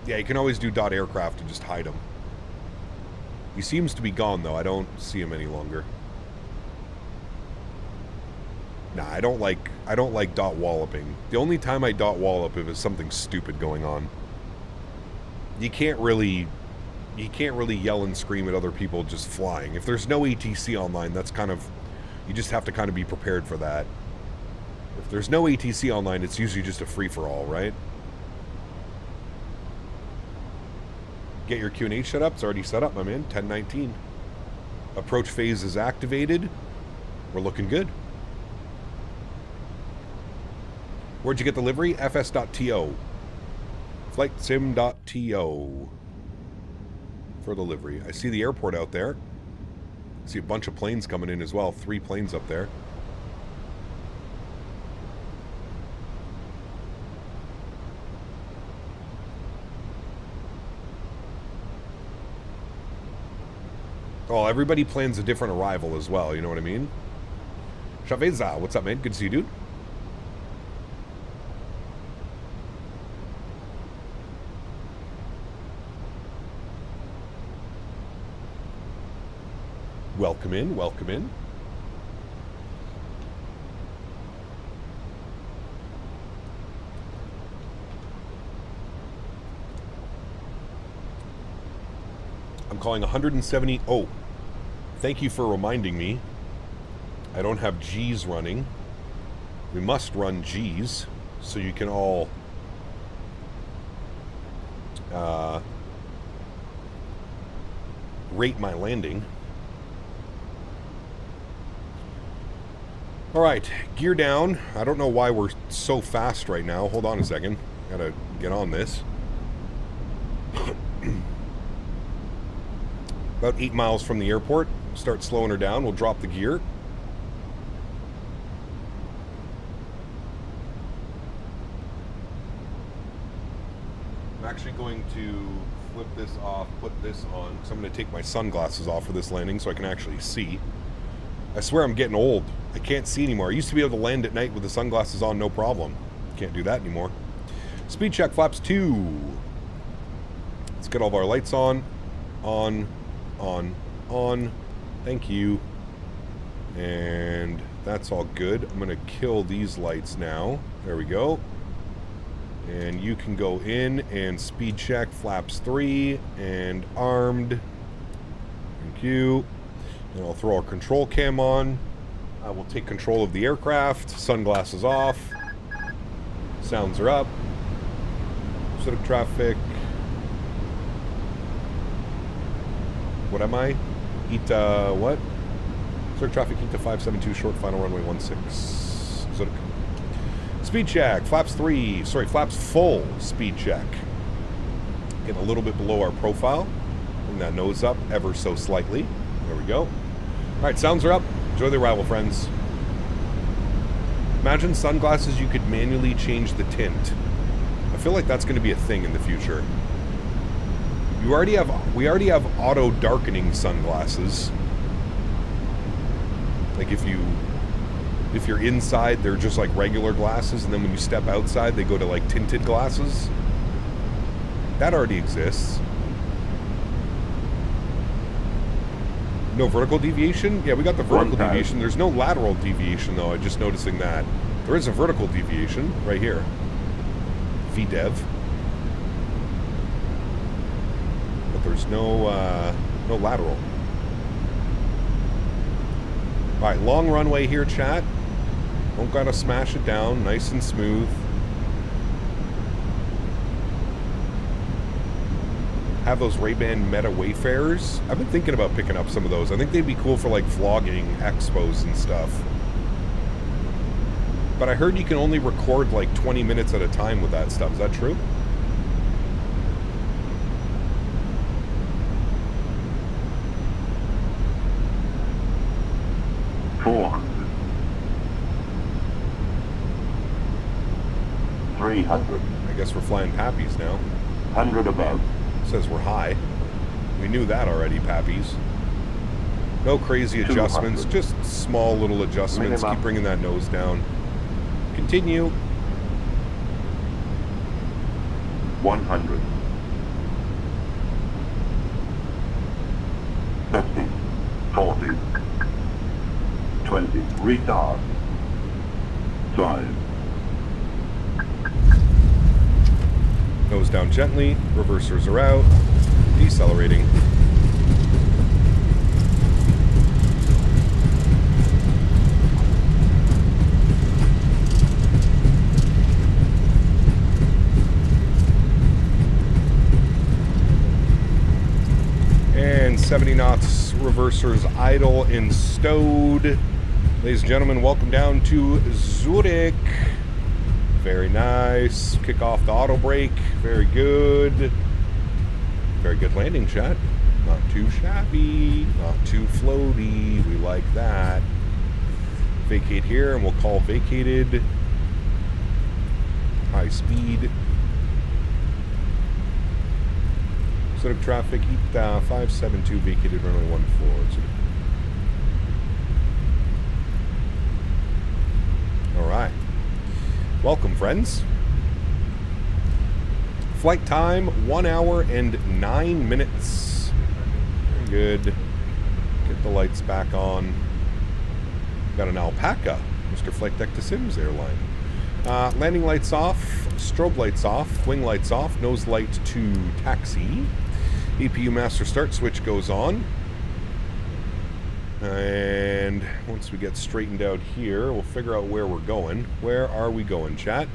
Yeah, you can always do .aircraft to just hide him. He seems to be gone, though. I don't see him any longer. Nah, I don't like .walloping. The only time I .wallop if there's something stupid going on. You can't really yell and scream at other people just flying. If there's no ATC online, that's kind of... You just have to kind of be prepared for that. If there's no ATC online, it's usually just a free-for-all, right? Get your Q&H set up. It's already set up, my man. 1019. Approach phase is activated. We're looking good. Where'd you get the livery? fs.to. Flightsim.to. For the livery. I see the airport out there. I see a bunch of planes coming in as well. 3 planes up there. Oh, everybody plans a different arrival as well, you know what I mean? Chaveza, what's up, man? Good to see you, dude. Welcome in, welcome in. I'm calling 170. Oh, thank you for reminding me. I don't have G's running. We must run G's so you can all rate my landing. All right, gear down. I don't know why we're so fast right now. Hold on a second. Gotta get on this. About 8 miles from the airport. Start slowing her down. We'll drop the gear. I'm actually going to flip this off, put this on, because I'm going to take my sunglasses off for this landing so I can actually see. I swear I'm getting old. I can't see anymore. I used to be able to land at night with the sunglasses on, no problem. Can't do that anymore. Speed check flaps 2. Let's get all of our lights on. On. Thank you. And that's all good. I'm going to kill these lights now. There we go. And you can go in and speed check flaps 3 and armed. Thank you. And I'll throw our control cam on. I will take control of the aircraft. Sunglasses off. Sounds are up. Zurich traffic. What am I? ITA what? Zurich traffic ITA 572 short final runway 16. Zurich. Speed check. Flaps 3. Sorry, flaps full speed check. Getting a little bit below our profile. Bring that nose up ever so slightly. There we go. Alright, sounds are up. Enjoy the arrival, friends. Imagine sunglasses you could manually change the tint. I feel like that's going to be a thing in the future. We already have auto darkening sunglasses. Like if you If you're inside, they're just like regular glasses, and then when you step outside, they go to like tinted glasses. That already exists. No vertical deviation? Yeah, we got the vertical deviation. There's no lateral deviation, though. I'm just noticing that. There is a vertical deviation right here. VDEV. But there's no lateral. Alright, long runway here, chat. Don't gotta smash it down. Nice and smooth. Have those Ray-Ban Meta Wayfarers. I've been thinking about picking up some of those. I think they'd be cool for like vlogging expos and stuff. But I heard you can only record like 20 minutes at a time with that stuff. Is that true? $400. $300. I guess we're flying Pappies now. 100 above. Says we're high. We knew that already, Pappies. No crazy adjustments, just small little adjustments. Keep bringing that nose down. Continue. 100. 50. 40. 20. Retard. 5. Nose down gently. Reversers are out. Decelerating. And 70 knots. Reversers idle and stowed. Ladies and gentlemen, welcome down to Zurich. Very nice. Kick off the auto brake. Very good. Very good landing, chat. Not too shabby. Not too floaty. We like that. Vacate here, and we'll call vacated. High speed. Zurich traffic, ITA 572, vacated runway 14. Alright. Welcome, friends. Flight time, 1 hour and 9 minutes. Very good. Get the lights back on. Got an alpaca, Mr. Flight Deck to Sims airline. Landing lights off, strobe lights off, wing lights off, nose light to taxi. EPU master start switch goes on. And once we get straightened out here, we'll figure out where we're going. Where are we going, chat?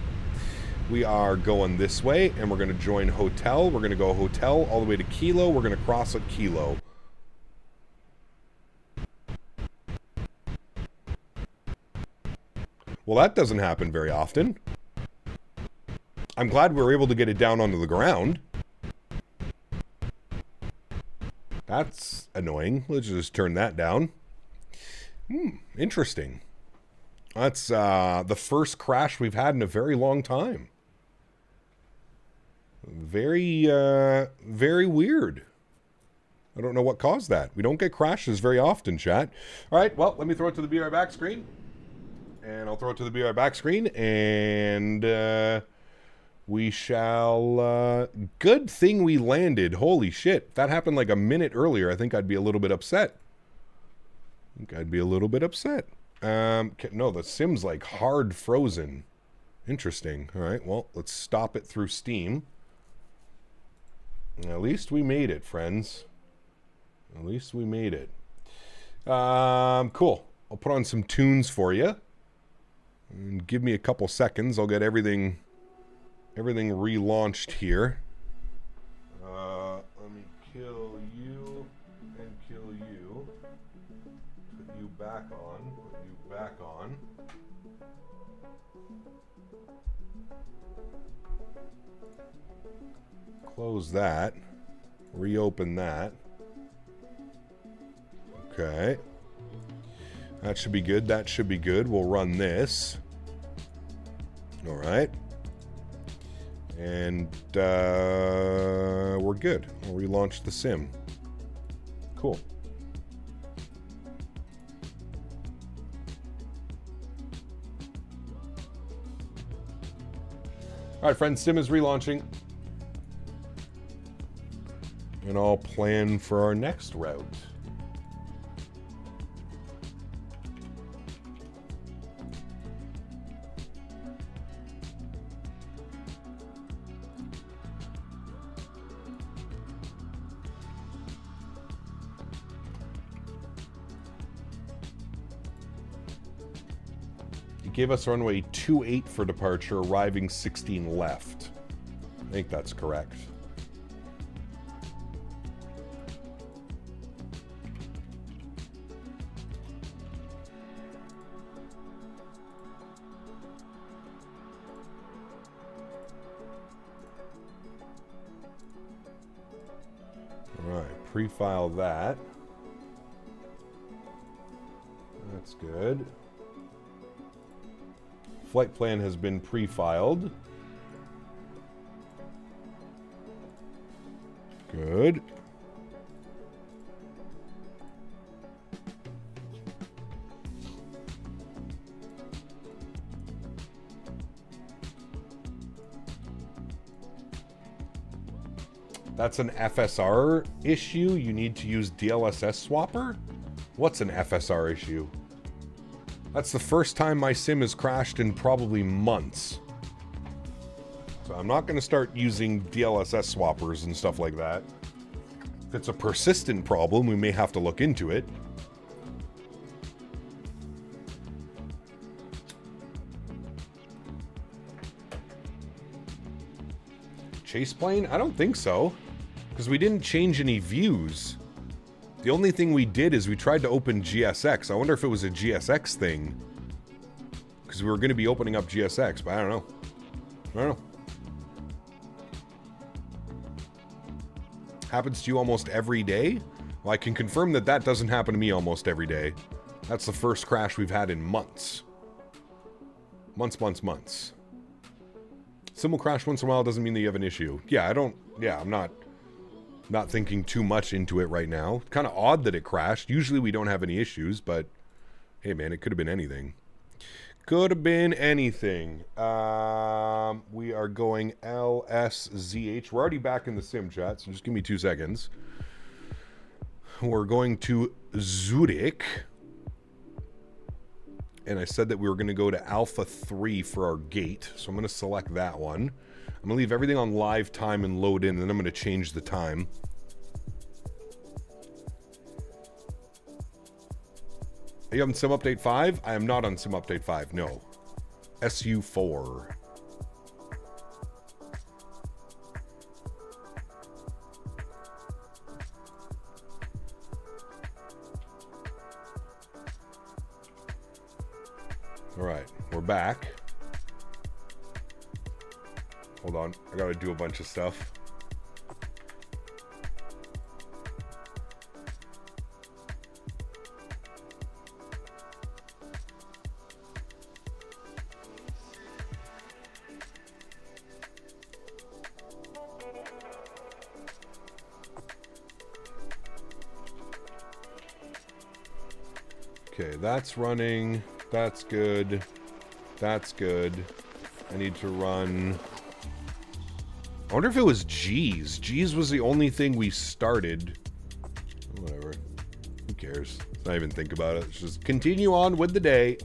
We are going this way, and we're going to join hotel. We're going to go hotel all the way to Kilo. We're going to cross at Kilo. Well, that doesn't happen very often. I'm glad we were able to get it down onto the ground. That's annoying. Let's just turn that down. Interesting. That's the first crash we've had in a very long time. Very, very weird. I don't know what caused that. We don't get crashes very often, chat. All right, well, let me throw it to the BR back screen. And I'll throw it to the BR back screen. And we shall... good thing we landed. Holy shit. If that happened like a minute earlier, I think I'd be a little bit upset. No, the sim's like hard frozen. Interesting. All right, well, let's stop it through Steam. At least we made it, friends. At least we made it. Cool. I'll put on some tunes for you. And give me a couple seconds. I'll get everything relaunched here. Let me kill you and kill you. Put you back on. Put you back on. Close that. Reopen that. Okay. That should be good. That should be good. We'll run this. All right. And we're good. We'll relaunch the sim. Cool. All right, friends, sim is relaunching. And I'll plan for our next route. Gave us runway 28 for departure, arriving 16 left. I think that's correct. All right, pre-file that. That's good. Flight plan has been pre-filed. Good. That's an FSR issue. You need to use DLSS swapper? What's an FSR issue? That's the first time my sim has crashed in probably months. So I'm not going to start using DLSS swappers and stuff like that. If it's a persistent problem, we may have to look into it. Chase plane? I don't think so. Because we didn't change any views. The only thing we did is we tried to open GSX. I wonder if it was a GSX thing. Because we were going to be opening up GSX, but I don't know. I don't know. Happens to you almost every day? Well, I can confirm that that doesn't happen to me almost every day. That's the first crash we've had in months. Months. Sim will crash once in a while doesn't mean that you have an issue. Yeah, I'm not thinking too much into it right now. Kind of odd that it crashed. Usually we don't have any issues, but hey man, it could have been anything. Could have been anything. We are going LSZH. We're already back in the sim chat, so just give me 2 seconds. We're going to Zurich. And I said that we were going to go to Alpha 3 for our gate, so I'm going to select that one. I'm going to leave everything on live time and load in, and then I'm going to change the time. Are you on Sim Update 5? I am not on Sim Update 5, no. SU4. All right, we're back. Hold on, I gotta do a bunch of stuff. Okay, that's running. That's good. That's good. I need to run... I wonder if it was G's. G's was the only thing we started. Whatever. Who cares? Let's not even think about it. Let's just continue on with the day.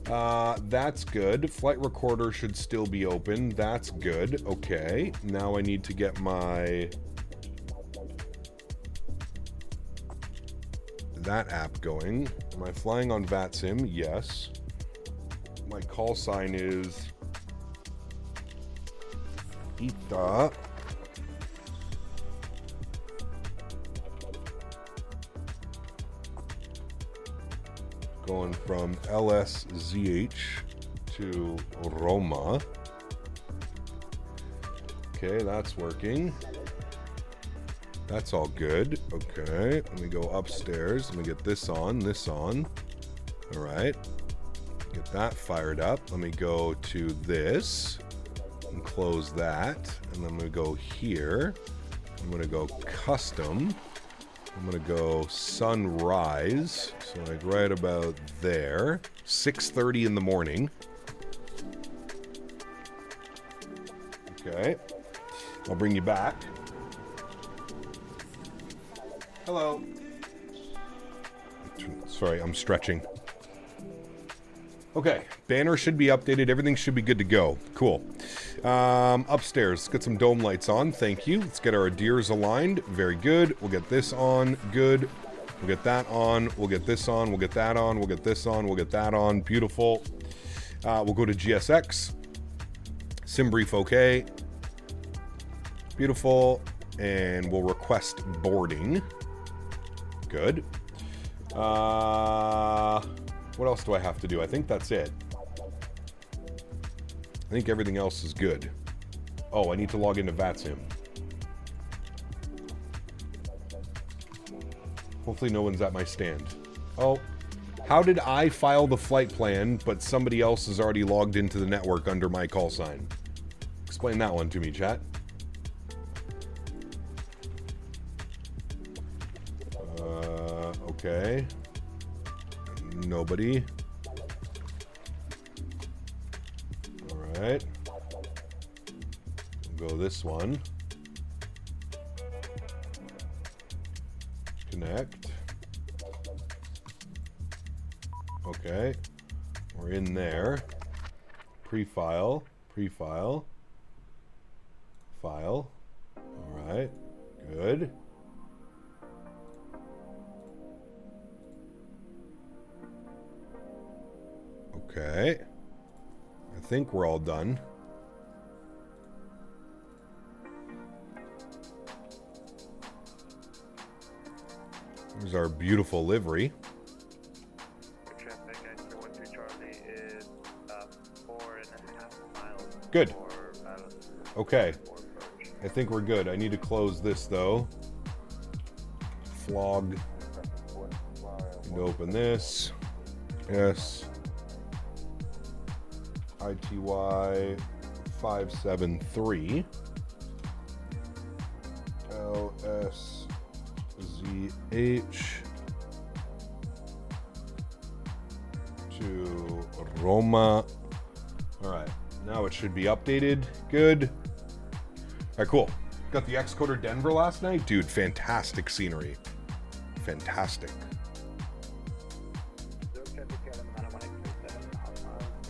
That's good. Flight recorder should still be open. That's good. Okay. Now I need to get my... that app going. Am I flying on VATSIM? Yes. My call sign is... ITA. Going from LSZH to Roma. Okay, that's working. That's all good. Okay, let me go upstairs. Let me get this on. All right. Get that fired up. Let me go to this and close that. And I'm going to go here. I'm going to go custom. I'm going to go sunrise. So like right about there. 6:30 in the morning. Okay. I'll bring you back. Hello. Sorry, I'm stretching. Okay, banner should be updated. Everything should be good to go. Cool. Upstairs, let's get some dome lights on. Thank you. Let's get our adheres aligned. Very good. We'll get this on. Good. We'll get that on. We'll get this on. We'll get that on. We'll get this on. We'll get that on. Beautiful. We'll go to GSX. Sim brief okay. Beautiful. And we'll request boarding. Good. What else do I have to do? I think that's it. I think everything else is good. Oh, I need to log into VATSIM. Hopefully no one's at my stand. Oh, how did I file the flight plan, but somebody else is already logged into the network under my call sign? Explain that one to me, chat. Okay. Nobody. Alright. We'll go this one. Connect. Okay. We're in there. Pre-file. Pre-file. File. Alright. Good. Okay. I think we're all done. Here's our beautiful livery. Traffic I-312 Charlie is 4.5 miles. Good. Okay. I think we're good. I need to close this though. Flog. Need to open this. Yes. ITA 573 AlexSiu to Roma. Alright, now it should be updated. Good. Alright, cool. Got the Excoder Denver last night. Dude, fantastic scenery. Fantastic.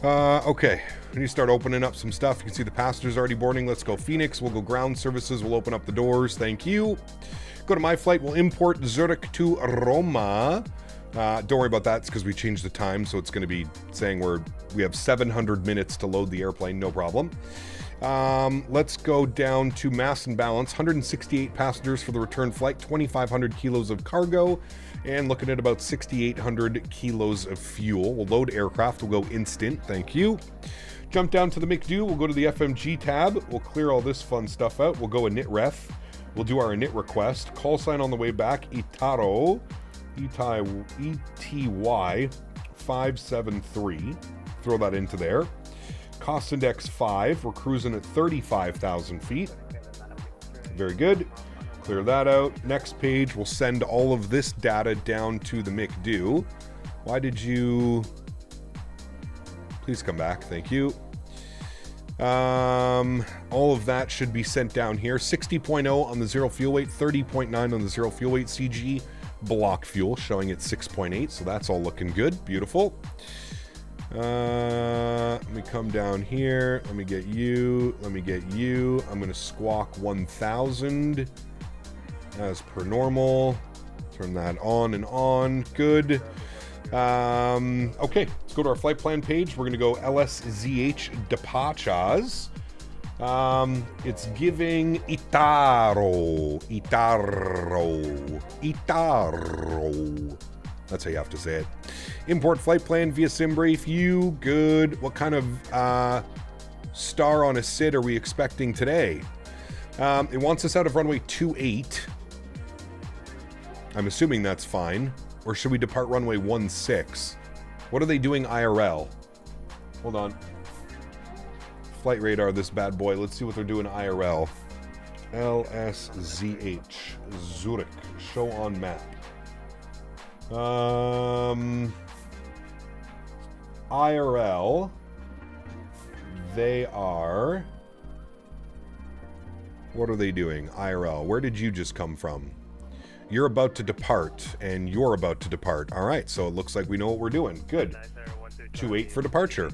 Okay, we need to start opening up some stuff. You can see the passengers already boarding. Let's go Fenix. We'll go ground services. We'll open up the doors. Thank you. Go to my flight. We'll import Zurich to Roma. Don't worry about that. It's because we changed the time, so it's going to be saying we have 700 minutes to load the airplane. No problem. Let's go down to mass and balance. 168 passengers for the return flight. 2,500 kilos of cargo. And looking at about 6,800 kilos of fuel. We'll load aircraft. We'll go instant. Thank you. Jump down to the McDo. We'll go to the FMG tab. We'll clear all this fun stuff out. We'll go init ref. We'll do our init request. Call sign on the way back. Itaro. ETY 573. Throw that into there. Cost index 5. We're cruising at 35,000 feet. Very good. Clear that out. Next page, we'll send all of this data down to the McDo. Why did you... Please come back. Thank you. All of that should be sent down here. 60.0 on the zero fuel weight, 30.9 on the zero fuel weight CG block fuel, showing at 6.8. So that's all looking good. Beautiful. Let me come down here. Let me get you. Let me get you. I'm going to squawk 1,000 as per normal. Turn that on and on. Good. Okay, let's go to our flight plan page. We're going to go LSZH departures. It's giving Itaro. That's how you have to say it. Import flight plan via SimBrief. You good? What kind of star on a SID are we expecting today? It wants us out of runway 28. I'm assuming that's fine. Or should we depart runway 16? What are they doing IRL? Hold on. Flight radar, this bad boy. Let's see what they're doing IRL. LSZH. Zurich. Show on map. IRL. They are What are they doing? IRL, where did you just come from? You're about to depart, and you're about to depart. All right, so it looks like we know what we're doing. Good. 28 for departure.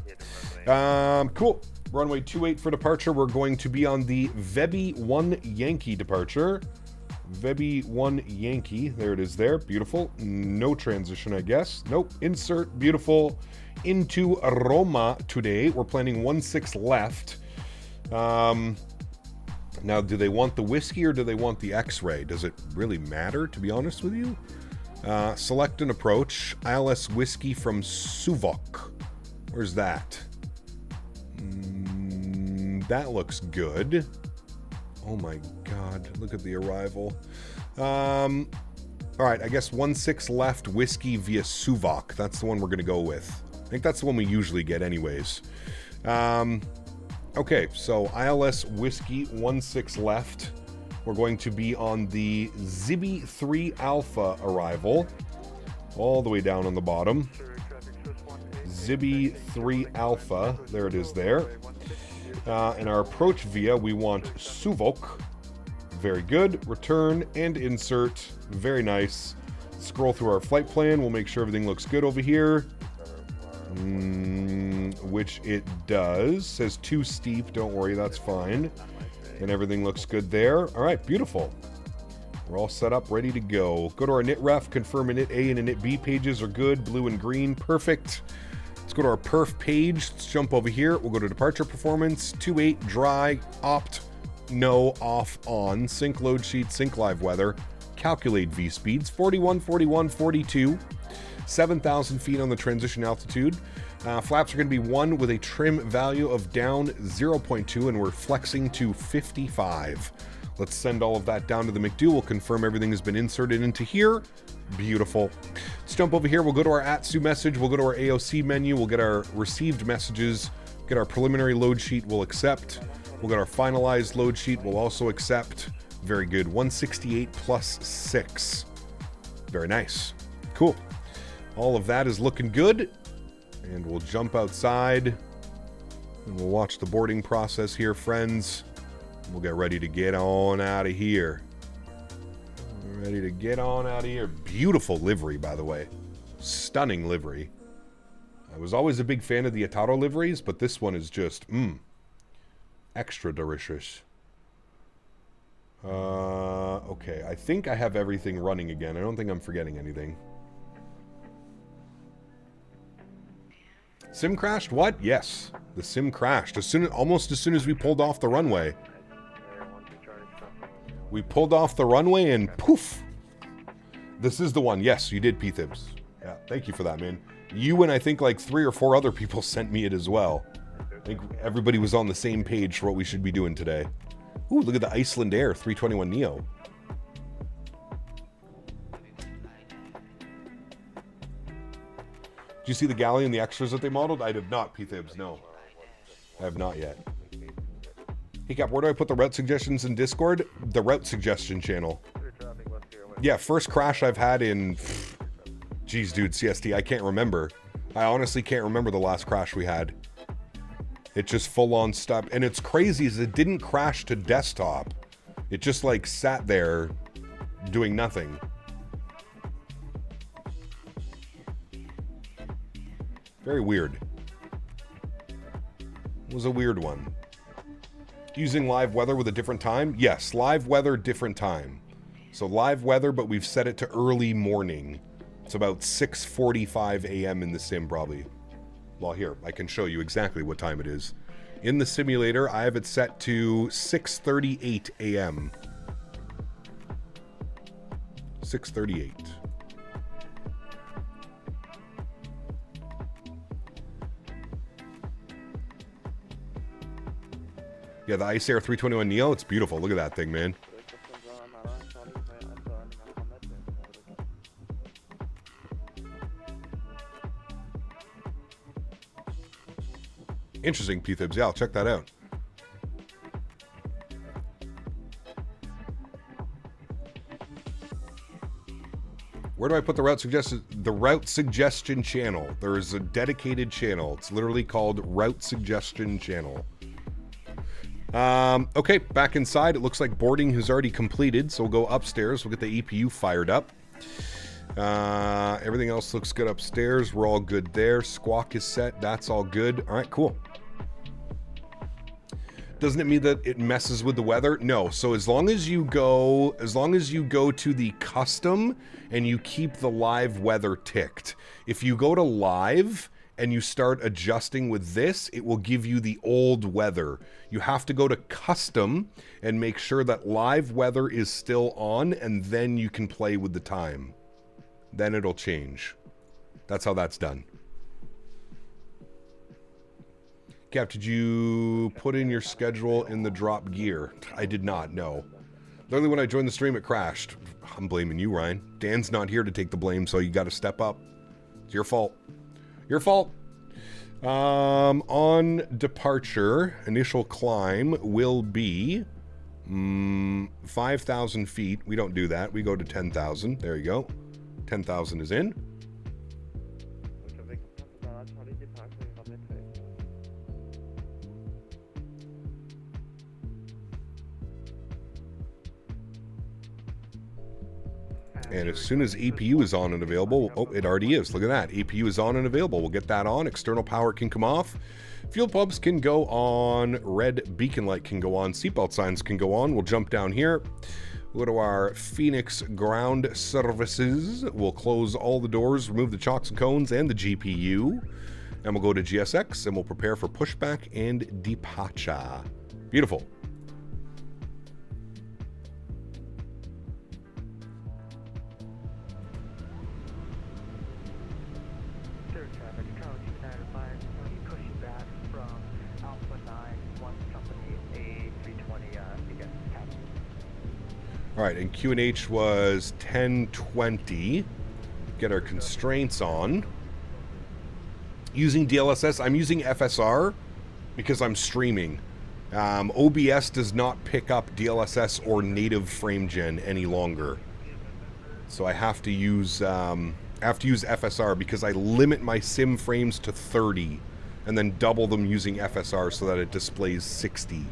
Cool. Runway 28 for departure. We're going to be on the Vebi 1 Yankee departure. Vebi 1 Yankee. There it is there. Beautiful. No transition, I guess. Nope. Insert. Beautiful. Into Roma today. We're planning 16 left. Now, do they want the whiskey or do they want the X-ray? Does it really matter, to be honest with you? Select an approach. ILS whiskey from Suvok. Where's that? That looks good. Oh my god, look at the arrival. Alright, I guess 16 left, whiskey via Suvok. That's the one we're going to go with. I think that's the one we usually get anyways. Okay, so ILS whiskey, 16 left. We're going to be on the Zibi 3 Alpha arrival. All the way down on the bottom. Zibi 3 Alpha, there it is there. And our approach via, we want Suvok. Very good. Return and insert. Very nice. Scroll through our flight plan. We'll make sure everything looks good over here. Which it does. Says too steep. Don't worry, that's fine. And everything looks good there. All right, beautiful. We're all set up, ready to go. Go to our init ref, confirm init A and init B pages are good. Blue and green, perfect. Let's go to our perf page. Let's jump over here. We'll go to departure performance. 28 dry, opt, no, off, on. Sync load sheet, sync live weather. Calculate V speeds. 41, 41, 42. 7,000 feet on the transition altitude. Flaps are going to be 1 with a trim value of down 0.2, and we're flexing to 55. Let's send all of that down to the McDo. We'll confirm everything has been inserted into here. Beautiful. Let's jump over here. We'll go to our ATSU message. We'll go to our AOC menu. We'll get our received messages. Get our preliminary load sheet. We'll accept. We'll get our finalized load sheet. We'll also accept. Very good. 168 plus 6. Very nice. Cool. All of that is looking good. And we'll jump outside. And we'll watch the boarding process here, friends. We'll get ready to get on out of here. Ready to get on out of here. Beautiful livery, by the way. Stunning livery. I was always a big fan of the Ataro liveries, but this one is just, extra delicious. Okay, I think I have everything running again. I don't think I'm forgetting anything. Sim crashed? What? Yes. The sim crashed. Almost as soon as we pulled off the runway. We pulled off the runway and poof. This is the one. Yes, you did, P-Thibs. Yeah, thank you for that, man. You and I think like 3 or 4 other people sent me it as well. I think everybody was on the same page for what we should be doing today. Ooh, look at the Iceland Air 321 Neo. Did you see the galley and the extras that they modeled? I did not, P-Thibs, no. I have not yet. Hey Cap, where do I put the route suggestions in Discord? The route suggestion channel. Yeah, first crash I've had in... Jeez, dude, CST, I can't remember. I honestly can't remember the last crash we had. It just full-on stopped. And it's crazy is it didn't crash to desktop. It just, like, sat there doing nothing. Very weird. It was a weird one. Using live weather with a different time? Yes, live weather, different time. So live weather, but we've set it to early morning. It's about 6:45 a.m. in the sim, probably. Well, here, I can show you exactly what time it is. In the simulator, I have it set to 6:38 a.m. 6:38. Yeah, the Ice Air 321 Neo, it's beautiful. Look at that thing, man. Interesting, P-Thibs. Yeah, I'll check that out. Where do I put the route suggestion? The route suggestion channel. There is a dedicated channel. It's literally called Route Suggestion Channel. Okay, back inside. It looks like boarding has already completed, so we'll go upstairs. We'll get the EPU fired up. Everything else looks good upstairs. We're all good there. Squawk is set. That's all good. All right, cool. Doesn't it mean that it messes with the weather? No. So as long as you go to the custom and you keep the live weather ticked. If you go to live and you start adjusting with this, it will give you the old weather. You have to go to custom and make sure that live weather is still on, and then you can play with the time. Then it'll change. That's how that's done. Cap, did you put in your schedule in the drop gear? I did not, no. Literally when I joined the stream, it crashed. I'm blaming you, Ryan. Dan's not here to take the blame, so you got to step up. It's your fault. Your fault. On departure, initial climb will be 5,000 feet. We don't do that. We go to 10,000. There you go. 10,000 is in. And as soon as APU is on and available, oh, it already is. Look at that. APU is on and available. We'll get that on. External power can come off. Fuel pumps can go on. Red beacon light can go on. Seatbelt signs can go on. We'll jump down here. We'll go to our Fenix ground services. We'll close all the doors, remove the chocks and cones and the GPU. And we'll go to GSX and we'll prepare for pushback and departure. Beautiful. All right, and QNH was 1020. Get our constraints on. Using DLSS, I'm using FSR because I'm streaming. OBS does not pick up DLSS or native frame gen any longer. So I have to use FSR because I limit my sim frames to 30 and then double them using FSR so that it displays 60.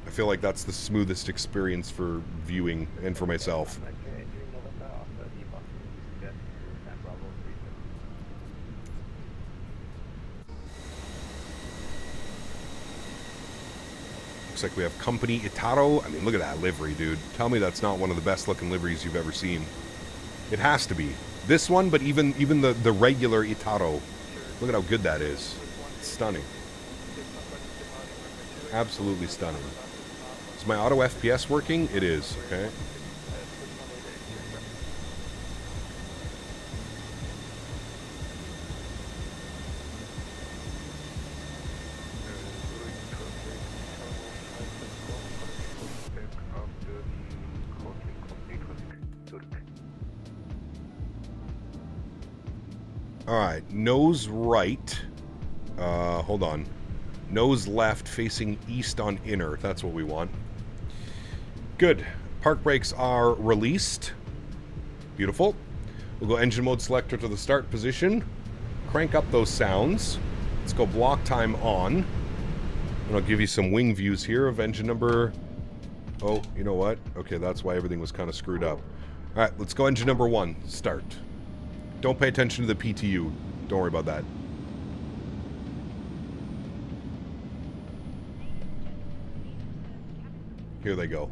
I feel like that's the smoothest experience for viewing and for myself. Looks like we have company Itaro. I mean, look at that livery, dude. Tell me that's not one of the best looking liveries you've ever seen. It has to be. This one, but even the regular Itaro. Look at how good that is. It's stunning. Absolutely stunning. Is my auto FPS working? It is, okay. Alright, nose right. Hold on. Nose left facing east on inner. That's what we want. Good. Park brakes are released. Beautiful. We'll go engine mode selector to the start position. Crank up those sounds. Let's go block time on. And I'll give you some wing views here of engine number... Oh, you know what? Okay, that's why everything was kind of screwed up. Alright, let's go engine number 1. Start. Don't pay attention to the PTU. Don't worry about that. Here they go.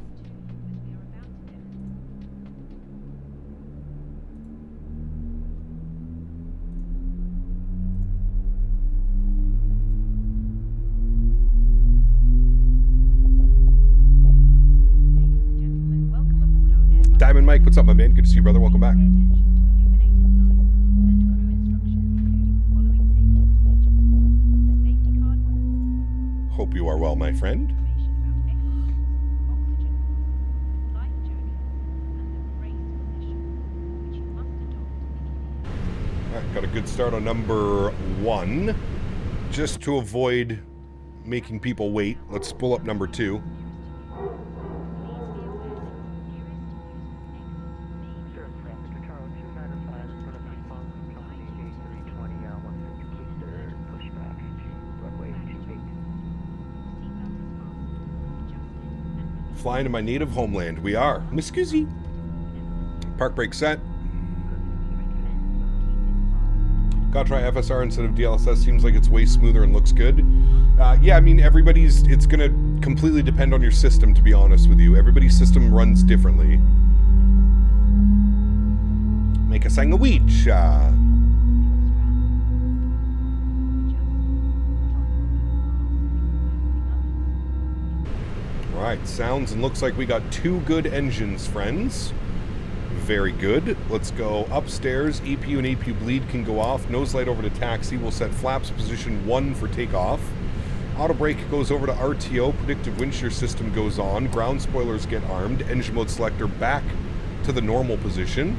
Diamond Mike, what's up, my man? Good to see you, brother. Welcome back. Hope you are well, my friend. Alright, got a good start on number 1. Just to avoid making people wait, let's pull up number 2. Flying to my native homeland. We are. Miscusi. Park brake set. Gotta try FSR instead of DLSS. Seems like it's way smoother and looks good. Yeah, I mean, it's gonna completely depend on your system, to be honest with you. Everybody's system runs differently. Make a sandwich. Alright, sounds and looks like we got 2 good engines, friends. Very good. Let's go upstairs. EPU and APU bleed can go off. Nose light over to taxi. We'll set flaps position 1 for takeoff. Auto brake goes over to RTO. Predictive wind shear system goes on. Ground spoilers get armed. Engine mode selector back to the normal position.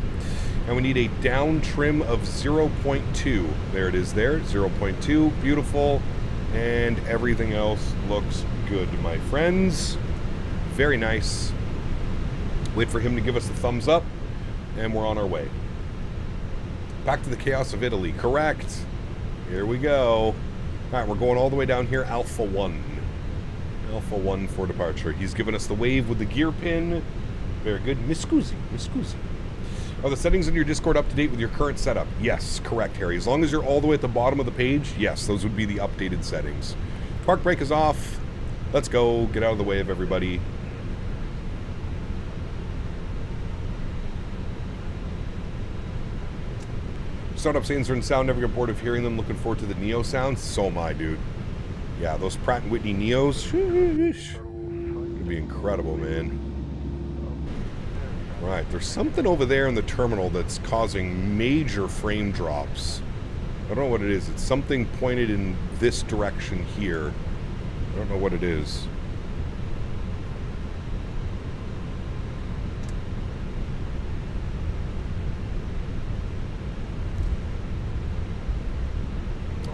And we need a down trim of 0.2. There it is there. 0.2. Beautiful. And everything else looks good, my friends. Very nice. Wait for him to give us the thumbs up. And we're on our way. Back to the chaos of Italy. Correct. Here we go. Alright, we're going all the way down here. Alpha 1. Alpha 1 for departure. He's given us the wave with the gear pin. Very good. Miscusi. Miscusi. Are the settings in your Discord up to date with your current setup? Yes, correct, Harry. As long as you're all the way at the bottom of the page, yes, those would be the updated settings. Park brake is off. Let's go. Get out of the way of everybody. Startup scenes are in sound, never get bored of hearing them. Looking forward to the Neo sounds. So am I, dude. Yeah, those Pratt & Whitney Neos. It'd be incredible, man. Right, there's something over there in the terminal that's causing major frame drops. I don't know what it is. It's something pointed in this direction here. I don't know what it is.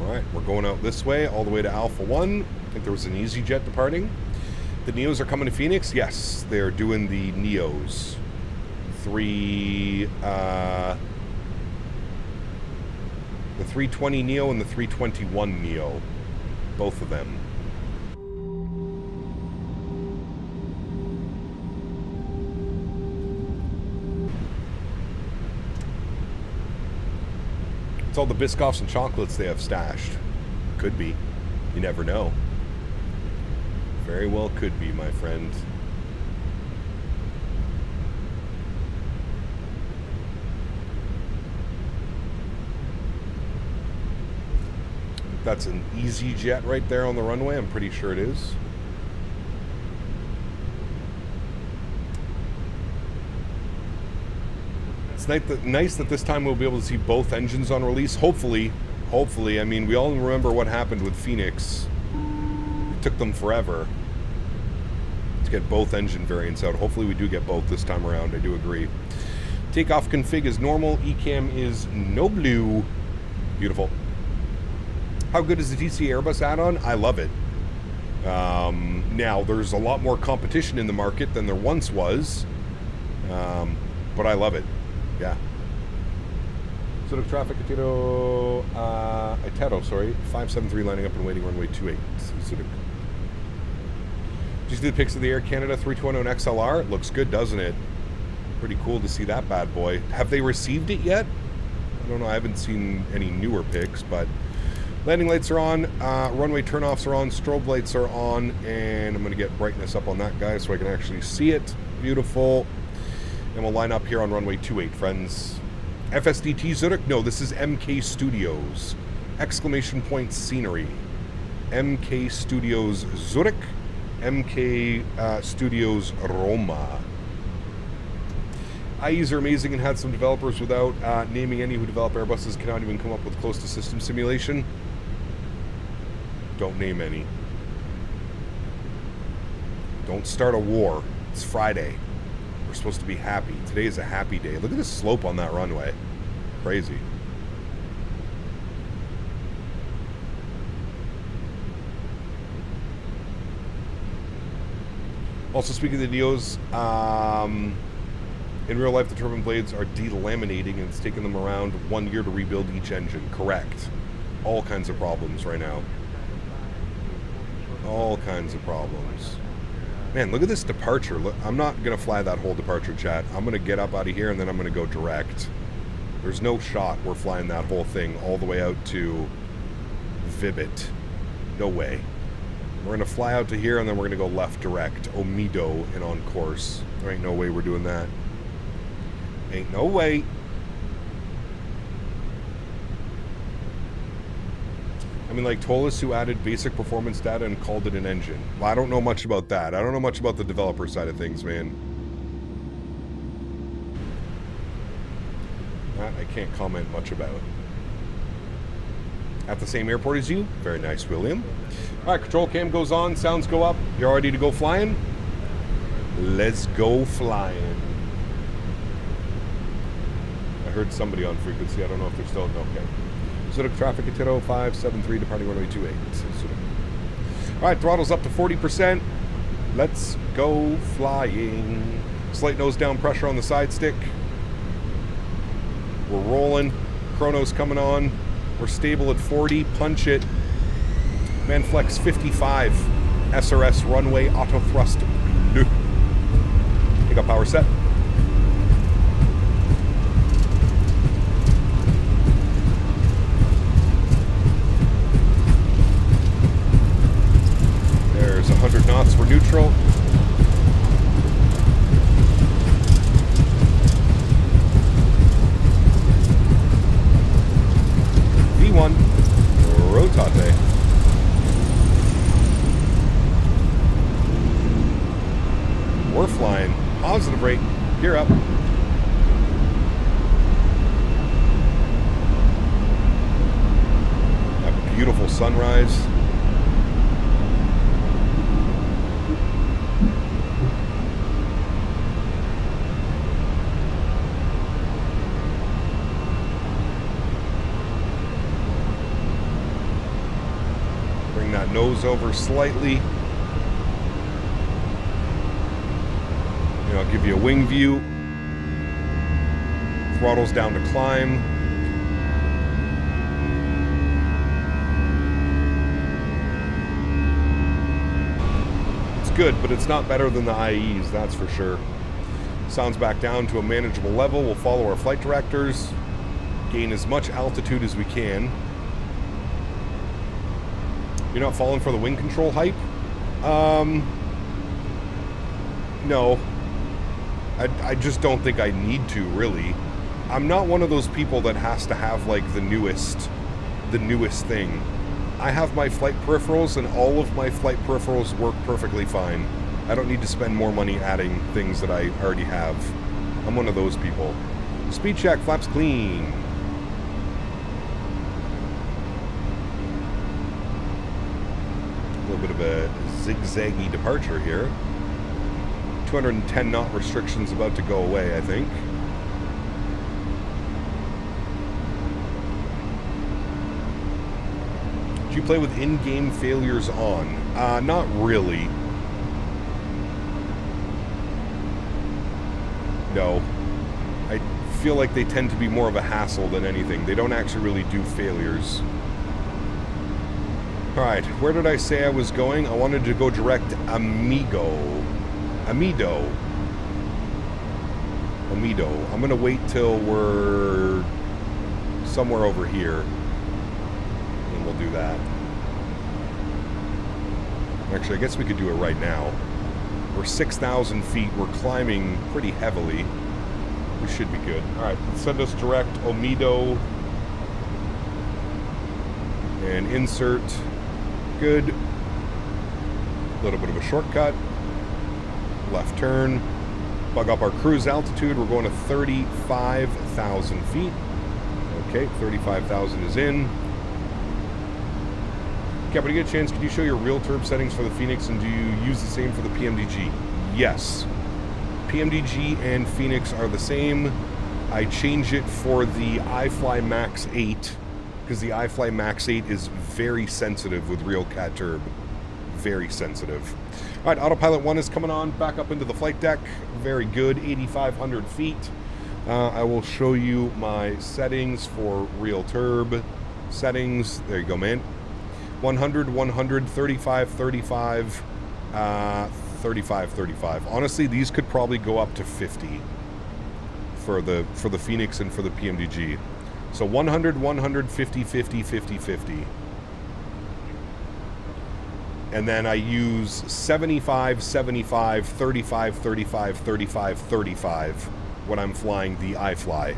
Alright, we're going out this way, all the way to Alpha 1. I think there was an EasyJet departing. The Neos are coming to Phoenix? Yes, they're doing the Neos. The 320 Neo and the 321 Neo. Both of them. It's all the Biscoffs and chocolates they have stashed. Could be. You never know. Very well could be, my friend. That's an EasyJet right there on the runway. I'm pretty sure it is. It's nice that this time we'll be able to see both engines on release. Hopefully. I mean, we all remember what happened with Phoenix. It took them forever to get both engine variants out. Hopefully we do get both this time around. I do agree. Takeoff config is normal. ECAM is no blue. Beautiful. How good is the TC Airbus add-on? I love it. Now, there's a lot more competition in the market than there once was. But I love it. Yeah. Zurich traffic, Itero, 573 lining up and waiting runway 28. Zurich. Did you see the pics of the Air Canada 320 and XLR? It looks good, doesn't it? Pretty cool to see that bad boy. Have they received it yet? I don't know. I haven't seen any newer pics, but... Landing lights are on, runway turnoffs are on, strobe lights are on, and I'm going to get brightness up on that guy so I can actually see it. Beautiful. And we'll line up here on runway 28, friends. FSDT Zurich? No, this is MK Studios. Exclamation point scenery. MK Studios Zurich. MK Studios Roma. IEs are amazing and had some developers without naming any who develop Airbuses cannot even come up with close to system simulation. Don't name any. Don't start a war. It's Friday. We're supposed to be happy. Today is a happy day. Look at the slope on that runway. Crazy. Also, speaking of the Neos, in real life, the turbine blades are delaminating, and it's taken them around 1 year to rebuild each engine. Correct. All kinds of problems right now. All kinds of problems. Man, look at this departure. Look, I'm not going to fly that whole departure, chat. I'm going to get up out of here, and then I'm going to go direct. There's no shot we're flying that whole thing all the way out to Vibit. No way. We're going to fly out to here, and then we're going to go left direct. Omido and on course. There ain't no way we're doing that. Ain't no way. I mean, like Tolis, who added basic performance data and called it an engine. Well, I don't know much about that. I don't know much about the developer side of things, man. That I can't comment much about. At the same airport as you? Very nice, William. All right, control cam goes on, sounds go up. You're ready to go flying? Let's go flying. I heard somebody on frequency. I don't know if they're still... Okay. Zurich traffic at 10:0573, departing runway 28. All right, throttle's up to 40%. Let's go flying. Slight nose down pressure on the side stick. We're rolling. Chrono's coming on. We're stable at 40. Punch it. Manflex 55. SRS runway auto thrust. Take up power set. There's 100 knots. We're neutral. V1. Rotate. We're flying. Positive rate. Gear up. Have a beautiful sunrise. Bring that nose over slightly. I'll give you a wing view. Throttle's down to climb. It's good, but it's not better than the IEs, that's for sure. Sounds back down to a manageable level. We'll follow our flight directors. Gain as much altitude as we can. You're not falling for the wing control hype? No. I just don't think I need to, really. I'm not one of those people that has to have, like, the newest thing. I have my flight peripherals, and all of my flight peripherals work perfectly fine. I don't need to spend more money adding things that I already have. I'm one of those people. Speed check, flaps clean. A little bit of a zigzaggy departure here. 210 knot restrictions about to go away, I think. Do you play with in-game failures on? Not really. No. I feel like they tend to be more of a hassle than anything. They don't actually really do failures. Alright, where did I say I was going? I wanted to go direct Amido. I'm gonna wait till we're somewhere over here, and we'll do that. Actually, I guess we could do it right now. We're 6,000 feet. We're climbing pretty heavily. We should be good. All right, send us direct Omido and insert. Good. A little bit of a shortcut. Left turn. Bug up our cruise altitude. We're going to 35,000 feet. Okay, 35,000 is in. Cap, when you get a chance, could you show your real turb settings for the Fenix, and do you use the same for the PMDG? Yes. PMDG and Fenix are the same. I change it for the iFly Max 8 because the iFly Max 8 is very sensitive with real cat turb. Very sensitive. All right, autopilot 1 is coming on, back up into the flight deck. Very good, 8,500 feet. I will show you my settings for real turb. Settings, there you go, man. 100, 100, 35, 35, 35, 35. Honestly, these could probably go up to 50 for the Fenix and for the PMDG. So 100, 100, 50, 50, 50, 50. And then I use 75, 75, 35, 35, 35, 35 when I'm flying the iFly.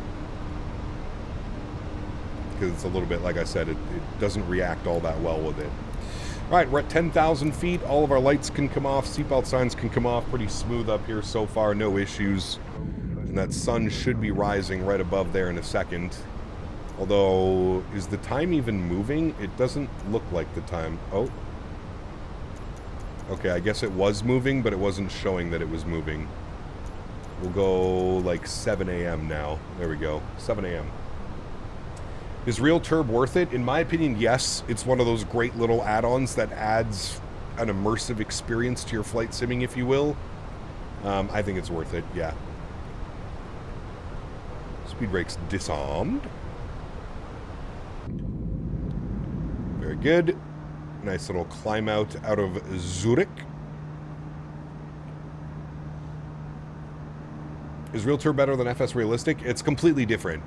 Because it's a little bit, like I said, it doesn't react all that well with it. All right, we're at 10,000 feet. All of our lights can come off. Seatbelt signs can come off. Pretty smooth up here so far. No issues. And that sun should be rising right above there in a second. Although, is the time even moving? It doesn't look like the time. Oh. Okay, I guess it was moving, but it wasn't showing that it was moving. We'll go like 7 a.m. now. There we go. 7 a.m. Is Real Turb worth it? In my opinion, yes. It's one of those great little add-ons that adds an immersive experience to your flight simming, if you will. I think it's worth it, yeah. Speed brakes disarmed. Very good. Nice little climb out of Zurich. Is Real Turb better than FS Realistic? It's completely different.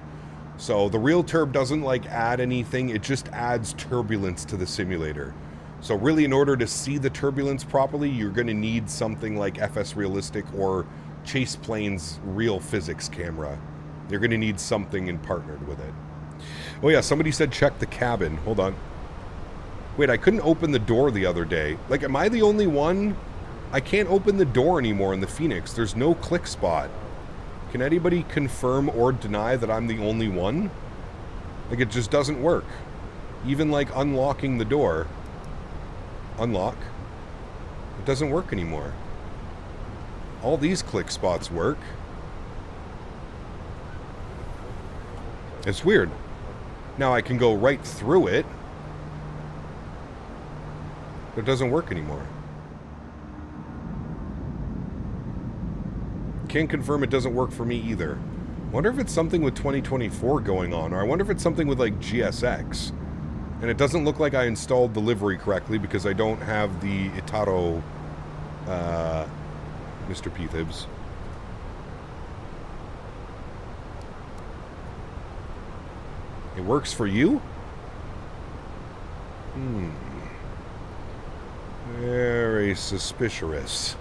So the Real Turb doesn't like add anything, it just adds turbulence to the simulator. So really, in order to see the turbulence properly, you're going to need something like FS Realistic or Chase Plane's Real Physics camera. You're going to need something in partnered with it. Oh yeah, somebody said check the cabin. Hold on. Wait, I couldn't open the door the other day. Like, am I the only one? I can't open the door anymore in the Fenix. There's no click spot. Can anybody confirm or deny that I'm the only one? Like, it just doesn't work. Even, like, unlocking the door. Unlock. It doesn't work anymore. All these click spots work. It's weird. Now I can go right through it. But it doesn't work anymore. Can't confirm it doesn't work for me either. Wonder if it's something with 2024 going on, or I wonder if it's something with like GSX. And it doesn't look like I installed the livery correctly because I don't have the Itaro Mr. P-Thibs. It works for you? Very suspicious.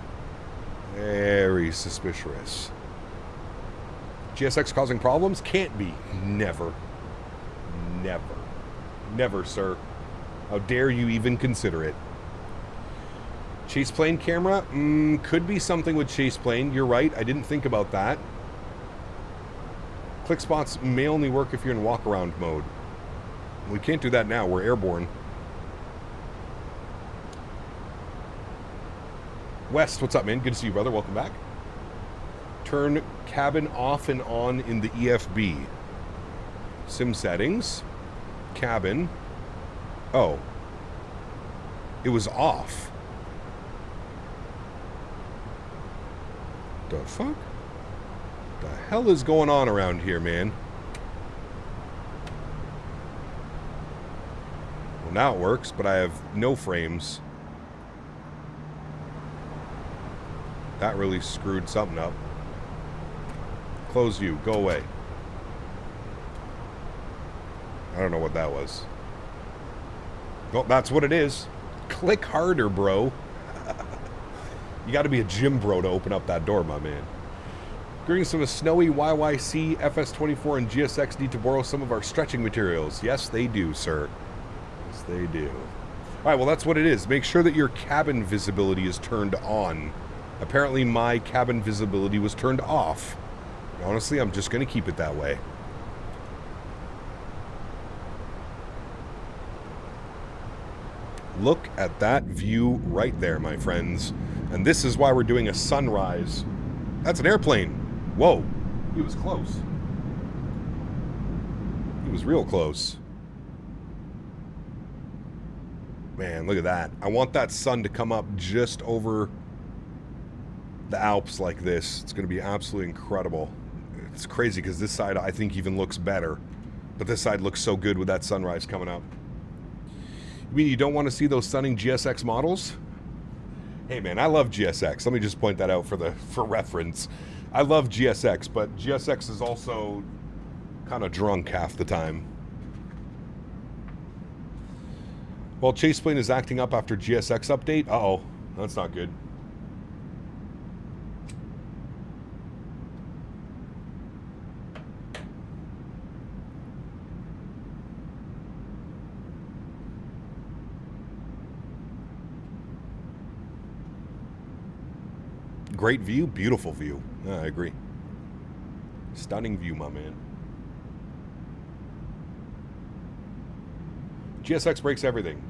Very suspicious. GSX causing problems? Can't be. Never. Never. Never, sir. How dare you even consider it? Chase plane camera? Could be something with chase plane. You're right. I didn't think about that. Click spots may only work if you're in walk-around mode. We can't do that now. We're airborne. West, what's up, man? Good to see you, brother. Welcome back. Turn cabin off and on in the EFB. Sim settings. Cabin. Oh. It was off. The fuck? The hell is going on around here, man? Well, now it works, but I have no frames. That really screwed something up. Close you. Go away. I don't know what that was. Oh, that's what it is. Click harder, bro. You got to be a gym bro to open up that door, my man. Greetings from a snowy YYC, FS24, and GSX need to borrow some of our stretching materials. Yes, they do, sir. Yes, they do. All right, well, that's what it is. Make sure that your cabin visibility is turned on. Apparently, my cabin visibility was turned off. Honestly, I'm just going to keep it that way. Look at that view right there, my friends. And this is why we're doing a sunrise. That's an airplane. Whoa. He was close. He was real close. Man, look at that. I want that sun to come up just over the Alps like this. It's going to be absolutely incredible. It's crazy because this side I think even looks better. But this side looks so good with that sunrise coming up. You mean you don't want to see those stunning GSX models? Hey man, I love GSX. Let me just point that out for reference. I love GSX, but GSX is also kind of drunk half the time. Well, Chase Plane is acting up after GSX update. Uh-oh, that's not good. Great view, beautiful view. Yeah, I agree. Stunning view, my man. GSX breaks everything.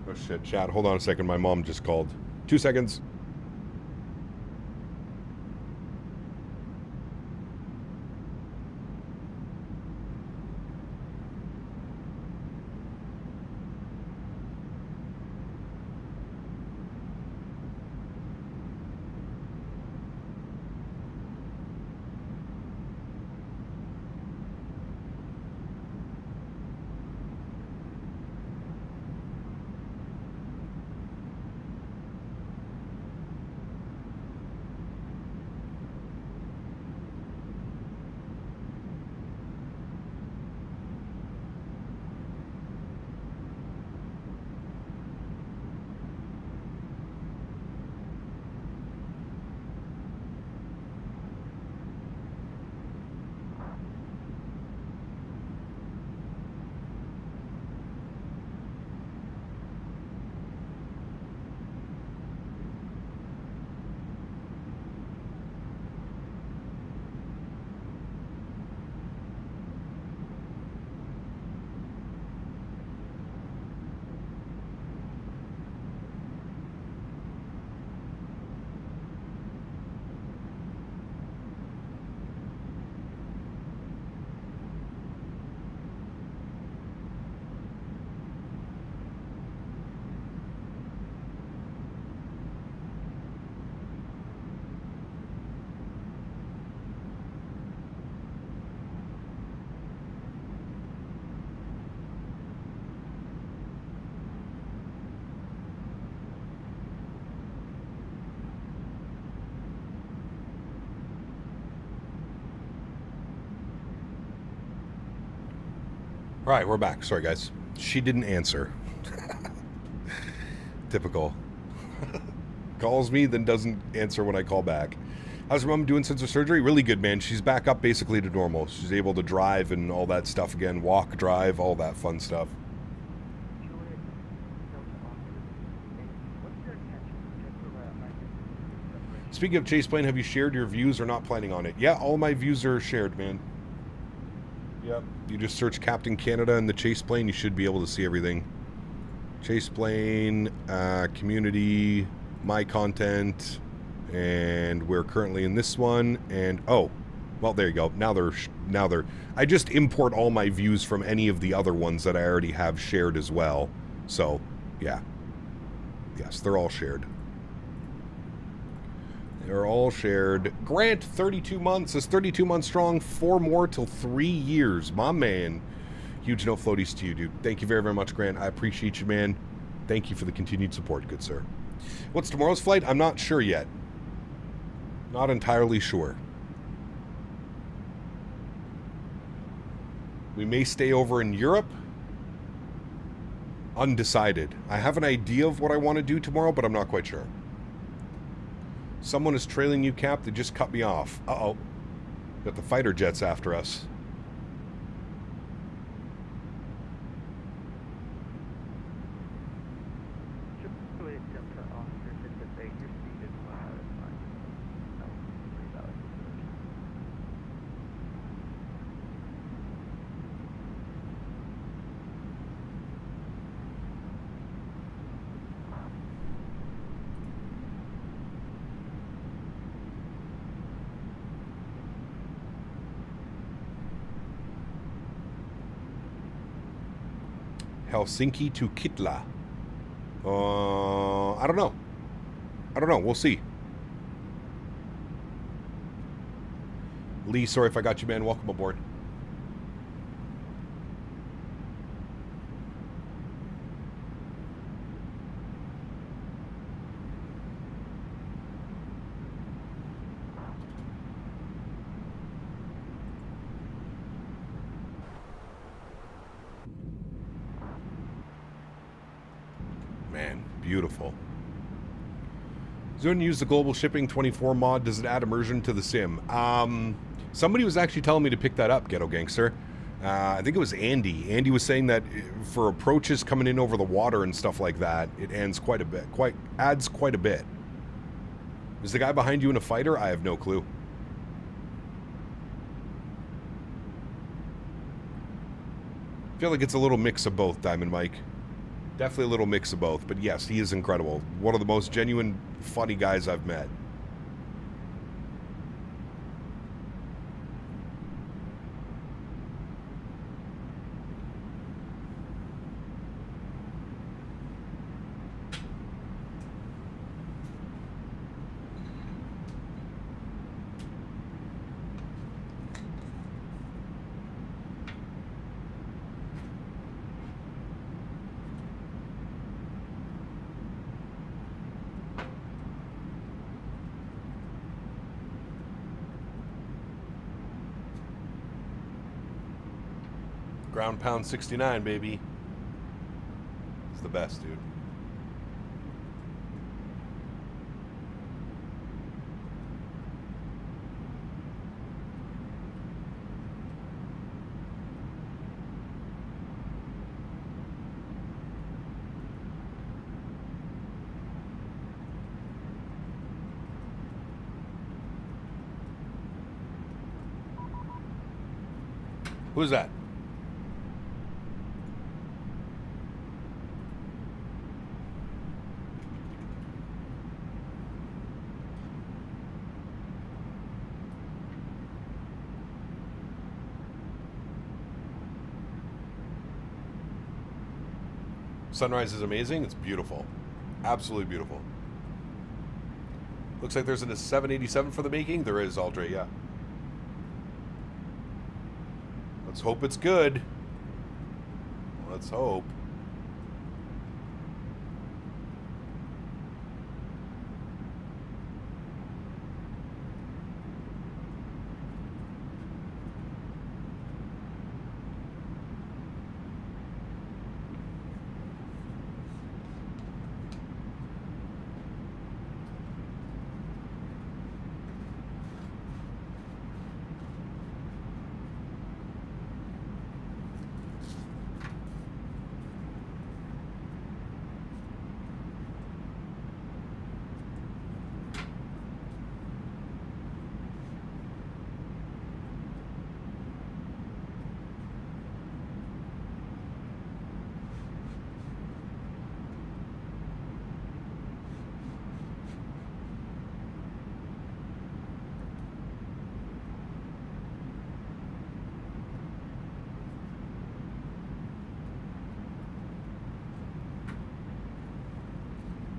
Oh shit, chat. Hold on a second. My mom just called. 2 seconds. All right, we're back. Sorry, guys. She didn't answer. Typical. Calls me, then doesn't answer when I call back. How's your mom doing since her surgery? Really good, man. She's back up basically to normal. She's able to drive and all that stuff again. Walk, drive, all that fun stuff. Speaking of Chase Plane, have you shared your views or not planning on it? Yeah, all my views are shared, man. Yep. You just search Captain Canada in the Chase Plane. You should be able to see everything. Chase Plane, community, my content, and we're currently in this one. And oh, well, there you go. Now they're. I just import all my views from any of the other ones that I already have shared as well. So, yeah. Yes, they're all shared. They're all shared. Grant, 32 months. Is 32 months strong. 4 more till 3 years. My man. Huge no floaties to you, dude. Thank you very, very much, Grant. I appreciate you, man. Thank you for the continued support, good sir. What's tomorrow's flight? I'm not sure yet. Not entirely sure. We may stay over in Europe. Undecided. I have an idea of what I want to do tomorrow, but I'm not quite sure. Someone is trailing you, Cap. They just cut me off. Uh-oh. Got the fighter jets after us. Helsinki to Kitla. I don't know. We'll see. Lee, sorry if I got you, man. Welcome aboard. Man, beautiful. Zune use the global shipping 24 mod. Does it add immersion to the sim? Somebody was actually telling me to pick that up, Ghetto Gangster. I think it was Andy. Andy was saying that for approaches coming in over the water and stuff like that, it adds quite a bit. Is the guy behind you in a fighter? I have no clue. I feel like it's a little mix of both, Diamond Mike. Definitely a little mix of both, but yes, he is incredible. One of the most genuine, funny guys I've met. Ground pound 69, baby. It's the best, dude. Who's that? Sunrise is amazing. It's beautiful. Absolutely beautiful. Looks like there's a 787 for the making. There is, Aldre, yeah. Let's hope it's good. Let's hope.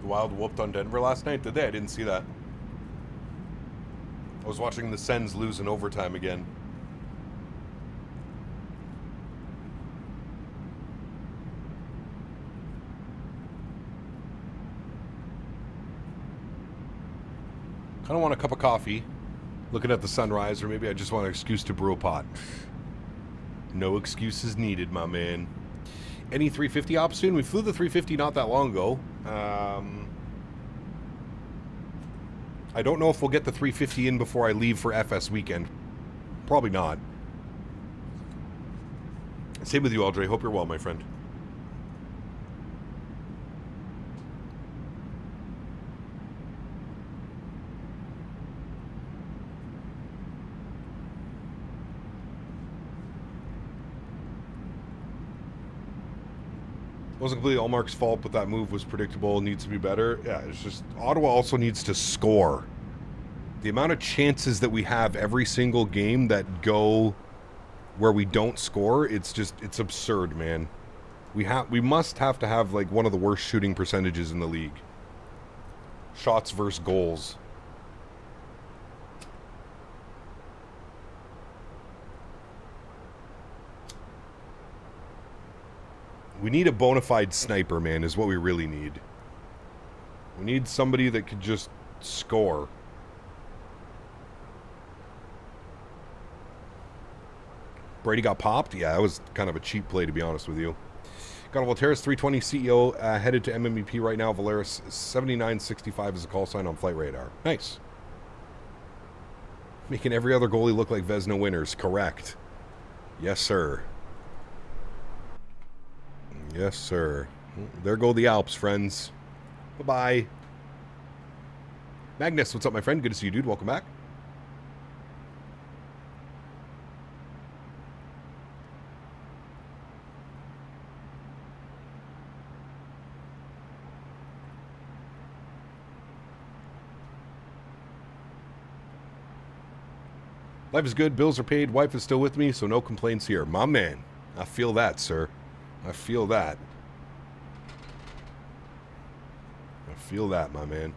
Wild whooped on Denver last night? Did they? I didn't see that. I was watching the Sens lose in overtime again. Kind of want a cup of coffee, looking at the sunrise, or maybe I just want an excuse to brew a pot. No excuses needed, my man. Any 350 ops soon? We flew the 350 not that long ago. I don't know if we'll get the 350 in before I leave for FS weekend. Probably not. Same with you, Aldre. Hope you're well, my friend. Wasn't completely Allmark's fault, but that move was predictable, needs to be better. Yeah, it's just Ottawa also needs to score. The amount of chances that we have every single game that go where we don't score, it's absurd, man. We must have to have like one of the worst shooting percentages in the league. Shots versus goals. We need a bona fide sniper, man, is what we really need. We need somebody that could just score. Brady got popped? Yeah, that was kind of a cheap play, to be honest with you. Got a Volteris 320 CEO headed to MMEP right now. Valeris 7965 is a call sign on flight radar. Nice. Making every other goalie look like Vezina winners. Correct. Yes, sir. Yes, sir. There go the Alps, friends. Bye-bye. Magnus, what's up, my friend? Good to see you, dude. Welcome back. Life is good, bills are paid, wife is still with me, so no complaints here. My man. I feel that, sir. I feel that. I feel that, my man.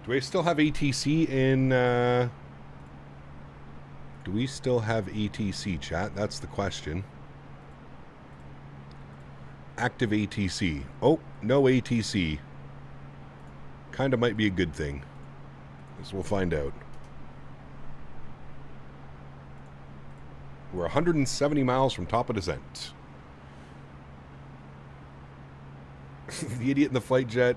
Do we still have ATC in, Do we still have ATC, chat? That's the question. Active ATC. Oh, no ATC. Kind of might be a good thing. As we'll find out. We're 170 miles from top of descent. The idiot in the flight jet,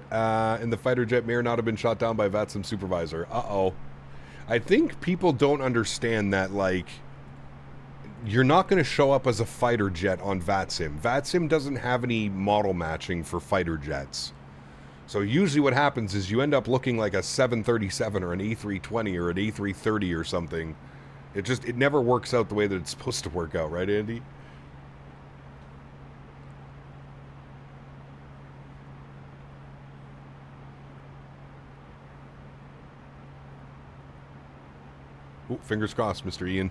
in the fighter jet may or not have been shot down by a VATSIM supervisor. Uh-oh. I think people don't understand that, like, you're not going to show up as a fighter jet on VATSIM. VATSIM doesn't have any model matching for fighter jets. So usually what happens is you end up looking like a 737 or an A320 or an A330 or something. It never works out the way that it's supposed to work out, right, Andy? Ooh, fingers crossed, Mr. Ian.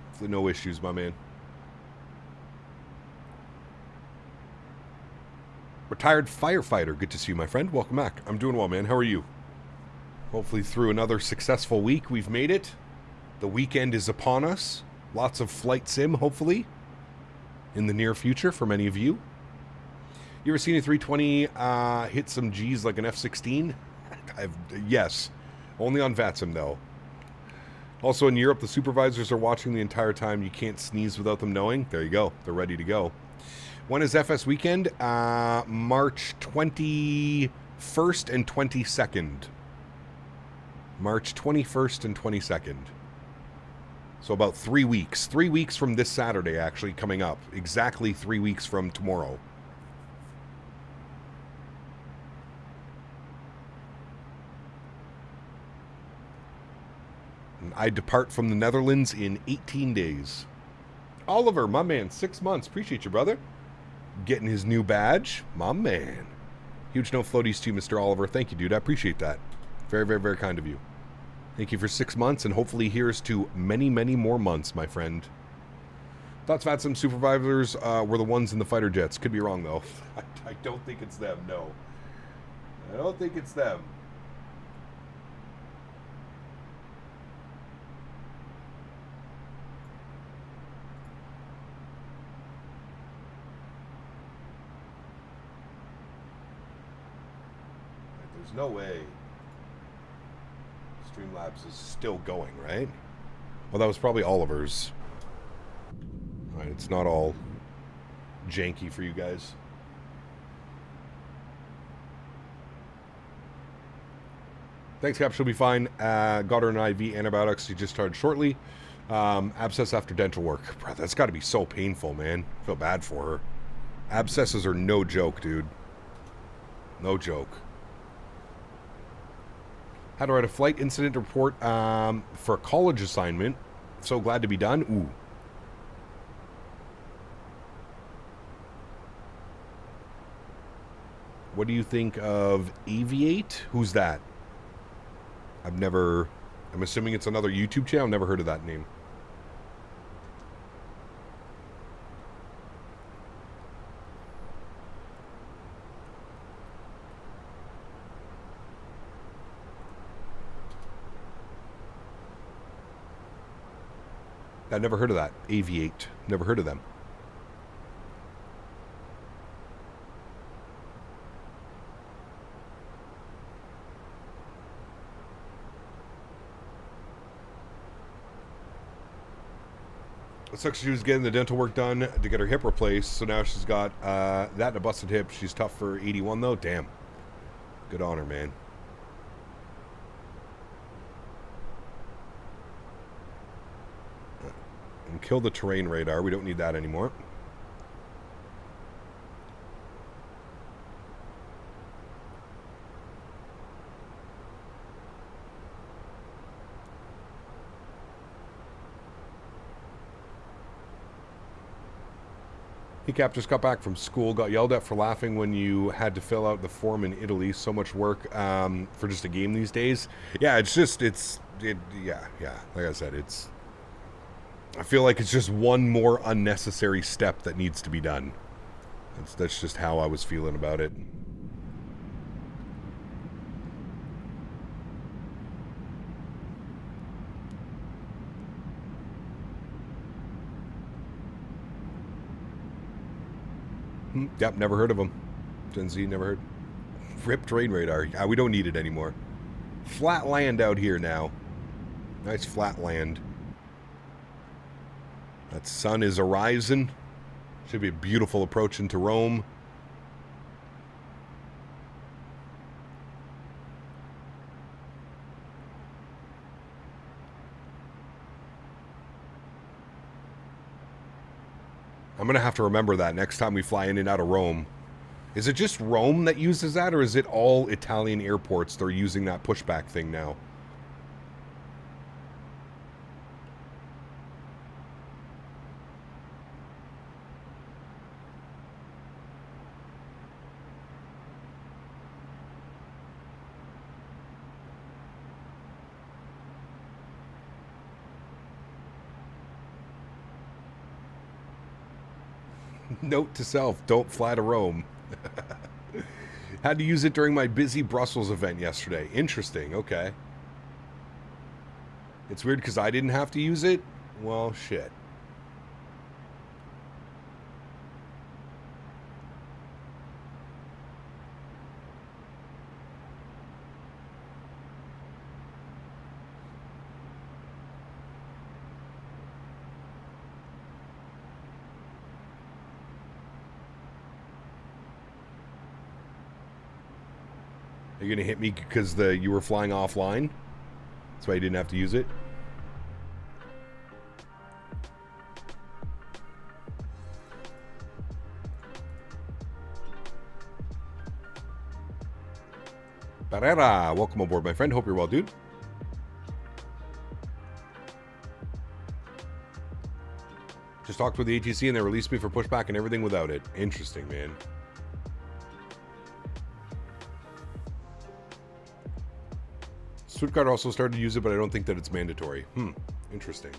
Hopefully no issues, my man. Retired firefighter. Good to see you, my friend. Welcome back. I'm doing well, man. How are you? Hopefully through another successful week, we've made it. The weekend is upon us. Lots of flight sim, hopefully, in the near future for many of you. You ever seen a 320 hit some G's like an F-16? Yes. Only on VATSIM, though. Also in Europe, the supervisors are watching the entire time. You can't sneeze without them knowing. There you go. They're ready to go. When is FS weekend? March 21st and 22nd. March 21st and 22nd. So about 3 weeks. 3 weeks from this Saturday, actually, coming up. Exactly 3 weeks from tomorrow. I depart from the Netherlands in 18 days. Oliver, my man, 6 months. Appreciate you, brother. Getting his new badge. My man. Huge no floaties to you, Mr. Oliver. Thank you, dude. I appreciate that. Very, very, very kind of you. Thank you for 6 months, and hopefully here's to many, many more months, my friend. Thoughts VATSIM supervisors were the ones in the fighter jets. Could be wrong, though. I don't think it's them, no. I don't think it's them. There's no way Streamlabs is still going, right? Well, that was probably Oliver's. All right, it's not all janky for you guys. Thanks, Cap. She'll be fine. Got her an IV antibiotics. She just started shortly. Abscess after dental work. Bro, that's got to be so painful, man. I feel bad for her. Abscesses are no joke, dude. No joke. How to write a flight incident report for a college assignment. So glad to be done. Ooh. What do you think of Aviate? Who's that? I'm assuming it's another YouTube channel. Never heard of that name. I never heard of that. Aviate. Never heard of them. It sucks she was getting the dental work done to get her hip replaced, so now she's got that and a busted hip. She's tough for 81, though. Damn. Good on her, man. And kill the terrain radar. We don't need that anymore. He Cap just got back from school, got yelled at for laughing when you had to fill out the form in Italy. So much work for just a game these days. Yeah, yeah. Like I said, I feel like it's just one more unnecessary step that needs to be done. That's just how I was feeling about it. Yep, never heard of them. Gen Z, never heard. Rip terrain radar. Yeah, we don't need it anymore. Flat land out here now. Nice flat land. That sun is arising. Should be a beautiful approach into Rome. I'm going to have to remember that next time we fly in and out of Rome. Is it just Rome that uses that, or is it all Italian airports that are using that pushback thing now? Note to self, don't fly to Rome. Had to use it during my busy Brussels event yesterday. Interesting, okay. It's weird because I didn't have to use it. Well, shit. Are you going to hit me because you were flying offline? That's why you didn't have to use it? Barrera, welcome aboard, my friend. Hope you're well, dude. Just talked with the ATC and they released me for pushback and everything without it. Interesting, man. Stuttgart also started to use it, but I don't think that it's mandatory. Interesting.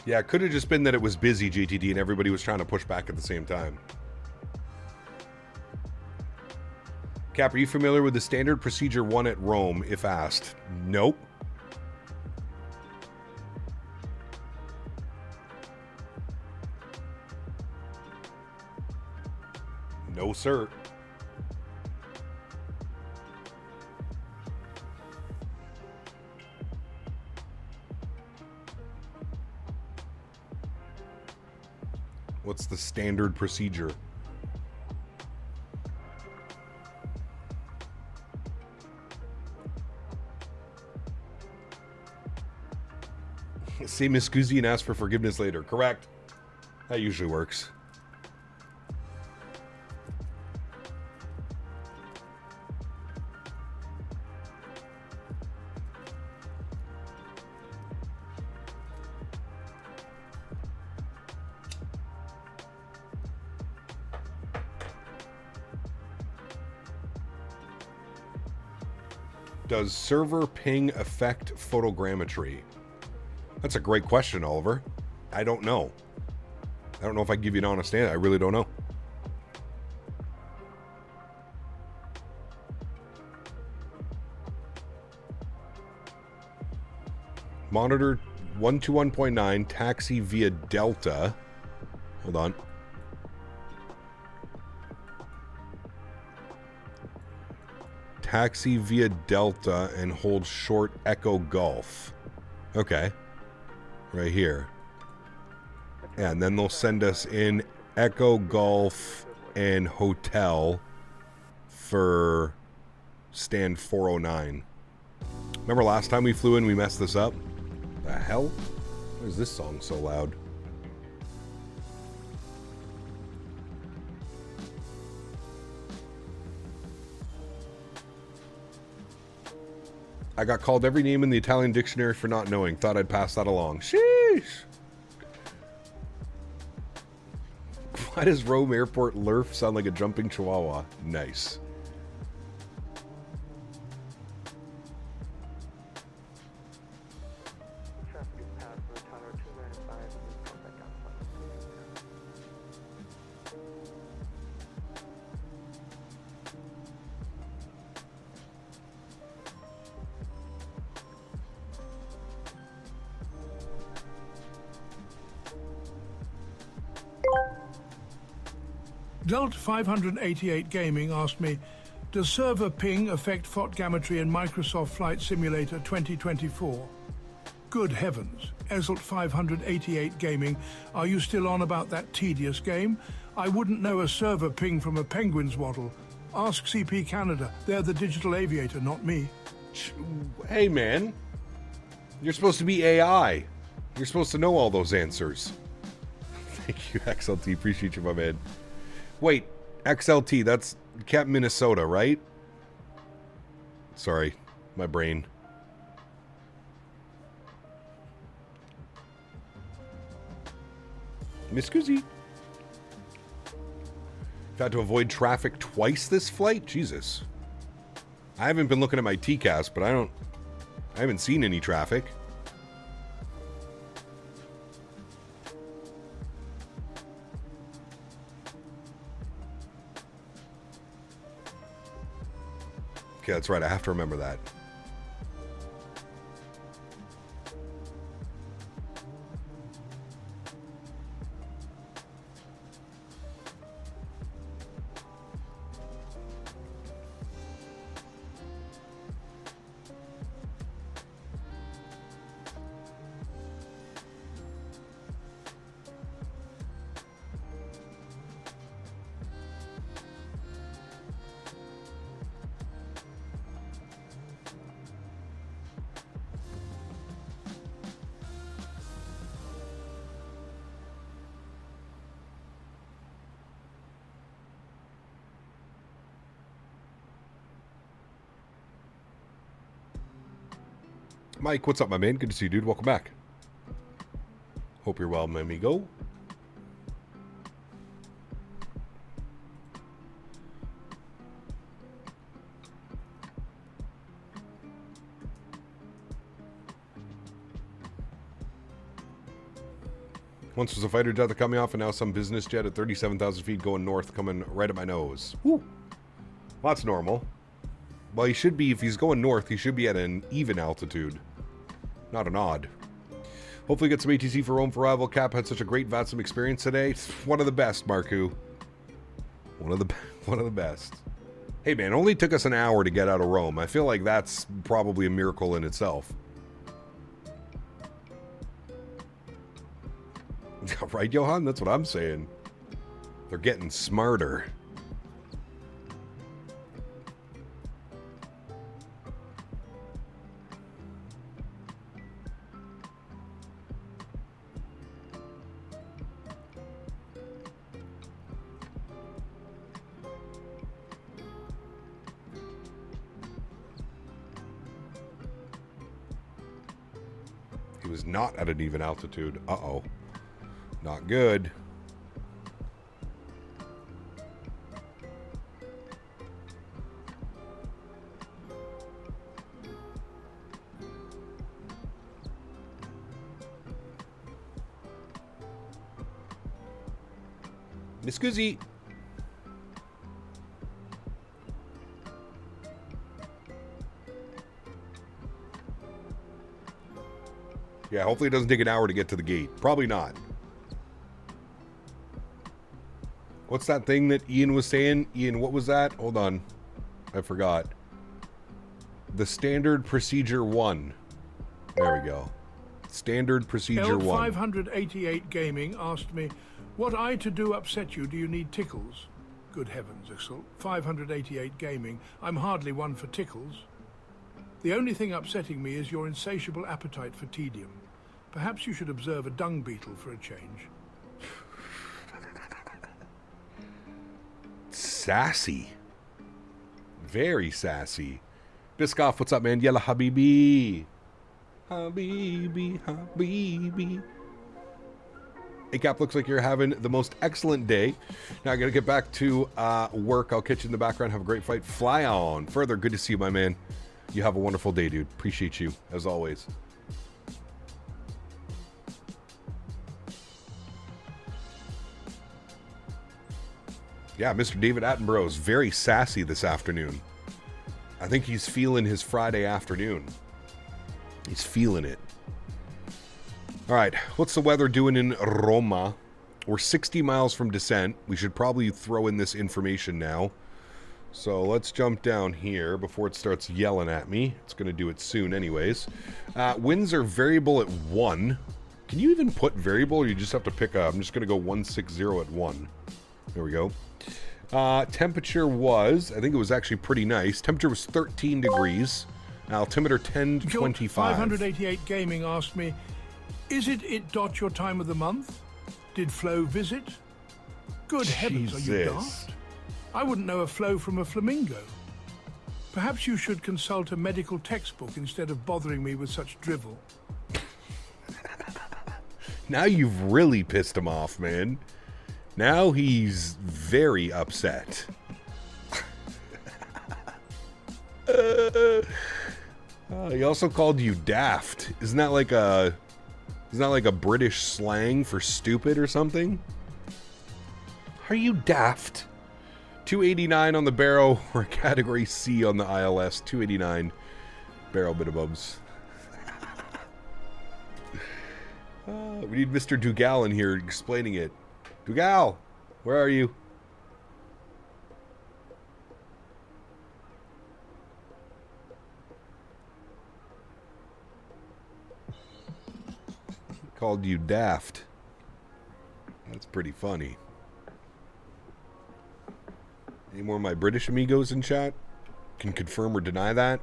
Yeah, it could have just been that it was busy, JTD, and everybody was trying to push back at the same time. Cap, are you familiar with the standard procedure 1 at Rome, if asked? Nope. No, sir. What's the standard procedure? Say Miss Scusi and ask for forgiveness later. Correct. That usually works. Does server ping affect photogrammetry? That's a great question, Oliver. I don't know. I don't know if I can give you an honest answer. I really don't know. Monitor 121.9, taxi via Delta. Hold on. Taxi via Delta and hold short Echo Golf. Okay. Right here. Yeah, and then they'll send us in Echo Golf and Hotel for stand 409. Remember last time we flew in, we messed this up? The hell? Why is this song so loud? I got called every name in the Italian dictionary for not knowing. Thought I'd pass that along. Sheesh! Why does Rome Airport Lurf sound like a jumping chihuahua? Nice. Delt 588 Gaming asked me, does server ping affect photogrammetry in Microsoft Flight Simulator 2024? Good heavens. Ezelt 588 Gaming, are you still on about that tedious game? I wouldn't know a server ping from a penguin's waddle. Ask CP Canada. They're the digital aviator, not me. Hey, man. You're supposed to be AI. You're supposed to know all those answers. Thank you, XLT. Appreciate you, my man. Wait, XLT, that's Cap Minnesota, right? Sorry, my brain. Miss Guzzi. Had to avoid traffic twice this flight? Jesus. I haven't been looking at my TCAS, but I haven't seen any traffic. Okay, that's right. I have to remember that. Mike, what's up, my man? Good to see you, dude. Welcome back. Hope you're well, my amigo. Once was a fighter jet that cut me off, and now some business jet at 37,000 feet going north, coming right at my nose. Woo. Well, that's normal. Well, he should be, if he's going north, he should be at an even altitude, not an odd. Hopefully get some ATC for Rome for arrival. Cap had such a great VATSIM experience today. One of the best, Marku. One of the best. Hey man, only took us an hour to get out of Rome. I feel like that's probably a miracle in itself. Right, Johan? That's what I'm saying. They're getting smarter. He was not at an even altitude. Uh-oh. Not good. Miss Guzzi. Yeah, hopefully it doesn't take an hour to get to the gate. Probably not. What's that thing that Ian was saying? Ian, what was that? Hold on. I forgot. The standard procedure 1. There we go. Standard procedure 1. L588 Gaming asked me, what I to do upset you? Do you need tickles? Good heavens, Ixel. 588 Gaming. I'm hardly one for tickles. The only thing upsetting me is your insatiable appetite for tedium. Perhaps you should observe a dung beetle for a change. Sassy. Very sassy. Biscoff, what's up, man? Yalla Habibi. Habibi, Habibi. Hey, Cap, looks like you're having the most excellent day. Now I gotta get back to work. I'll catch you in the background. Have a great flight. Fly on. Further, good to see you, my man. You have a wonderful day, dude. Appreciate you, as always. Yeah, Mr. David Attenborough is very sassy this afternoon. I think he's feeling his Friday afternoon. He's feeling it. All right, what's the weather doing in Roma? We're 60 miles from descent. We should probably throw in this information now. So let's jump down here before it starts yelling at me. It's going to do it soon anyways. Winds are variable at 1. Can you even put variable, or you just have to pick up? I'm just going to go 160 at 1. There we go. Temperature was, I think it was actually pretty nice. Temperature was 13 degrees. Altimeter 1025. 588 Gaming asked me, is it your time of the month? Did Flo visit? Good heavens, are you daft? I wouldn't know a Flo from a flamingo. Perhaps you should consult a medical textbook instead of bothering me with such drivel. Now you've really pissed him off, man. Now he's very upset. He also called you daft. Isn't that like a British slang for stupid or something? Are you daft? 289 on the barrow, or a category C on the ILS. 289 barrel minimums. We need Mr. Dugal in here explaining it. Dugal, where are you? He called you daft. That's pretty funny. Any more of my British amigos in chat? Can confirm or deny that.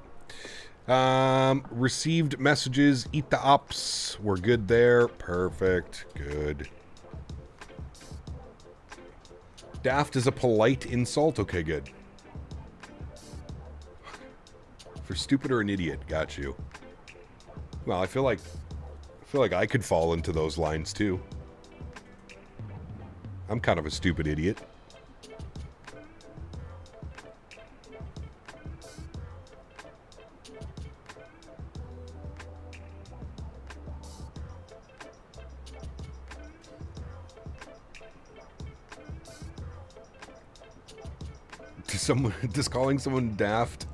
Received messages. Eat the ops. We're good there. Perfect. Good. Daft is a polite insult. Okay, good. For stupid or an idiot. Got you. Well, I feel like I could fall into those lines too. I'm kind of a stupid idiot. Does calling someone daft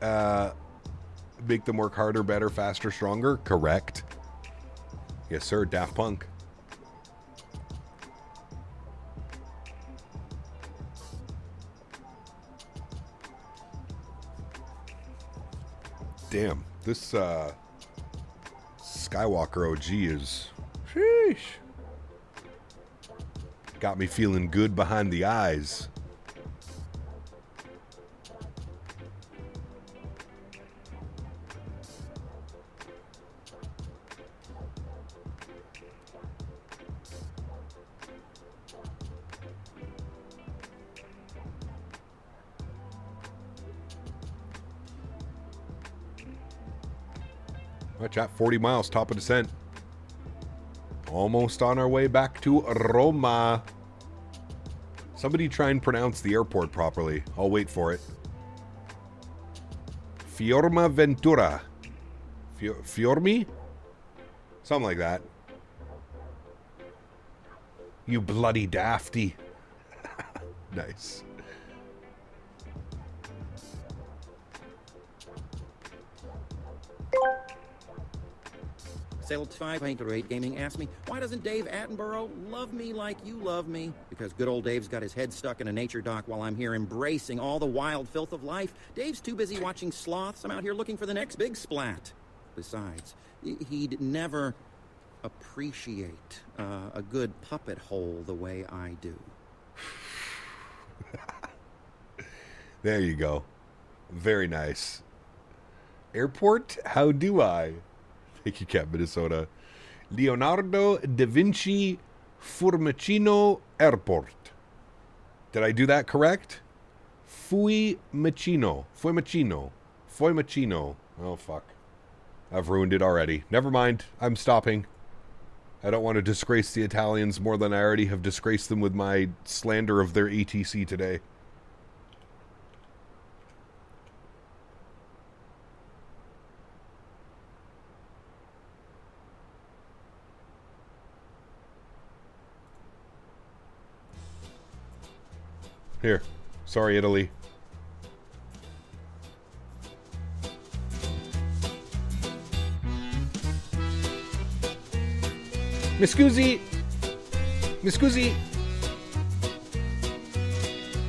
make them work harder, better, faster, stronger? Correct. Yes, sir. Daft Punk. Damn, this Skywalker OG is... Sheesh. Got me feeling good behind the eyes. Watch out, 40 miles, top of descent. Almost on our way back to Roma. Somebody try and pronounce the airport properly. I'll wait for it. Fiorma Ventura. Fiormi? Something like that. You bloody dafty. Nice. Sailed 508 Gaming asked me, why doesn't Dave Attenborough love me like you love me? Because good old Dave's got his head stuck in a nature dock while I'm here embracing all the wild filth of life. Dave's too busy watching sloths. I'm out here looking for the next big splat. Besides, he'd never appreciate a good puppet hole the way I do. There you go. Very nice. Airport? How do I? Thank you, Cap Minnesota. Leonardo da Vinci Fiumicino Airport. Did I do that correct? Fiumicino. Oh, fuck. I've ruined it already. Never mind. I'm stopping. I don't want to disgrace the Italians more than I already have disgraced them with my slander of their ATC today. Here. Sorry, Italy. Mi scusi.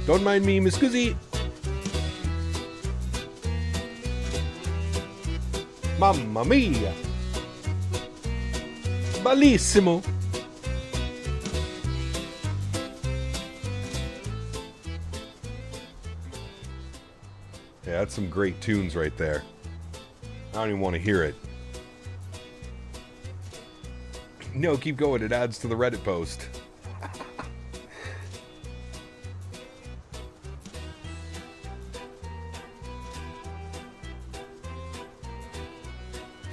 Don't mind me, mi scusi. Mamma mia. Bellissimo. Yeah, that's some great tunes right there. I don't even want to hear it. No, keep going. It adds to the Reddit post.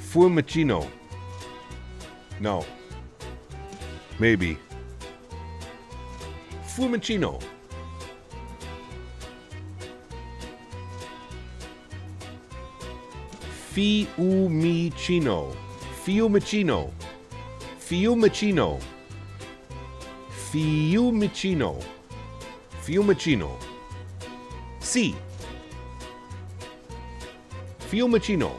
Fiumicino. No. Maybe. Fiumicino. Fiumicino. Fiumicino. Fiumicino. Fiumicino. Fiumicino. Si. Fiumicino.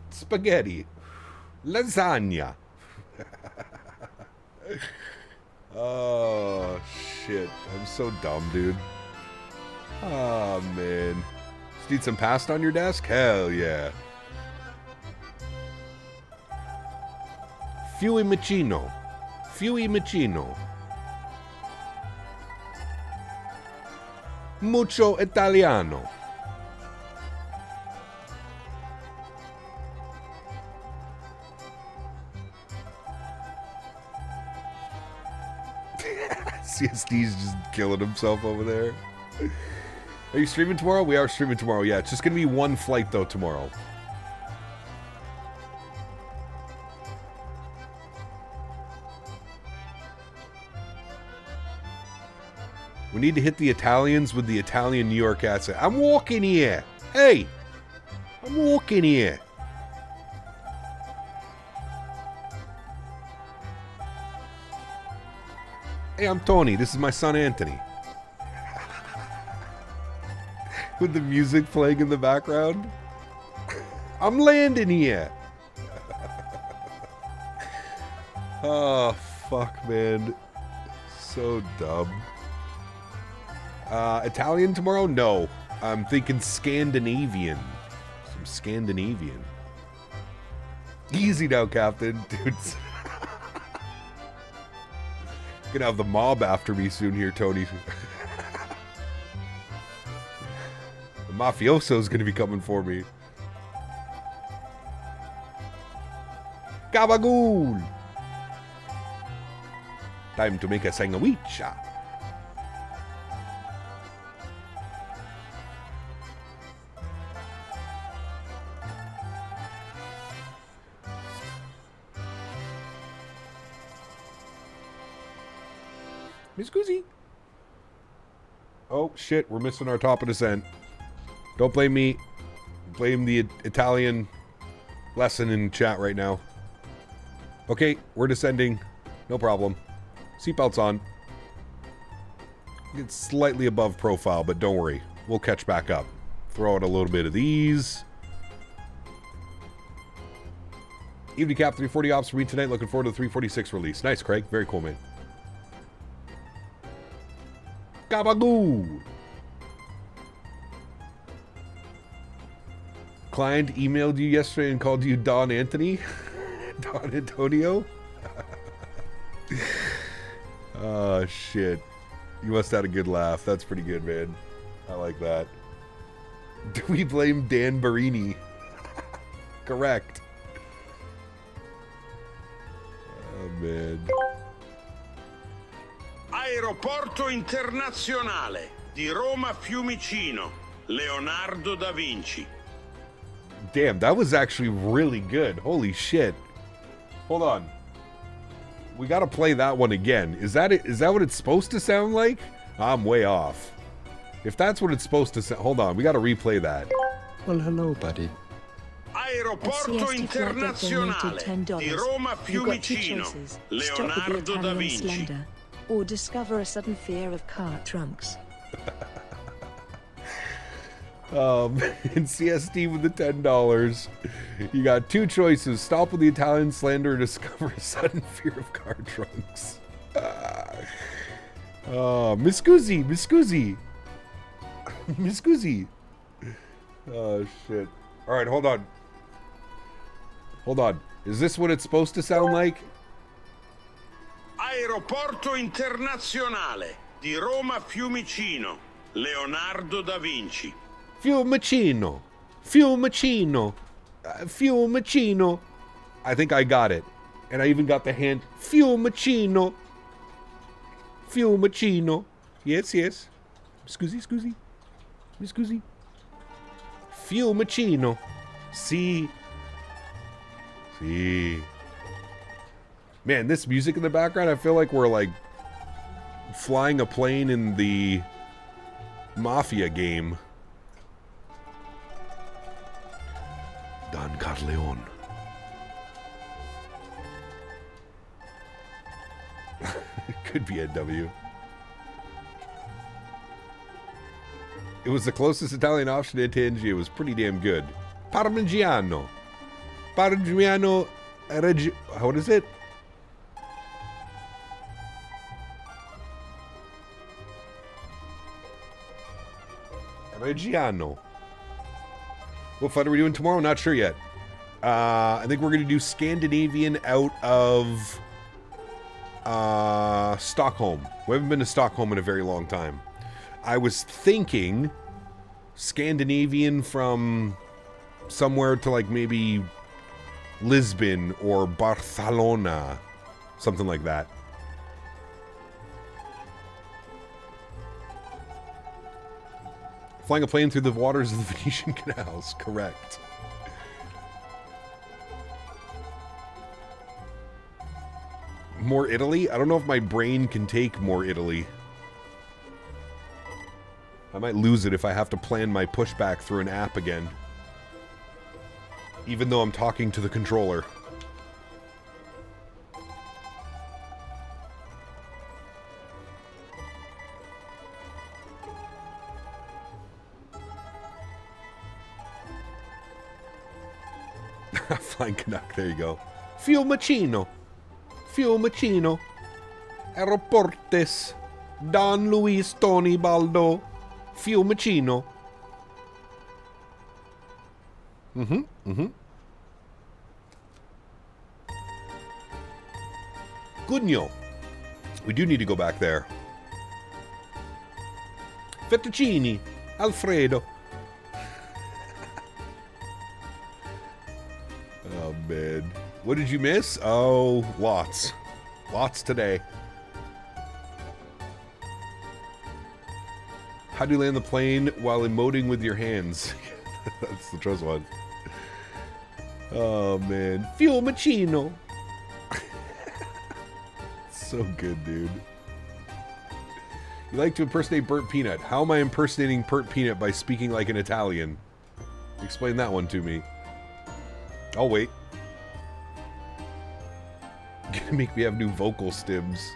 Spaghetti. Lasagna. Oh, shit. I'm so dumb, dude. Oh, man. Just need some pasta on your desk? Hell yeah. Fiumicino. Fiumicino. Mucho Italiano. CSD's just killing himself over there. Are you streaming tomorrow? We are streaming tomorrow. Yeah, it's just going to be one flight, though, tomorrow. We need to hit the Italians with the Italian New York accent. I'm walking here. Hey, I'm walking here. Hey, I'm Tony. This is my son, Anthony. With the music playing in the background. I'm landing here. Oh, fuck, man. So dumb. Italian tomorrow? No. I'm thinking Scandinavian. Some Scandinavian. Easy now, Captain. Dude. Gonna have the mob after me soon here, Tony. The mafioso's gonna be coming for me. Gabagool! Time to make a sandwich. Miss Goosey. Oh, shit. We're missing our top of descent. Don't blame me. Blame the Italian lesson in chat right now. Okay, we're descending. No problem. Seatbelts on. It's slightly above profile, but don't worry. We'll catch back up. Throw out a little bit of these. Evening cap 340 ops for me tonight. Looking forward to the 346 release. Nice, Craig. Very cool, man. Gabagoo. Client emailed you yesterday and called you Don Anthony? Don Antonio? Oh, shit. You must have had a good laugh. That's pretty good, man. I like that. Do we blame Dan Barini? Correct. Oh, man. Aeroporto Internazionale di Roma Fiumicino, Leonardo da Vinci. Damn, that was actually really good. Holy shit. Hold on. We gotta play that one again. Is that it? Is that what it's supposed to sound like? I'm way off. If that's what it's supposed to sound... Hold on, we gotta replay that. Well, hello, buddy. Aeroporto Internazionale di Roma Fiumicino, Leonardo da Vinci. Or discover a sudden fear of car trunks. In CSD with the $10, you got two choices: stop with the Italian slander or discover a sudden fear of car trunks. Mi scusi. Oh shit. Alright, hold on. Is this what it's supposed to sound like? Aeroporto Internazionale di Roma Fiumicino, Leonardo da Vinci. Fiumicino. I think I got it. And I even got the hand. Fiumicino. Yes. Scusi. Fiumicino. See. Man, this music in the background, I feel like we're like flying a plane in the Mafia game. Don Corleone. Could be NW. It was the closest Italian option to Tangi. It was pretty damn good. Parmigiano. What is it? Reggiano. What flight are we doing tomorrow? Not sure yet. I think we're going to do Scandinavian out of Stockholm. We haven't been to Stockholm in a very long time. I was thinking Scandinavian from somewhere to like maybe Lisbon or Barcelona. Something like that. Flying a plane through the waters of the Venetian canals. Correct. More Italy? I don't know if my brain can take more Italy. I might lose it if I have to plan my pushback through an app again. Even though I'm talking to the controller. Flying Canuck, there you go. Fiumicino. Aeroportes. Don Luis Tony Baldo. Fiumicino. Gugno. We do need to go back there. Fettuccini. Alfredo. Oh, man. What did you miss? Oh, lots. Lots today. How do you land the plane while emoting with your hands? That's the trust one. Oh, man. Fiumicino. So good, dude. You like to impersonate Burnt Peanut. How am I impersonating Burnt Peanut by speaking like an Italian? Explain that one to me. I'll wait. Gonna make me have new vocal stims.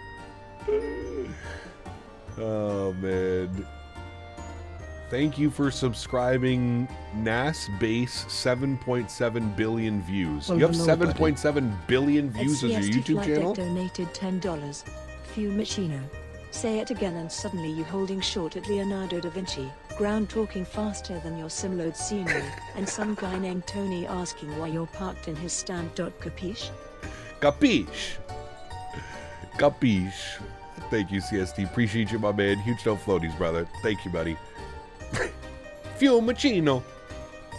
Oh, man. Thank you for subscribing. NAS base 7.7 billion views. Well, you have hello, 7.7 billion views as your YouTube channel? Donated $10. Fiumicino. Say it again and suddenly you holding short at Leonardo da Vinci. Ground talking faster than your simload scenery. And some guy named Tony asking why you're parked in his stand. Capiche? Capiche. Capiche. Thank you, CST. Appreciate you, my man. Huge no floaties, brother. Thank you, buddy. Fiumicino.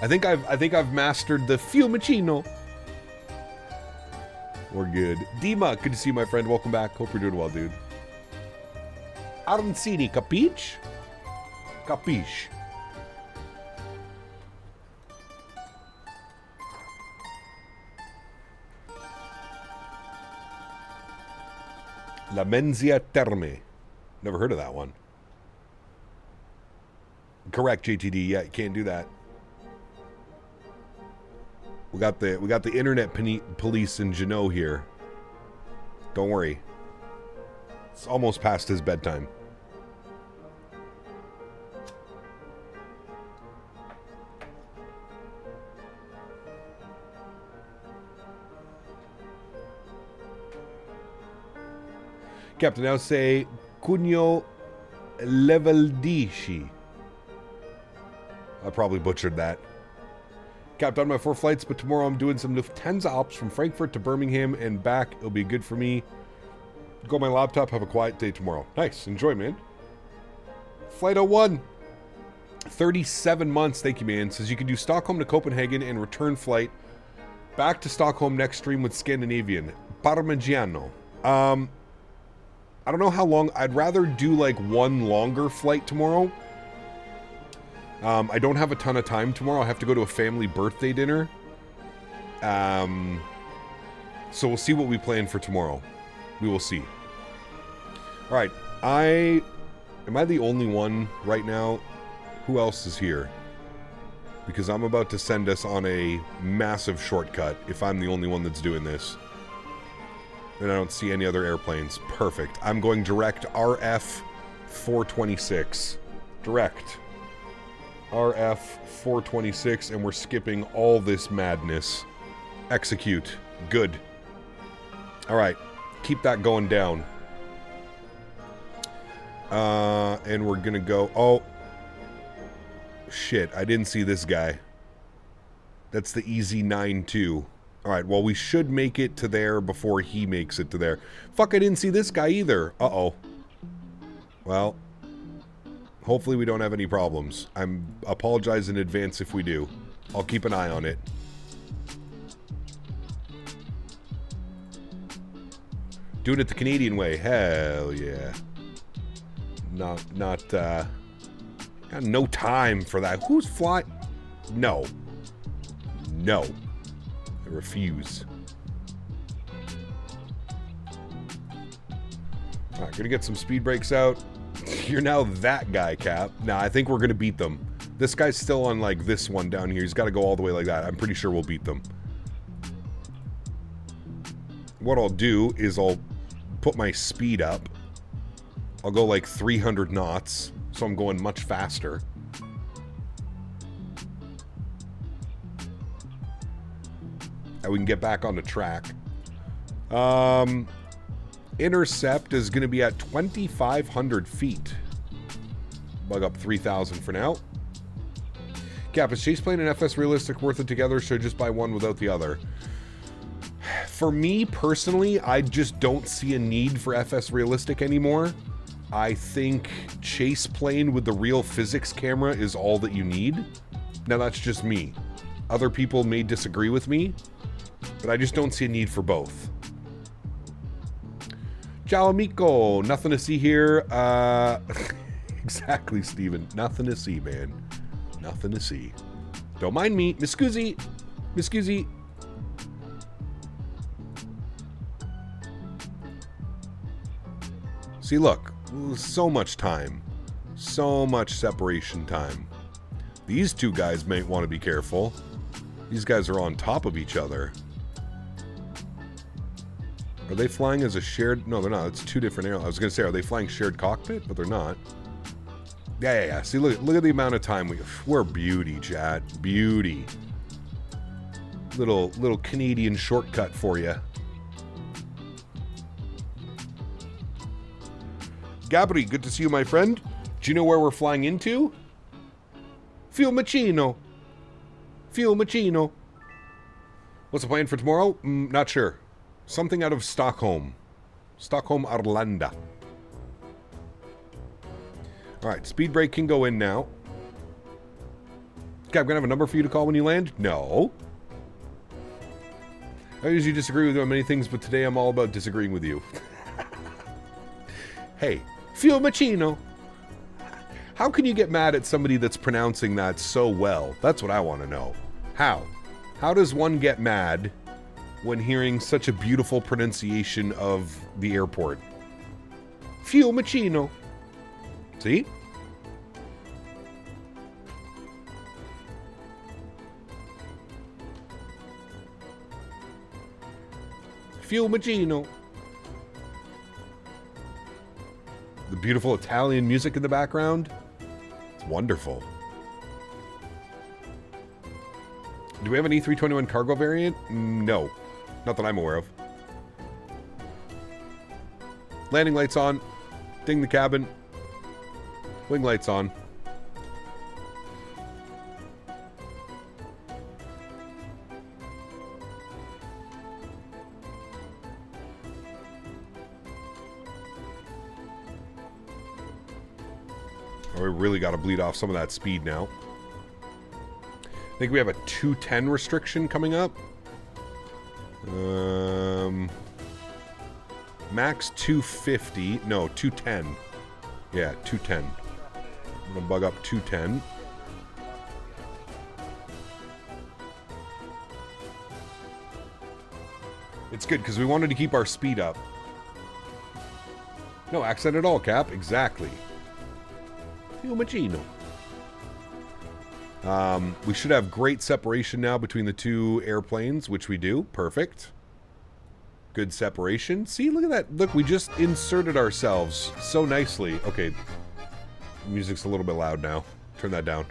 I think I've mastered the Fiumicino. We're good. Dima, good to see you, my friend. Welcome back. Hope you're doing well, dude. Arancini, capiche? Capiche. La Menzia Terme. Never heard of that one. Correct, JTD. Yeah, you can't do that. We got the internet police in Genoa here. Don't worry. It's almost past his bedtime. Captain, now say Cugno Leveldici. I probably butchered that. Captain, on my 4 flights, but tomorrow I'm doing some Lufthansa Alps from Frankfurt to Birmingham and back. It'll be good for me. Go on my laptop, have a quiet day tomorrow. Nice, enjoy, man. Flight 01. 37 months, thank you, man. Says you can do Stockholm to Copenhagen and return flight back to Stockholm next stream with Scandinavian. Parmigiano. I don't know how long. I'd rather do like one longer flight tomorrow. I don't have a ton of time tomorrow. I have to go to a family birthday dinner. So we'll see what we plan for tomorrow. We will see. All right. Am I the only one right now? Who else is here? Because I'm about to send us on a massive shortcut if I'm the only one that's doing this. And I don't see any other airplanes. Perfect. I'm going direct RF 426. Direct. RF 426, and we're skipping all this madness. Execute. Good. All right. Keep that going down. And we're going to go... Oh. Shit. I didn't see this guy. That's the EZ-92. All right, well, we should make it to there before he makes it to there. Fuck, I didn't see this guy either. Uh-oh. Well, hopefully we don't have any problems. I'm apologize in advance if we do. I'll keep an eye on it. Doing it the Canadian way. Hell yeah. Got no time for that. Who's flying? No. No. Refuse. Alright, gonna get some speed brakes out. You're now that guy, Cap. Nah, I think we're gonna beat them. This guy's still on like this one down here. He's gotta go all the way like that. I'm pretty sure we'll beat them. What I'll do is I'll put my speed up. I'll go like 300 knots, so I'm going much faster. And we can get back on the track. Intercept is going to be at 2,500 feet. Bug up 3,000 for now. Cap, is Chase Plane and FS Realistic worth it together, or should I just buy one without the other? For me, personally, I just don't see a need for FS Realistic anymore. I think Chase Plane with the real physics camera is all that you need. Now, that's just me. Other people may disagree with me, but I just don't see a need for both. Ciao, amico. Nothing to see here. Exactly, Steven. Nothing to see, man. Nothing to see. Don't mind me. Mi scusi. Mi scusi. See, look. So much time. So much separation time. These two guys might want to be careful. These guys are on top of each other. Are they flying as a shared... No, they're not. It's two different airlines. I was going to say, are they flying shared cockpit? But they're not. Yeah. See, look at the amount of time we're beauty, chat. Beauty. Little Canadian shortcut for you. Gabri, good to see you, my friend. Do you know where we're flying into? Fiumicino. What's the plan for tomorrow? Not sure. Something out of Stockholm. Stockholm, Arlanda. Alright, speed brake can go in now. Okay, I'm going to have a number for you to call when you land? No. I usually disagree with you on many things, but today I'm all about disagreeing with you. Hey, Fiumicino. How can you get mad at somebody that's pronouncing that so well? That's what I want to know. How? How does one get mad when hearing such a beautiful pronunciation of the airport? Fiumicino. See? Fiumicino. The beautiful Italian music in the background. It's wonderful. Do we have an A321 cargo variant? No. Not that I'm aware of. Landing lights on. Ding the cabin. Wing lights on. Oh, we really got to bleed off some of that speed now. I think we have a 210 restriction coming up. Max 250. No, 210. Yeah, 210. I'm going to bug up 210. It's good because we wanted to keep our speed up. No accent at all, Cap. Exactly. Fiumicino. We should have great separation now between the two airplanes, which we do. Perfect. Good separation. See, look at that. Look, we just inserted ourselves so nicely. Okay. Music's a little bit loud now. Turn that down.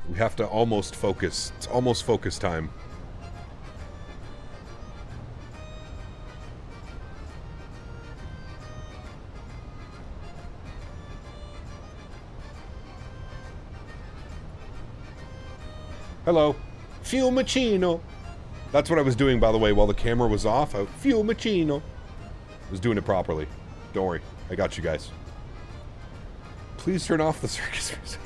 We have to almost focus. It's almost focus time. Hello. Fiumicino. That's what I was doing, by the way, while the camera was off. Fiumicino. I was doing it properly. Don't worry. I got you guys. Please turn off the circus music.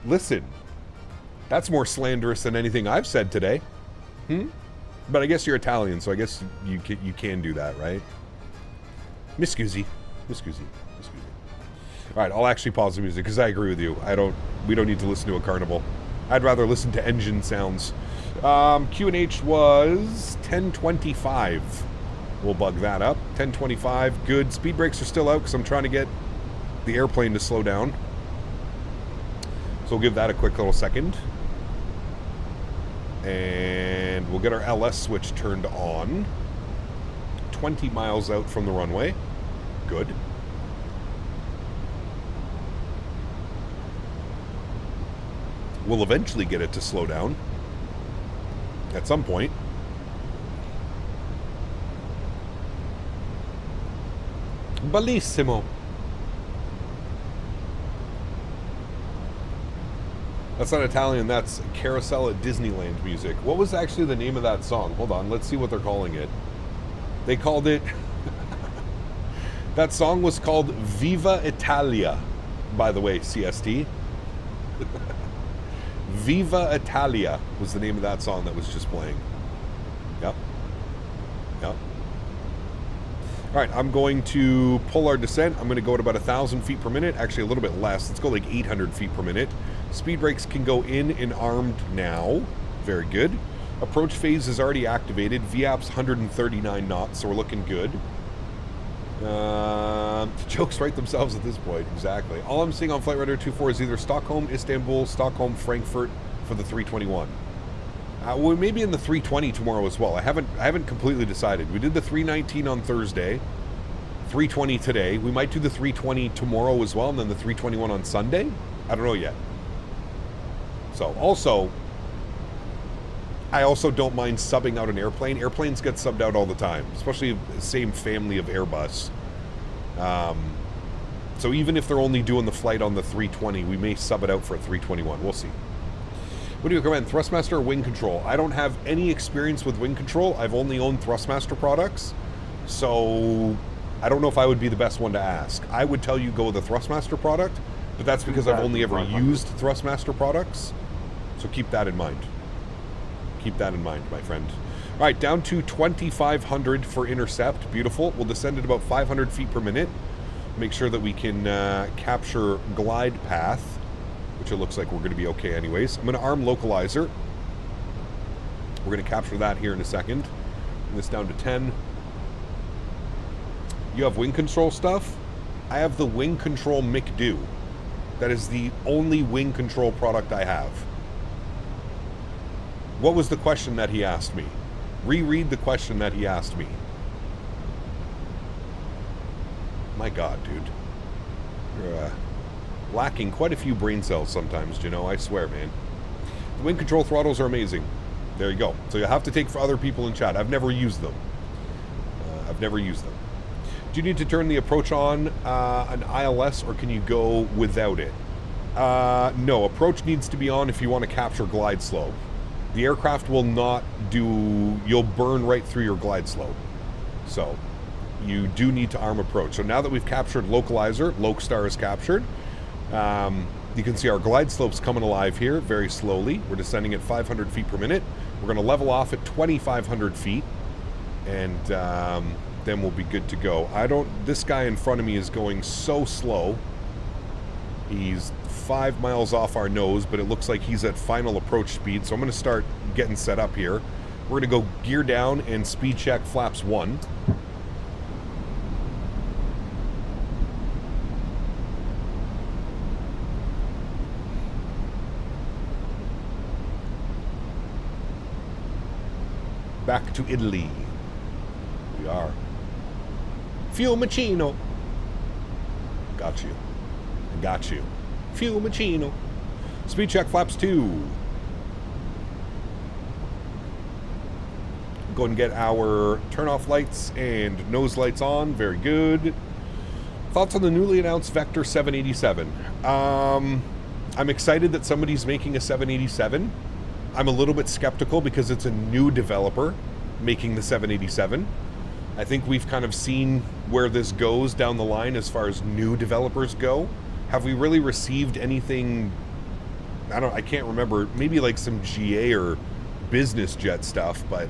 Listen. That's more slanderous than anything I've said today. But I guess you're Italian, so I guess you can do that, right? Mi scusi. All right, I'll actually pause the music because I agree with you. We don't need to listen to a carnival. I'd rather listen to engine sounds. QNH was 1025. We'll bug that up. 1025. Good. Speed brakes are still out because I'm trying to get the airplane to slow down. So we'll give that a quick little second. And we'll get our LS switch turned on. 20 miles out from the runway. Good. We'll eventually get it to slow down. At some point. Bellissimo. That's not Italian, that's Carousel at Disneyland music. What was actually the name of that song? Hold on, let's see what they're calling it. They called it... That song was called Viva Italia, by the way, CST. Viva Italia was the name of that song that was just playing. Yep. All right, I'm going to pull our descent. I'm going to go at about 1,000 feet per minute. Actually, a little bit less. Let's go like 800 feet per minute. Speed brakes can go in and armed now. Very good. Approach phase is already activated. VAP's 139 knots, so we're looking good. The jokes write themselves at this point, exactly. All I'm seeing on Flight Radar 24 is either Stockholm, Istanbul, Stockholm, Frankfurt for the 321. Well, maybe in the 320 tomorrow as well. I haven't completely decided. We did the 319 on Thursday. 320 today. We might do the 320 tomorrow as well, and then the 321 on Sunday. I don't know yet. So, also, I also don't mind subbing out an airplane. Airplanes get subbed out all the time, especially the same family of Airbus. So even if they're only doing the flight on the 320, we may sub it out for a 321. We'll see. What do you recommend, Thrustmaster or wing control? I don't have any experience with wing control. I've only owned Thrustmaster products, so I don't know if I would be the best one to ask. I would tell you go with a Thrustmaster product, but that's because I've only ever used Thrustmaster products, so keep that in mind. Keep that in mind, my friend. All right, down to 2,500 for intercept. Beautiful. We'll descend at about 500 feet per minute. Make sure that we can capture glide path, which it looks like we're going to be okay anyways. I'm going to arm localizer. We're going to capture that here in a second. Bring this down to 10. You have wing control stuff? I have the wing control McDo. That is the only wing control product I have. What was the question that he asked me? Reread the question that he asked me. My God, dude. You're lacking quite a few brain cells sometimes, you know, I swear, man. The wing control throttles are amazing. There you go. So you have to take for other people in chat. I've never used them. I've never used them. Do you need to turn the approach on an ILS, or can you go without it? No, approach needs to be on if you want to capture glide slope. The aircraft will not do... You'll burn right through your glide slope. So you do need to arm approach. So now that we've captured localizer, Lokestar is captured. You can see our glide slope's coming alive here very slowly. We're descending at 500 feet per minute. We're going to level off at 2,500 feet. And then we'll be good to go. This guy in front of me is going so slow. He's 5 miles off our nose, but it looks like he's at final approach speed. So I'm going to start getting set up here. We're going to go gear down and speed check flaps 1. Back to Italy. We are. Fiumicino. Got you. I got you. Fiumicino. Speed check flaps 2. Go and get our turn-off lights and nose lights on. Very good. Thoughts on the newly announced Vector 787? I'm excited that somebody's making a 787. I'm a little bit skeptical because it's a new developer making the 787. I think we've kind of seen where this goes down the line as far as new developers go. Have we really received anything? I can't remember. Maybe like some GA or business jet stuff, but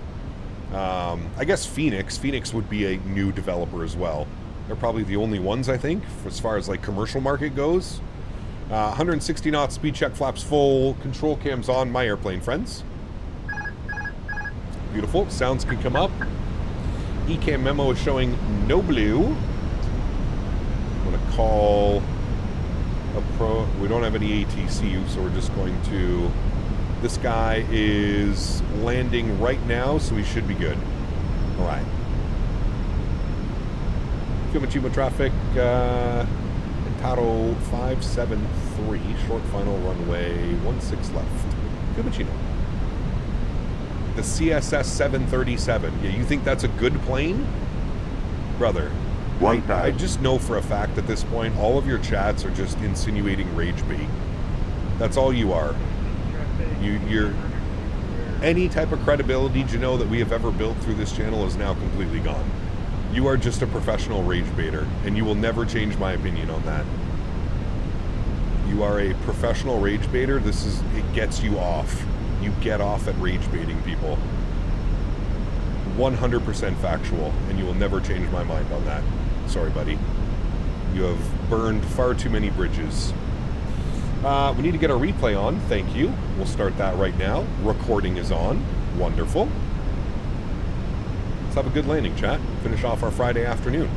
I guess Fenix would be a new developer as well. They're probably the only ones, I think, as far as like commercial market goes. 160 knots, speed check flaps full, control cams on, my airplane friends. Beautiful, sounds can come up. ECAM memo is showing no blue. I'm going to call a pro. We don't have any ATCU, so we're just going to... This guy is landing right now, so we should be good. All right. Fiumicino traffic, Taro 573, short final runway 16 left. Fiumicino. The CSS 737. Yeah, you think that's a good plane? Brother, I just know for a fact at this point, all of your chats are just insinuating rage bait. That's all you are. You're any type of credibility, you know, that we have ever built through this channel is now completely gone. You are just a professional rage baiter, and you will never change my opinion on that. You are a professional rage baiter. It gets you off. You get off at rage baiting people. 100% factual, and you will never change my mind on that. Sorry, buddy. You have burned far too many bridges. We need to get our replay on. Thank you. We'll start that right now. Recording is on. Wonderful. Let's have a good landing, chat. Finish off our Friday afternoon.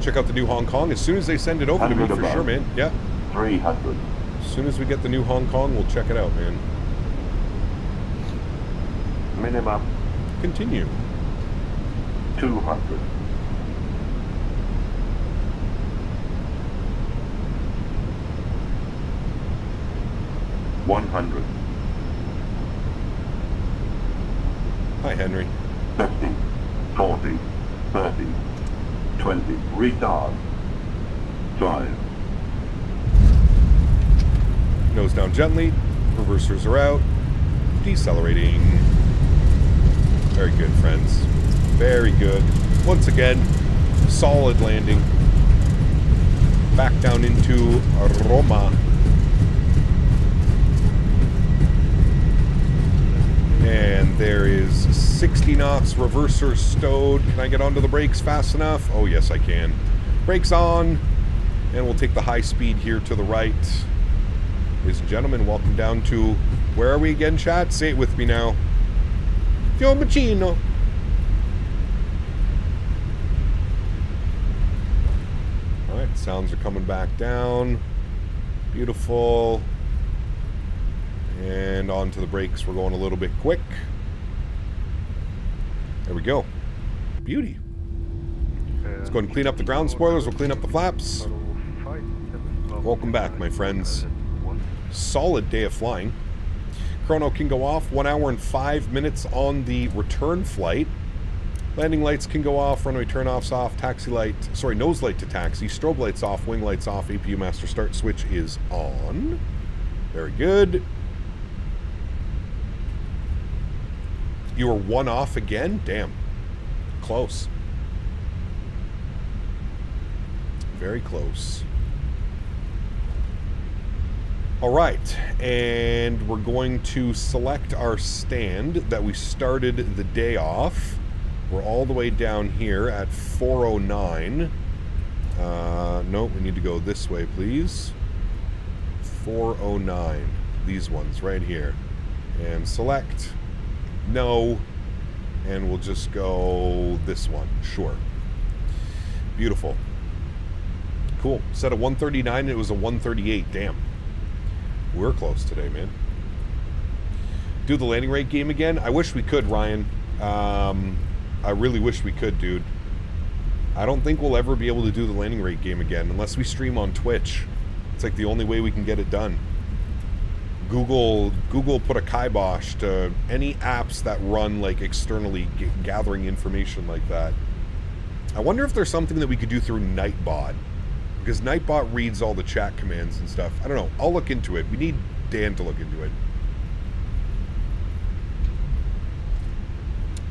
Check out the new Hong Kong as soon as they send it over to me, for sure, man. Yeah. 300. As soon as we get the new Hong Kong, we'll check it out, man. Minimum. Continue. 200. 100. Hi, Henry. 50, 40, 30, 20. Retard. 5. Nose down gently. Reversers are out. Decelerating. Very good, friends. Very good. Once again, solid landing. Back down into Roma. And there is 60 knots, reverser stowed. Can I get onto the brakes fast enough? Oh, yes, I can. Brakes on, and we'll take the high speed here to the right. Ladies and gentlemen, welcome down to, where are we again, chat? Say it with me now. Fiumicino. All right, sounds are coming back down. Beautiful. And onto the brakes, we're going a little bit quick. There we go. Beauty. Let's go and clean up the ground spoilers. We'll clean up the flaps. Welcome back, my friends. Solid day of flying. Chrono can go off. 1 hour and 5 minutes on the return flight. Landing lights can go off. Runway turn-offs off. Taxi light, sorry, nose light to taxi. Strobe lights off. Wing lights off. APU master start switch is on. Very good. You were 1 off again? Damn. Close. Very close. All right, and we're going to select our stand that we started the day off. We're all the way down here at 409. No, we need to go this way, please. 409. These ones right here. And select. No. And we'll just go this one. Sure. Beautiful. Cool. Set a 139 and it was a 138. Damn. We're close today, man. Do the landing rate game again? I wish we could, Ryan. I really wish we could, dude. I don't think we'll ever be able to do the landing rate game again unless we stream on Twitch. It's like the only way we can get it done. Google put a kibosh to any apps that run like externally gathering information like that. I wonder if there's something that we could do through Nightbot. Because Nightbot reads all the chat commands and stuff. I don't know. I'll look into it. We need Dan to look into it.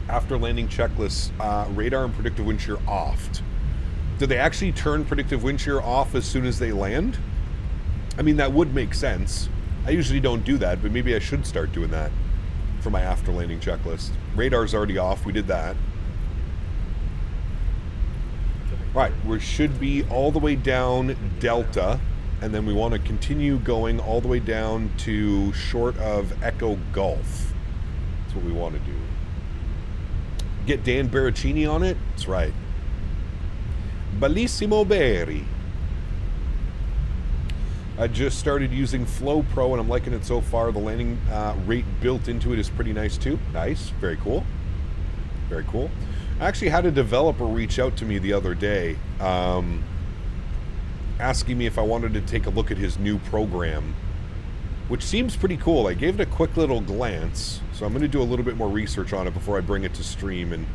After landing checklists, radar and predictive wind shear offed. Do they actually turn predictive wind shear off as soon as they land? I mean, that would make sense. I usually don't do that, but maybe I should start doing that for my after landing checklist. Radar's already off. We did that. Right, we should be all the way down Delta, and then we want to continue going all the way down to short of Echo Gulf. That's what we want to do. Get Dan Baracchini on it? That's right. Bellissimo Berry. I just started using Flow Pro, and I'm liking it so far. The landing rate built into it is pretty nice, too. Nice. Very cool. Very cool. I actually had a developer reach out to me the other day asking me if I wanted to take a look at his new program, which seems pretty cool. I gave it a quick little glance, so I'm going to do a little bit more research on it before I bring it to stream and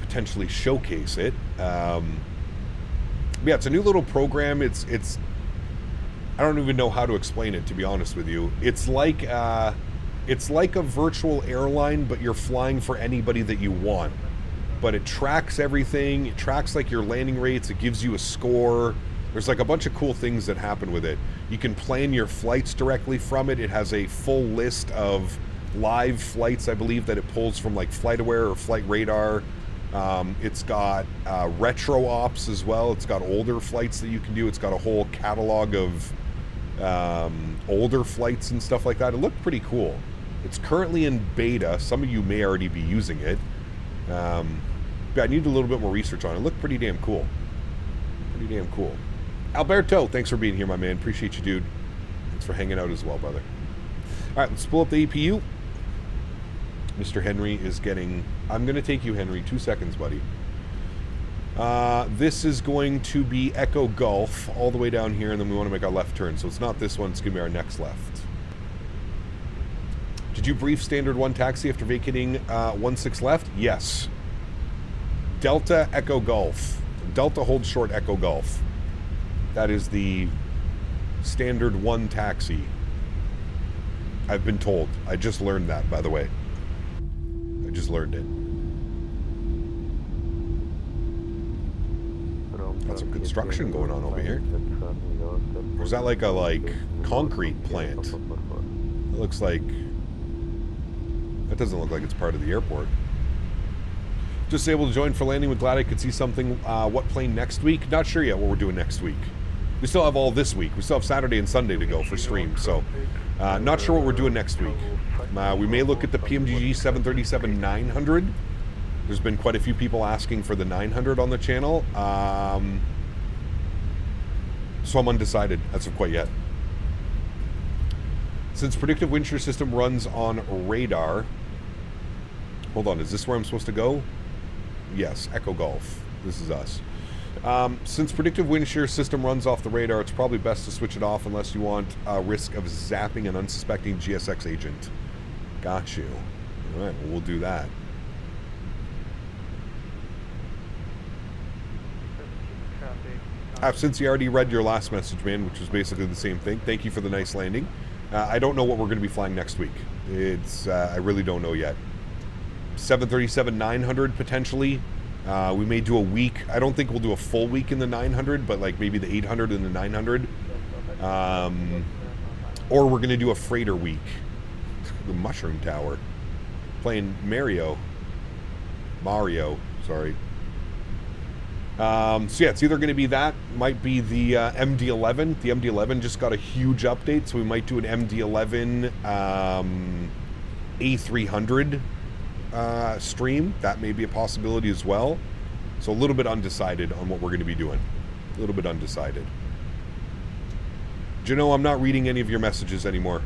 potentially showcase it. Yeah, it's a new little program. It's I don't even know how to explain it, to be honest with you. It's like a virtual airline, but you're flying for anybody that you want. But it tracks everything. It tracks like your landing rates. It gives you a score. There's like a bunch of cool things that happen with it. You can plan your flights directly from it. It has a full list of live flights, I believe, that it pulls from like FlightAware or Flight Radar. It's got retro ops as well. It's got older flights that you can do. It's got a whole catalog of older flights and stuff like that. It looked pretty cool. It's currently in beta. Some of you may already be using it. But I need a little bit more research on it. It looked pretty damn cool. Pretty damn cool. Alberto, thanks for being here, my man. Appreciate you, dude. Thanks for hanging out as well, brother. All right, let's pull up the APU. Mr. Henry is getting... I'm going to take you, Henry. 2 seconds, buddy. This is going to be Echo Golf all the way down here, and then we want to make our left turn. So it's not this one. It's going to be our next left. Did you brief Standard 1 taxi after vacating 16 left? Yes. Delta Echo Golf. Delta hold short Echo Golf. That is the Standard 1 taxi. I've been told. I just learned that, by the way. I just learned it. Got some construction going on over here. Or is that like a concrete plant? It looks like... That doesn't look like it's part of the airport. Just able to join for landing with glad I could see something. What plane next week? Not sure yet what we're doing next week. We still have all this week. We still have Saturday and Sunday to go for stream, so not sure what we're doing next week. We may look at the PMGG 737-900. There's been quite a few people asking for the 900 on the channel. So I'm undecided as of quite yet. Since predictive wind shear system runs on radar... Hold on, is this where I'm supposed to go? Yes, Echo Golf. This is us. Since predictive wind shear system runs off the radar, it's probably best to switch it off unless you want a risk of zapping an unsuspecting GSX agent. Got you. All right, well, we'll do that. I've since you already read your last message, man, which was basically the same thing. Thank you for the nice landing. I don't know what we're going to be flying next week. It's I really don't know yet. 737-900 potentially. We may do a week. I don't think we'll do a full week in the 900, but like maybe the 800 and the 900. Or we're going to do a freighter week. The Mushroom Tower. Playing Mario, sorry. So yeah, it's either going to be that, might be the MD-11. The MD-11 just got a huge update, so we might do an MD-11 A300 stream. That may be a possibility as well. So a little bit undecided on what we're going to be doing. A little bit undecided. Do you know I'm not reading any of your messages anymore?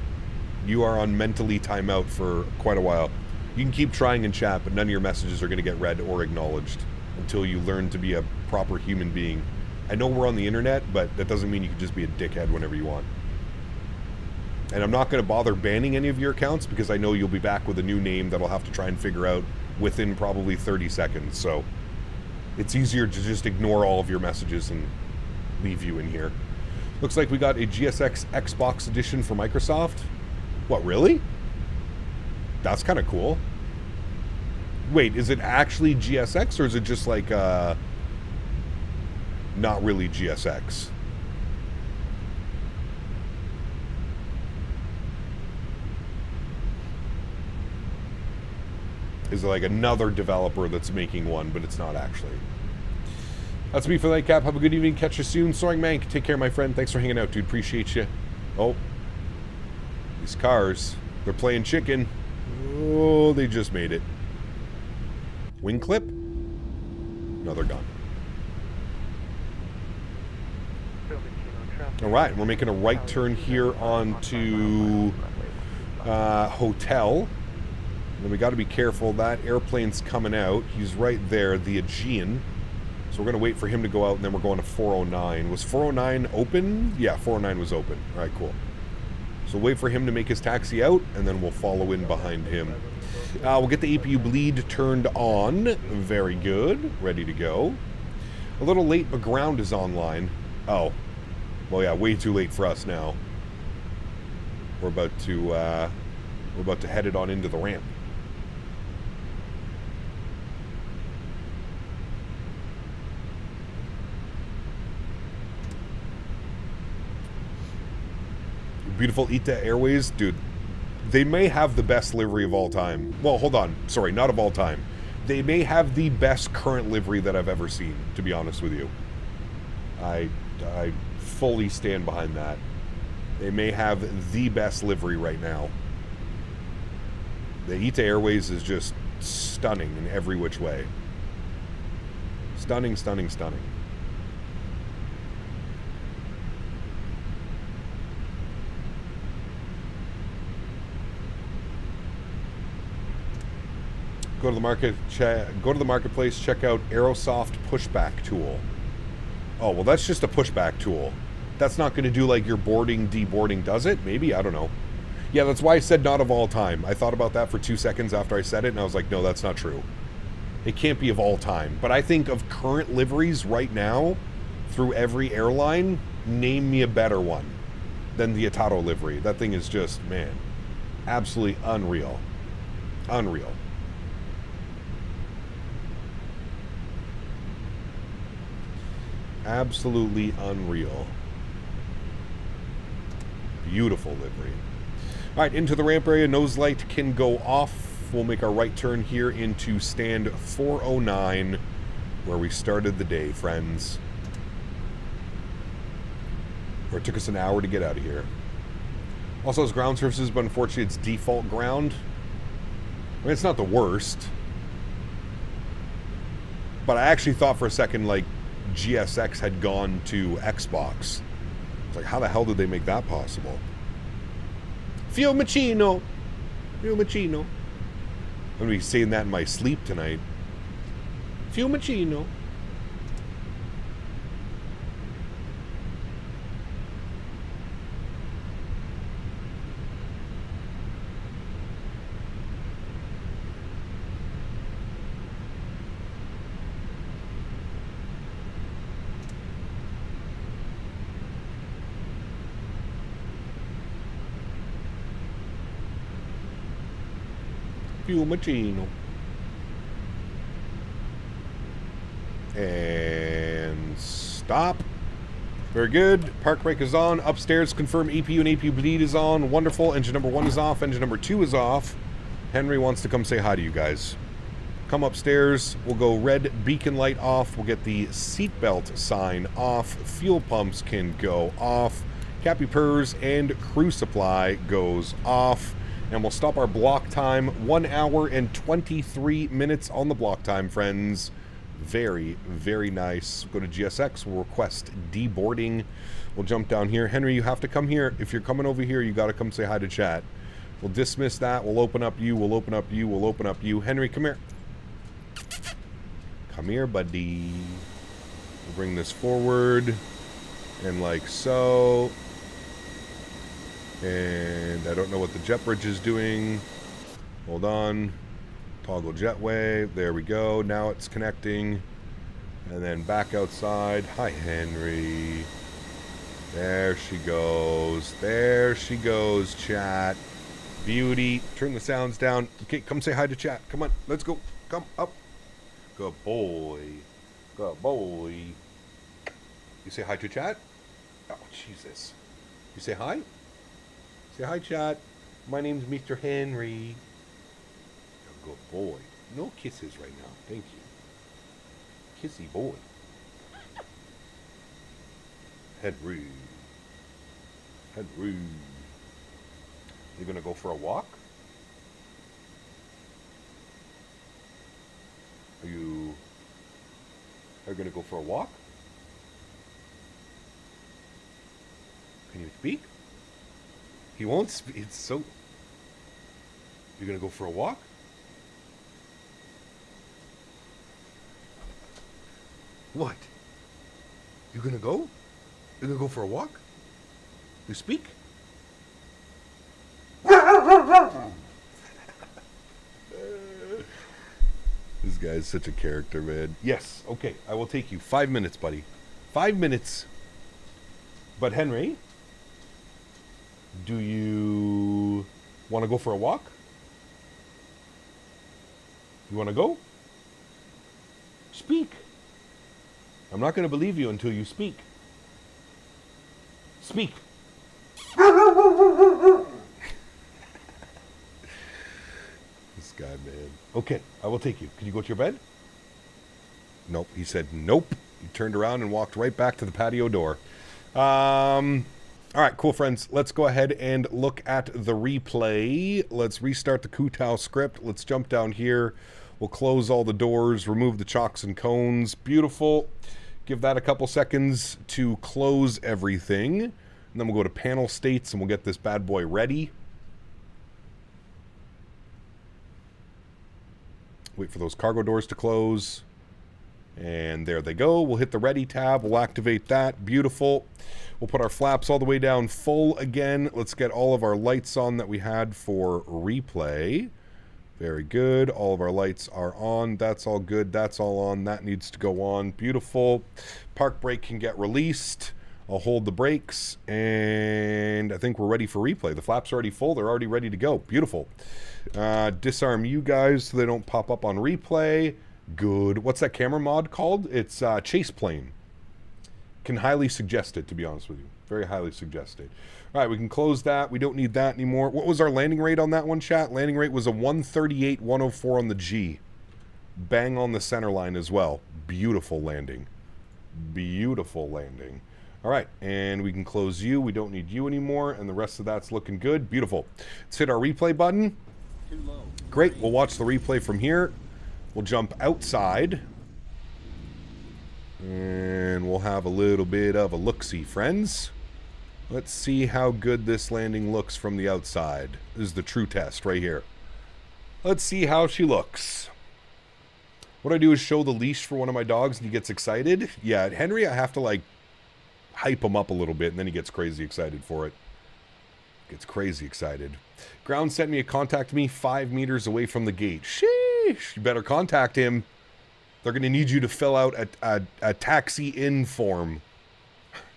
You are on mentally timeout for quite a while. You can keep trying in chat, but none of your messages are going to get read or acknowledged until you learn to be a proper human being. I know we're on the internet, but that doesn't mean you can just be a dickhead whenever you want. And I'm not going to bother banning any of your accounts because I know you'll be back with a new name that I'll have to try and figure out within probably 30 seconds. So it's easier to just ignore all of your messages and leave you in here. Looks like we got a GSX Xbox edition for Microsoft. What, really? That's kind of cool. Wait, is it actually GSX or is it just like not really GSX? Is it like another developer that's making one, but it's not actually? That's me for the nightcap. Have a good evening. Catch you soon. Soaring Mank. Take care, my friend. Thanks for hanging out, dude. Appreciate you. Oh. These cars. They're playing chicken. Oh, they just made it. Wing clip? No, they're gone. Alright, we're making a right turn here onto Hotel. And we got to be careful. That airplane's coming out. He's right there, the Aegean. So we're going to wait for him to go out, and then we're going to 409. Was 409 open? Yeah, 409 was open. All right, cool. So wait for him to make his taxi out, and then we'll follow in behind him. We'll get the APU bleed turned on. Very good. Ready to go. A little late, but ground is online. Oh. Well, yeah, way too late for us now. We're about to head it on into the ramp. Beautiful ITA Airways, dude. They may have the best livery of all time. Well, hold on. Sorry, not of all time. They may have the best current livery that I've ever seen, to be honest with you. I fully stand behind that. They may have the best livery right now. The ITA Airways is just stunning in every which way. Stunning, stunning, stunning. Go to the marketplace. Check out Aerosoft pushback tool. Oh well, that's just a pushback tool. That's not going to do like your boarding, deboarding, does it? Maybe, I don't know. Yeah, that's why I said not of all time. I thought about that for 2 seconds after I said it, and I was like, no, that's not true. It can't be of all time. But I think of current liveries right now, through every airline, name me a better one than the Ataro livery. That thing is just, man, absolutely unreal. Unreal. Absolutely unreal. Beautiful livery. All right, into the ramp area. Nose light can go off. We'll make our right turn here into stand 409, where we started the day, friends. Or it took us an hour to get out of here. Also, it's ground services, but unfortunately it's default ground. I mean, it's not the worst. But I actually thought for a second, like, GSX had gone to Xbox. It's like, how the hell did they make that possible? Fiumicino. Fiumicino. I'm going to be saying that in my sleep tonight. Fiumicino. Fiumicino. And stop. Very good. Park brake is on. Upstairs, confirm EPU and APU bleed is on. Wonderful. Engine number 1 is off. Engine number 2 is off. Henry wants to come say hi to you guys. Come upstairs. We'll go red beacon light off. We'll get the seatbelt sign off. Fuel pumps can go off. Cappy purrs and crew supply goes off. And we'll stop our block time. 1 hour and 23 minutes on the block time, friends. Very, very nice. Go to GSX. We'll request deboarding. We'll jump down here. Henry, you have to come here. If you're coming over here, you got to come say hi to chat. We'll dismiss that. We'll open up you. We'll open up you. We'll open up you. Henry, come here. Come here, buddy. We'll bring this forward. And like so. And I don't know what the jet bridge is doing. Hold on. Toggle jetway. There we go. Now it's connecting. And then back outside. Hi, Henry. There she goes. There she goes, chat. Beauty. Turn the sounds down. Okay, come say hi to chat. Come on. Let's go. Come up. Good boy. Good boy. You say hi to chat? Oh, Jesus. You say hi? Say hi, chat. My name's Mr. Henry. Oh, good boy. No kisses right now. Thank you. Kissy boy. Henry. Henry. You gonna go for a walk? Are you gonna go for a walk? Can you speak? He won't speak. It's so... You're gonna go for a walk? What? You gonna go? You're gonna go for a walk? You speak? This guy's such a character, man. Yes, okay, I will take you. 5 minutes, buddy. 5 minutes. But Henry, do you want to go for a walk? You want to go? Speak. I'm not going to believe you until you speak. Speak. This guy, man. Okay, I will take you. Can you go to your bed? Nope. He said nope. He turned around and walked right back to the patio door. All right, cool, friends. Let's go ahead and look at the replay. Let's restart the Kutao script. Let's jump down here. We'll close all the doors, remove the chocks and cones. Beautiful. Give that a couple seconds to close everything. And then we'll go to panel states and we'll get this bad boy ready. Wait for those cargo doors to close. And there they go. We'll hit the ready tab. We'll activate that. Beautiful. We'll put our flaps all the way down full again. Let's get all of our lights on that we had for replay. Very good. All of our lights are on. That's all good. That's all on. That needs to go on. Beautiful. Park brake can get released. I'll hold the brakes. And I think we're ready for replay. The flaps are already full. They're already ready to go. Beautiful. Disarm you guys so they don't pop up on replay. Good. What's that camera mod called? It's Chase Plane. Can highly suggest it, to be honest with you. Very highly suggest it. All right, we can close that. We don't need that anymore. What was our landing rate on that one, chat? Landing rate was a 138.104 on the G. Bang on the center line as well. Beautiful landing. Beautiful landing. All right, and we can close you. We don't need you anymore, and the rest of that's looking good. Beautiful. Let's hit our replay button. Great. We'll watch the replay from here. We'll jump outside. And we'll have a little bit of a look-see, friends. Let's see how good this landing looks from the outside. This is the true test right here. Let's see how she looks. What I do is show the leash for one of my dogs and he gets excited. Yeah, Henry, I have to like hype him up a little bit and then he gets crazy excited for it. Gets crazy excited. Ground sent me a contact me 5 meters away from the gate. Sheesh, you better contact him. They're going to need you to fill out a taxi in form.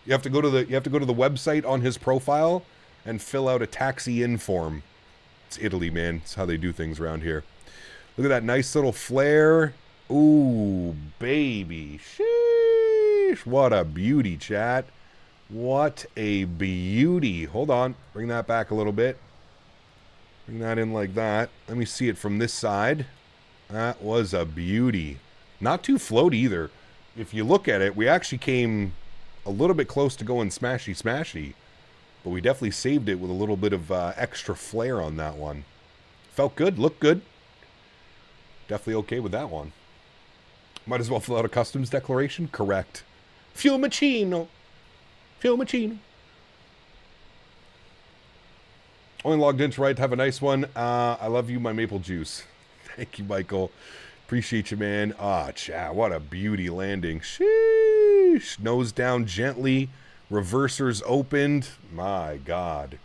You have to go to the website on his profile and fill out a taxi in form. It's Italy, man. It's how they do things around here. Look at that nice little flare. Ooh, baby. Sheesh. What a beauty, chat. What a beauty. Hold on. Bring that back a little bit. Bring that in like that. Let me see it from this side. That was a beauty. Not too floaty either. If you look at it, we actually came a little bit close to going smashy, but we definitely saved it with a little bit of extra flair on that one. Felt good, looked good. Definitely okay with that one. Might as well fill out a customs declaration. Correct. Fiumicino. Fiumicino. Only logged in to right. Have a nice one. I love you, my maple juice. Thank you, Michael. Appreciate you, man. Ah, chat, what a beauty landing. Sheesh. Nose down gently. Reversers opened. My God.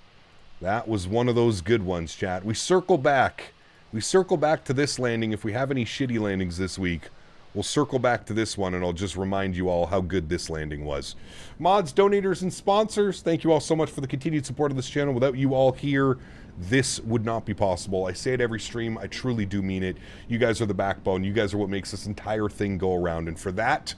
That was one of those good ones, chat. We circle back. We circle back to this landing. If we have any shitty landings this week, we'll circle back to this one, and I'll just remind you all how good this landing was. Mods, donators, and sponsors, thank you all so much for the continued support of this channel. Without you all here, this would not be possible. I say it every stream. I truly do mean it. You guys are the backbone. You guys are what makes this entire thing go around. And for that,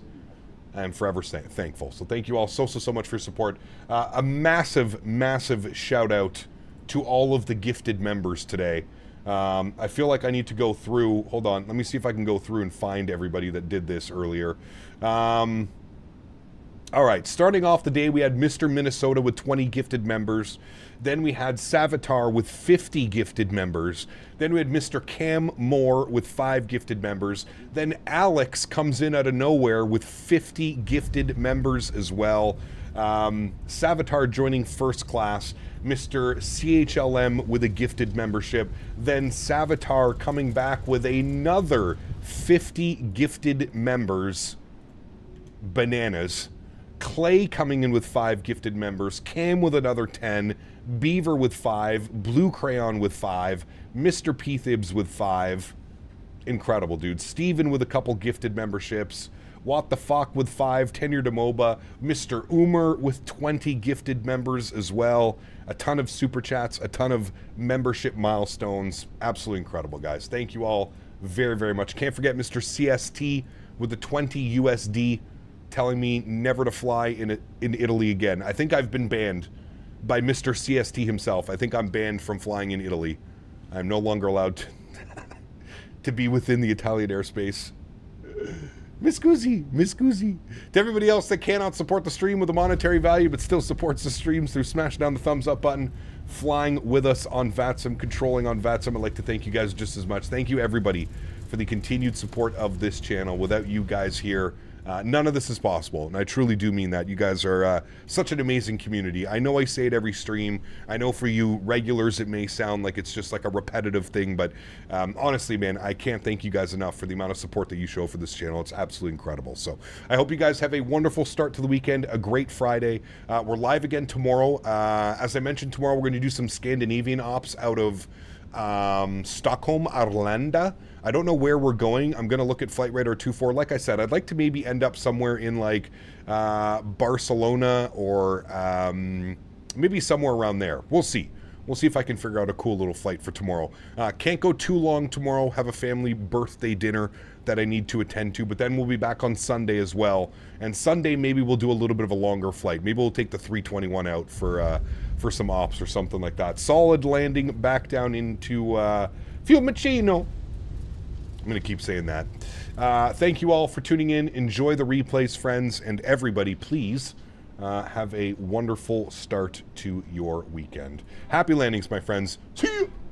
I'm forever thankful. So thank you all so much for your support. A massive, massive shout out to all of the gifted members today. I feel like I need to go through. Hold on. Let me see if I can go through and find everybody that did this earlier. All right, starting off the day, we had Mr. Minnesota with 20 gifted members. Then we had Savitar with 50 gifted members. Then we had Mr. Cam Moore with 5 gifted members. Then Alex comes in out of nowhere with 50 gifted members as well. Savitar joining first class. Mr. CHLM with a gifted membership. Then Savitar coming back with another 50 gifted members. Bananas. Clay coming in with 5 gifted members, Cam with another 10, Beaver with 5, Blue Crayon with 5, Mr. P-Thibs with 5. Incredible, dude. Steven with a couple gifted memberships, What the Fuck with 5, Tenure to MOBA, Mr. Umer with 20 gifted members as well, a ton of super chats, a ton of membership milestones. Absolutely incredible, guys. Thank you all very, very much. Can't forget Mr. CST with the 20 USD, telling me never to fly in Italy again. I think I've been banned by Mr. CST himself. I think I'm banned from flying in Italy. I'm no longer allowed to be within the Italian airspace. Miss Guzzi. To everybody else that cannot support the stream with a monetary value but still supports the streams through smashing down the thumbs up button, flying with us on VATSIM, controlling on VATSIM, I'd like to thank you guys just as much. Thank you, everybody, for the continued support of this channel. Without you guys here, None of this is possible, and I truly do mean that. You guys are such an amazing community. I know I say it every stream. I know for you regulars it may sound like it's just like a repetitive thing, but honestly, man, I can't thank you guys enough for the amount of support that you show for this channel. It's absolutely incredible. So I hope you guys have a wonderful start to the weekend, a great Friday. We're live again tomorrow. As I mentioned, tomorrow we're going to do some Scandinavian ops out of Stockholm, Arlanda. I don't know where we're going. I'm going to look at Flight Radar 24. Like I said, I'd like to maybe end up somewhere in like Barcelona or maybe somewhere around there. We'll see. We'll see if I can figure out a cool little flight for tomorrow. Can't go too long tomorrow. Have a family birthday dinner that I need to attend to, but then we'll be back on Sunday as well. And Sunday, maybe we'll do a little bit of a longer flight. Maybe we'll take the 321 out for some ops or something like that. Solid landing back down into Fiumicino. I'm going to keep saying that. Thank you all for tuning in. Enjoy the replays, friends, and everybody, please have a wonderful start to your weekend. Happy landings, my friends. See you.